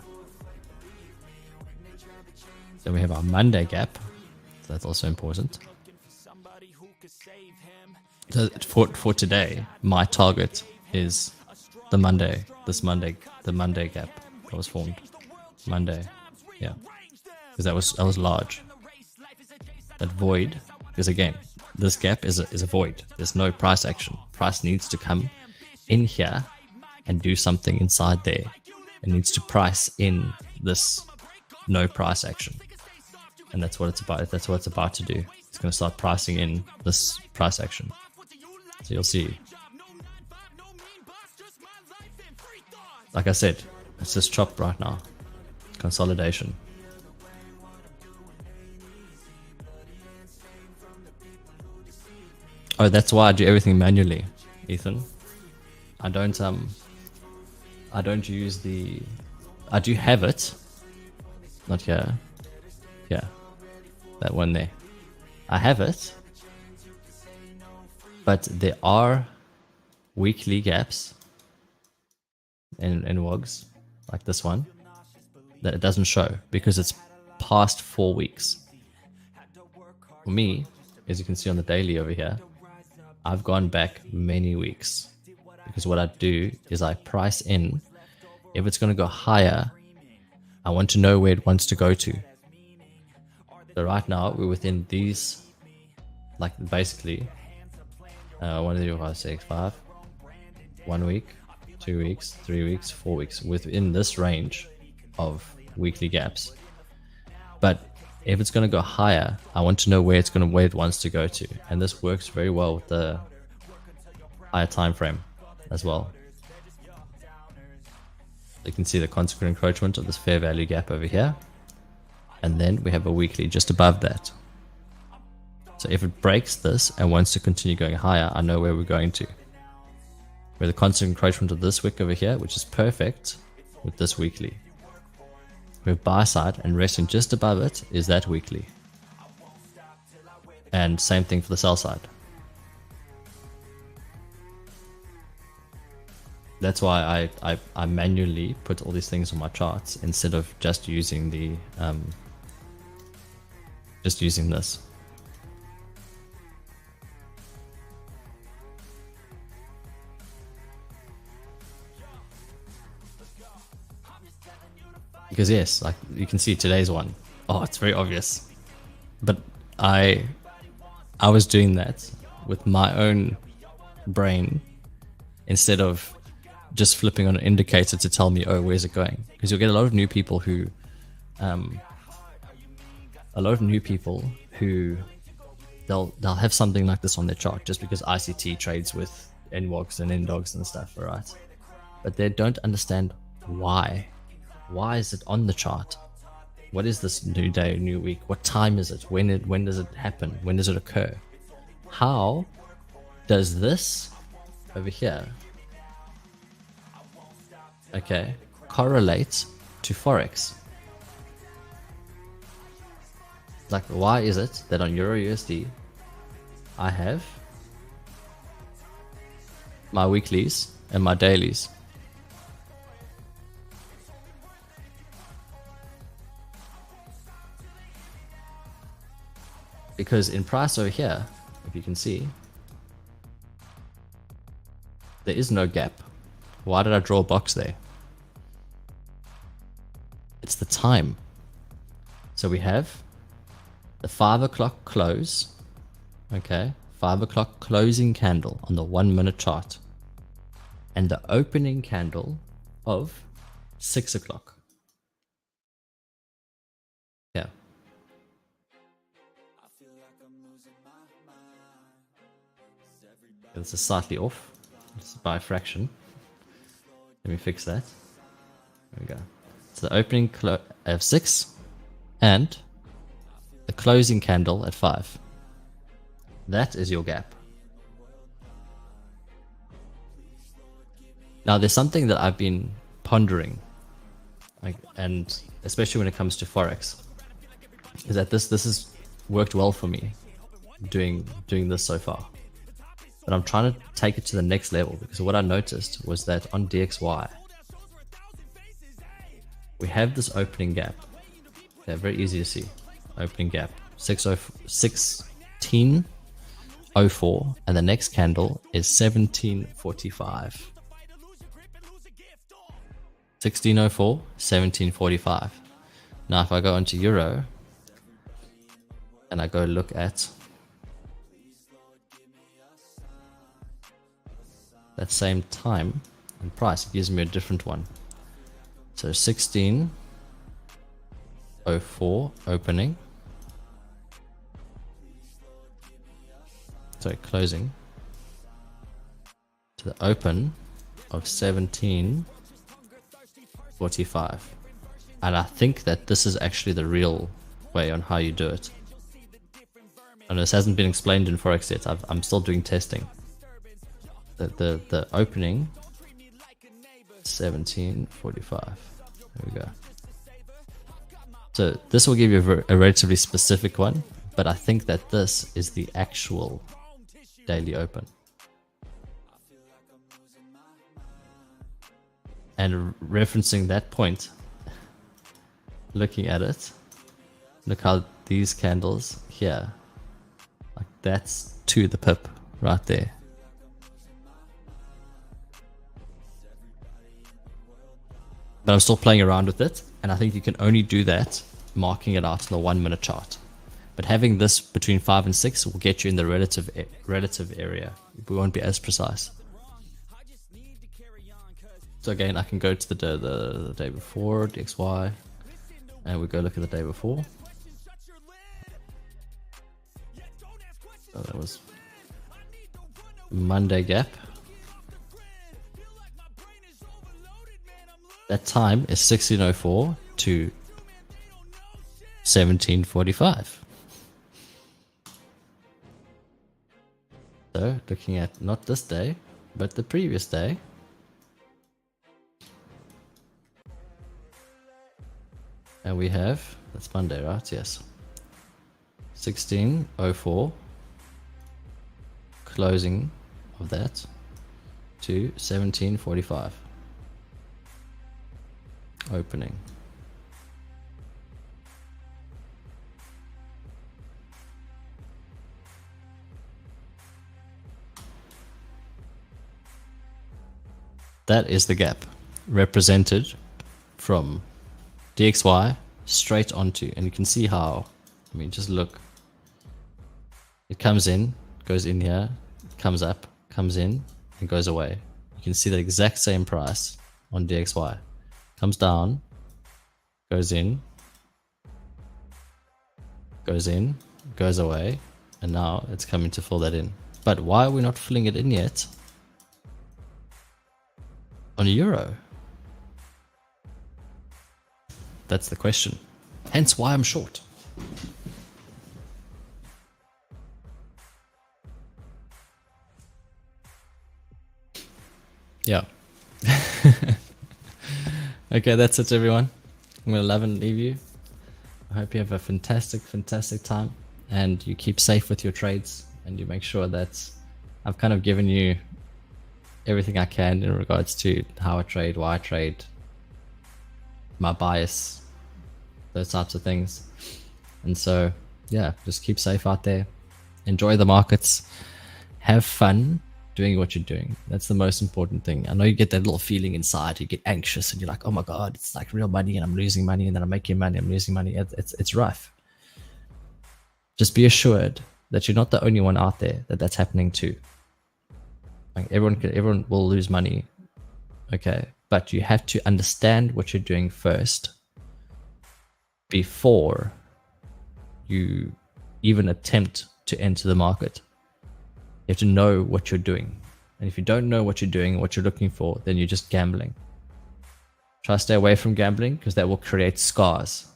then we have our Monday gap. So that's also important. So for today, my target is the Monday, the Monday gap that was formed. Monday, yeah, because that was large. That void is, again, this gap is a void. There's no price action. Price needs to come in here and do something inside there. It needs to price in this no price action, and that's what it's about. That's what it's about to do. It's going to start pricing in this price action. So you'll see. Like I said, it's just chopped right now. Consolidation. Oh, that's why I do everything manually, Ethan. I don't use the, I do have it. Not here. Yeah. That one there. I have it. But there are weekly gaps in WOGs, like this one, that it doesn't show because it's past 4 weeks. For me, as you can see on the daily over here, I've gone back many weeks because what I do is I price in. If it's going to go higher, I want to know where it wants to go to. So right now we're within these, like basically 1, 2, 3, 4, 5, 6, 5, 1 week, 2 weeks, 3 weeks, 4 weeks, within this range of weekly gaps. But if it's going to go higher, I want to know where it wants to go to, and this works very well with the higher time frame as well. You can see the consequent encroachment of this fair value gap over here, and then we have a weekly just above that. So if it breaks this and wants to continue going higher, I know where we're going to. We're the constant encroachment of this wick over here, which is perfect with this weekly. We have buy side, and resting just above it is that weekly. And same thing for the sell side. That's why I manually put all these things on my charts instead of just using the this. Because yes, like you can see today's one. Oh, it's very obvious. But I was doing that with my own brain instead of just flipping on an indicator to tell me, oh, where's it going? Because you'll get a lot of new people who they'll have something like this on their chart just because ICT trades with NWOGs and NDOGs and stuff, all right? But they don't understand why. Why is it on the chart? What is this new day, new week? What time is it? When does it happen? When does it occur? How does this over here, okay, correlate to Forex? Like, why is it that on Euro USD I have my weeklies and my dailies? Because in price over here, if you can see, there is no gap. Why did I draw a box there? It's the time. So we have the 5 o'clock close, okay, 5 o'clock closing candle on the 1 minute chart, and the opening candle of 6 o'clock. Yeah. This is slightly off. It's by a fraction. Let me fix that. There we go. So the opening of 6 and the closing candle at 5. That is your gap. Now there's something that I've been pondering, and especially when it comes to Forex, is that this has worked well for me doing this so far. But I'm trying to take it to the next level, because what I noticed was that on DXY we have this opening gap. Okay, very easy to see. Opening gap 1604, and the next candle is 1745. 1604, 1745. Now if I go into Euro and I go look at that same time and price, it gives me a different one. So 1604 opening, sorry, closing, to the open of 1745. And I think that this is actually the real way on how you do it. And this hasn't been explained in Forex yet. I'm still doing testing. The opening 1745. There we go. So this will give you a relatively specific one, but I think that this is the actual daily open. And referencing that point, looking at it, look how these candles here, like that's to the pip right there. But I'm still playing around with it, and I think you can only do that marking it out in the 1 minute chart. But having this between 5 and 6 will get you in the relative area. We won't be as precise. So again, I can go to the day before, DXY, and we go look at the day before. So that was Monday gap. That time is 1604 to 1745. So looking at not this day, but the previous day. And we have, that's Monday, right? Yes. 1604, closing of that to 1745. Opening. That is the gap represented from DXY straight onto, and you can see how, I mean, just look. It comes in, goes in here, comes up, comes in, and goes away. you can see the exact same price on DXY. Comes down, goes in, goes away, and now it's coming to fill that in. But why are we not filling it in yet on euro? That's the question. Hence why I'm short. Yeah. Okay, that's it, everyone. I'm going to love and leave you. I hope you have a fantastic, fantastic time, and you keep safe with your trades, and you make sure that I've kind of given you everything I can in regards to how I trade, why I trade, my bias, those types of things. And so, yeah, just keep safe out there. Enjoy the markets. Have fun doing what you're doing. That's the most important thing. I know you get that little feeling inside. You get anxious and you're like, oh my God, it's like real money and I'm losing money, and then I'm making money, I'm losing money. It's rough. Just be assured that you're not the only one out there that's happening to. Like everyone will lose money. Okay. But you have to understand what you're doing first before you even attempt to enter the market. You have to know what you're doing. And if you don't know what you're doing, what you're looking for, then you're just gambling. Try to stay away from gambling, because that will create scars.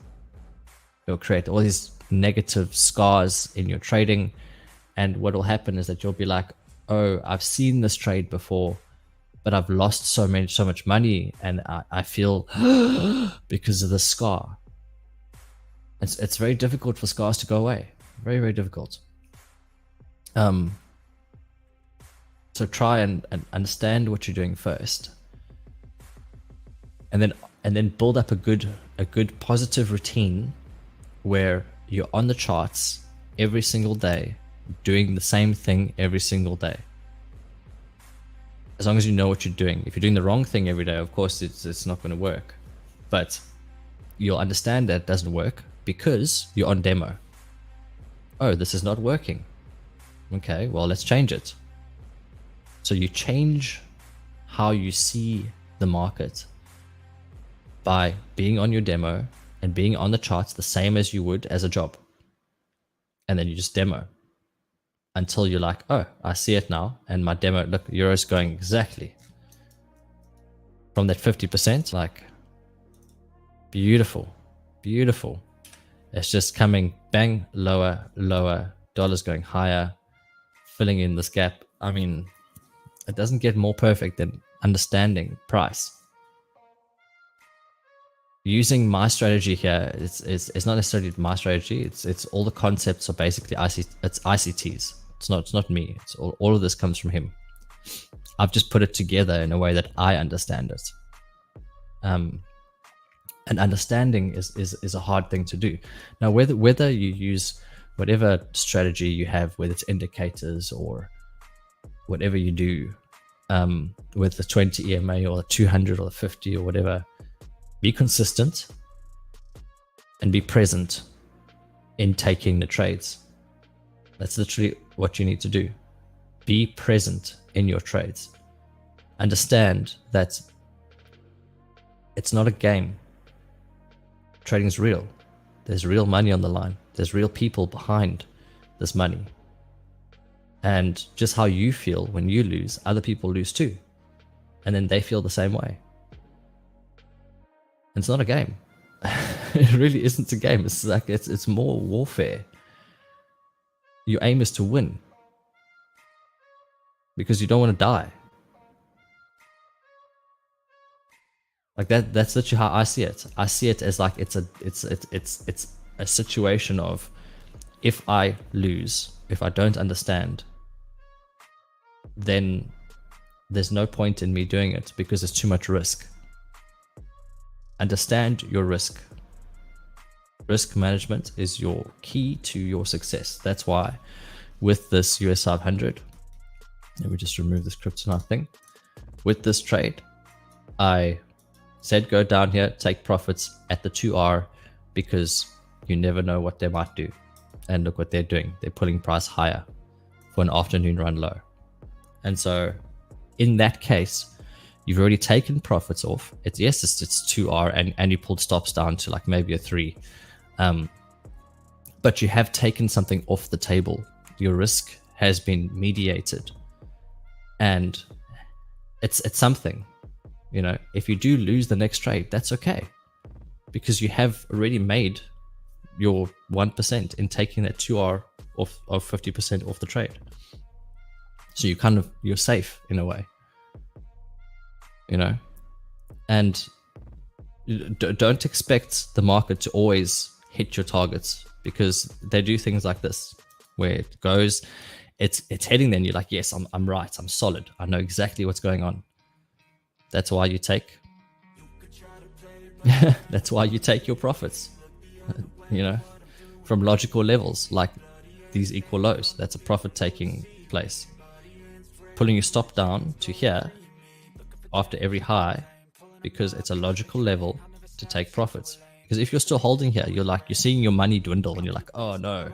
It will create all these negative scars in your trading. And what will happen is that you'll be like, oh, I've seen this trade before, but I've lost so much money, and I feel because of the scar. It's very difficult for scars to go away. Very, very difficult. So try and understand what you're doing first, and then build up a good positive routine where you're on the charts every single day, doing the same thing every single day. As long as you know what you're doing. If you're doing the wrong thing every day, of course it's not going to work. But you'll understand that it doesn't work because you're on demo. Oh, this is not working. Okay, well, let's change it. So you change how you see the market by being on your demo and being on the charts the same as you would as a job. And then you just demo until you're like, oh, I see it now. And my demo, look, euro's going exactly from that 50%. Like, beautiful, beautiful. It's just coming bang, lower, lower, dollars going higher, filling in this gap. I mean, it doesn't get more perfect than understanding price. Using my strategy here, it's not necessarily my strategy. It's all the concepts are basically ICTs. It's not me. It's all of this comes from him. I've just put it together in a way that I understand it. And understanding is a hard thing to do. Now, whether you use whatever strategy you have, whether it's indicators or whatever you do, with the 20 EMA or the 200 or the 50 or whatever, be consistent and be present in taking the trades. That's literally what you need to do. Be present in your trades. Understand that it's not a game. Trading is real. There's real money on the line. There's real people behind this money. And just how you feel when you lose, other people lose too. And then they feel the same way. It's not a game. It really isn't a game. It's like it's more warfare. Your aim is to win because you don't want to die. Like that's literally how I see it. I see it as like it's a situation of, if I lose, if I don't understand, then there's no point in me doing it because it's too much risk. Understand your risk. Risk management is your key to your success. That's why with this US 500, let me just remove this kryptonite thing. With this trade, I said go down here, take profits at the 2R, because you never know what they might do. And look what they're doing. They're pulling price higher for an afternoon run low. And so in that case, You've already taken profits off. It's 2R, and you pulled stops down to like maybe a 3. But you have taken something off the table. Your risk has been mediated, and it's something. You know, if you do lose the next trade, that's okay, because you have already made your 1% in taking that 2R off of 50% off the trade. So you're safe in a way, you know. And don't expect the market to always hit your targets, because they do things like this, where it goes, it's heading there, and you're like, yes, I'm right, I'm solid, I know exactly what's going on. That's why you take that's why you take your profits, you know, from logical levels like these equal lows. That's a profit taking place. Pulling your stop down to here after every high, because it's a logical level to take profits. Because if you're still holding here, you're seeing your money dwindle, and you're like, oh no,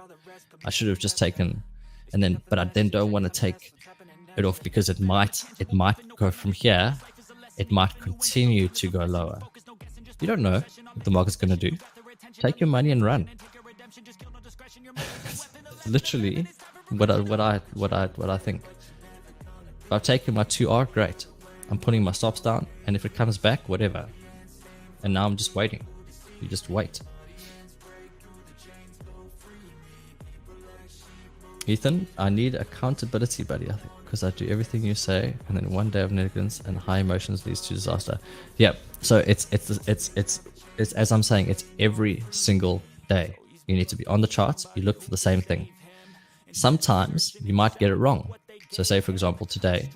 I should have just taken, but I then don't want to take it off, because it might go from here, it might continue to go lower. You don't know what the market's going to do. Take your money and run. Literally what I think. If I've taken my 2R, great. I'm putting my stops down, and if it comes back, whatever. And now I'm just waiting. You just wait. Ethan, I need accountability, buddy, I think, because I do everything you say, and then one day of negligence and high emotions leads to disaster. Yeah, so it's as I'm saying, it's every single day. You need to be on the charts. You look for the same thing. Sometimes you might get it wrong. So say, for example, today,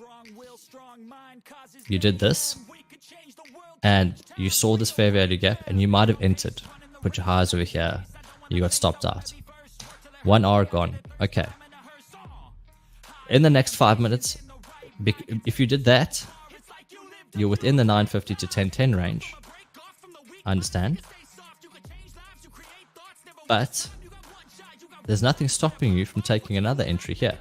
you did this, and you saw this fair value gap, and you might have entered, put your highs over here, you got stopped out. 1R gone. Okay. In the next 5 minutes, if you did that, you're within the 950 to 1010 range. I understand. But there's nothing stopping you from taking another entry here.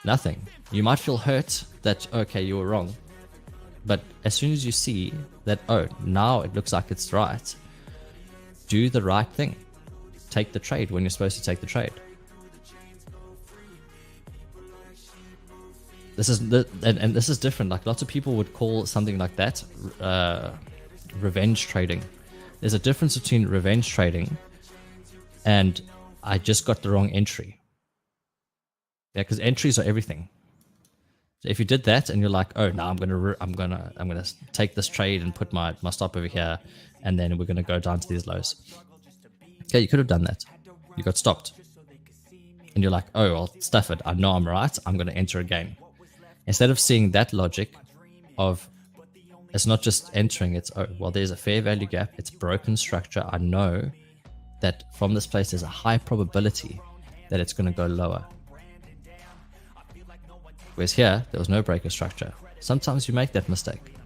Nothing. You might feel hurt that, okay, you were wrong. But as soon as you see that, oh, now it looks like it's right, do the right thing. Take the trade when you're supposed to take the trade. This is and this is different. Like, lots of people would call something like that revenge trading. There's a difference between revenge trading and I just got the wrong entry. Yeah, because entries are everything. So if you did that and you're like, oh, now I'm gonna take this trade and put my stop over here, and then we're gonna go down to these lows. Okay, you could have done that. You got stopped. And you're like, oh, well, stuff it. I know I'm right. I'm going to enter again. Instead of seeing that logic of, it's not just entering, it's, oh, well, there's a fair value gap. It's broken structure. I know that from this place, there's a high probability that it's going to go lower. Whereas here, there was no breaker structure. Sometimes you make that mistake.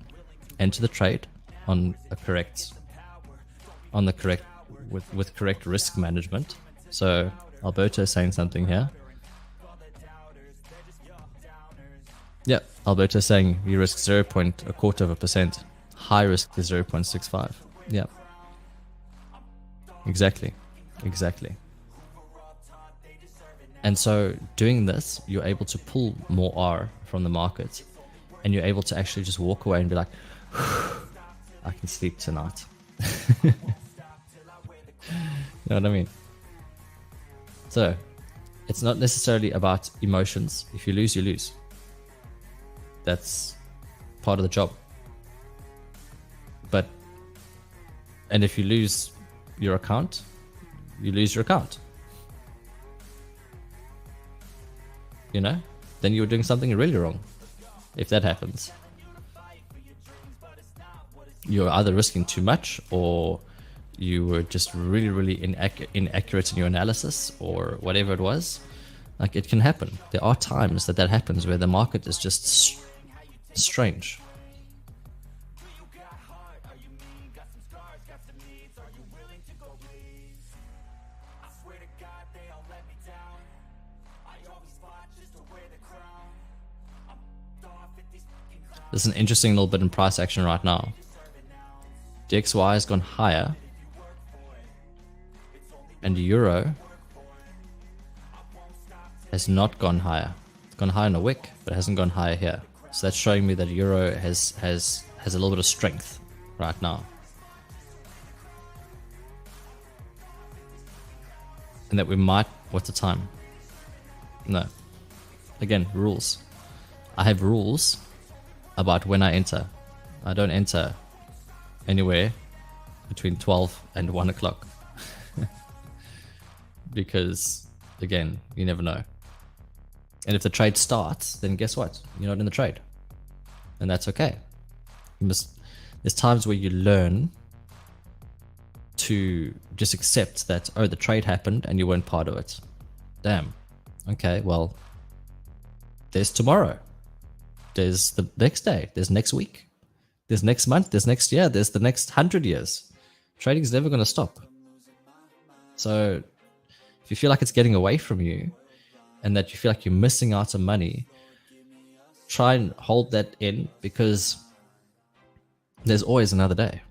Enter the trade on the correct with correct risk management. So Alberto is saying something here. Yeah, Alberto is saying you risk 0.25%. High risk is 0.65. Yeah. Exactly. And so doing this, you're able to pull more R from the market, and you're able to actually just walk away and be like, I can sleep tonight. You know what I mean? So it's not necessarily about emotions. If you lose, you lose. That's part of the job. And if you lose your account, you lose your account. You know? Then you're doing something really wrong. If that happens, you're either risking too much, or you were just really inaccurate in your analysis, or whatever it was. Like, it can happen. There are times that happens where the market is just strange. There's an interesting little bit in price action right now. DXY has gone higher, and Euro has not gone higher. It's gone higher in a wick, but it hasn't gone higher here. So that's showing me that Euro has a little bit of strength right now. And that we might... What's the time? No. Again, rules. I have rules about when I enter. I don't enter anywhere between 12 and 1 o'clock. Because, again, you never know. And if the trade starts, then guess what? You're not in the trade. And that's okay. There's times where you learn to just accept that, oh, the trade happened and you weren't part of it. Damn. Okay, well, there's tomorrow. There's the next day. There's next week. There's next month. There's next year. There's the next 100 years. Trading is never going to stop. So if you feel like it's getting away from you and that you feel like you're missing out on money, try and hold that in, because there's always another day.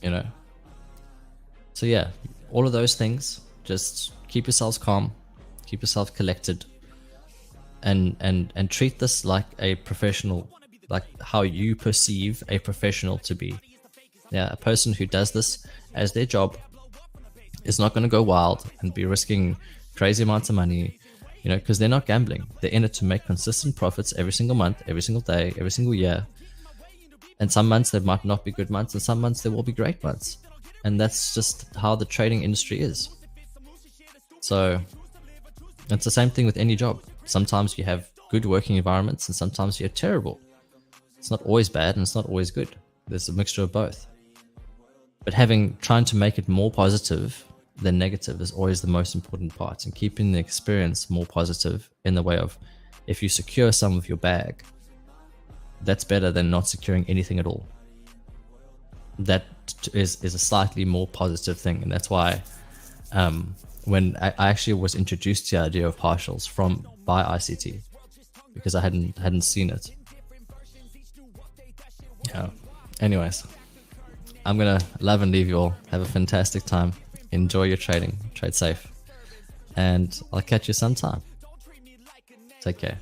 You know? So yeah, all of those things, just keep yourselves calm, keep yourself collected, and treat this like a professional, like how you perceive a professional to be. Yeah, a person who does this as their job is not going to go wild and be risking crazy amounts of money, you know, because they're not gambling. They're in it to make consistent profits every single month, every single day, every single year. And some months there might not be good months, and some months there will be great months. And that's just how the trading industry is. So it's the same thing with any job. Sometimes you have good working environments and sometimes you're terrible. It's not always bad and it's not always good. There's a mixture of both. But trying to make it more positive than negative is always the most important part, and keeping the experience more positive in the way of, if you secure some of your bag, that's better than not securing anything at all. That is a slightly more positive thing, and that's why when I actually was introduced to the idea of partials by ICT, because I hadn't seen it. Yeah. Anyways, I'm gonna love and leave you all. Have a fantastic time. Enjoy your trading. Trade safe. And I'll catch you sometime. Take care.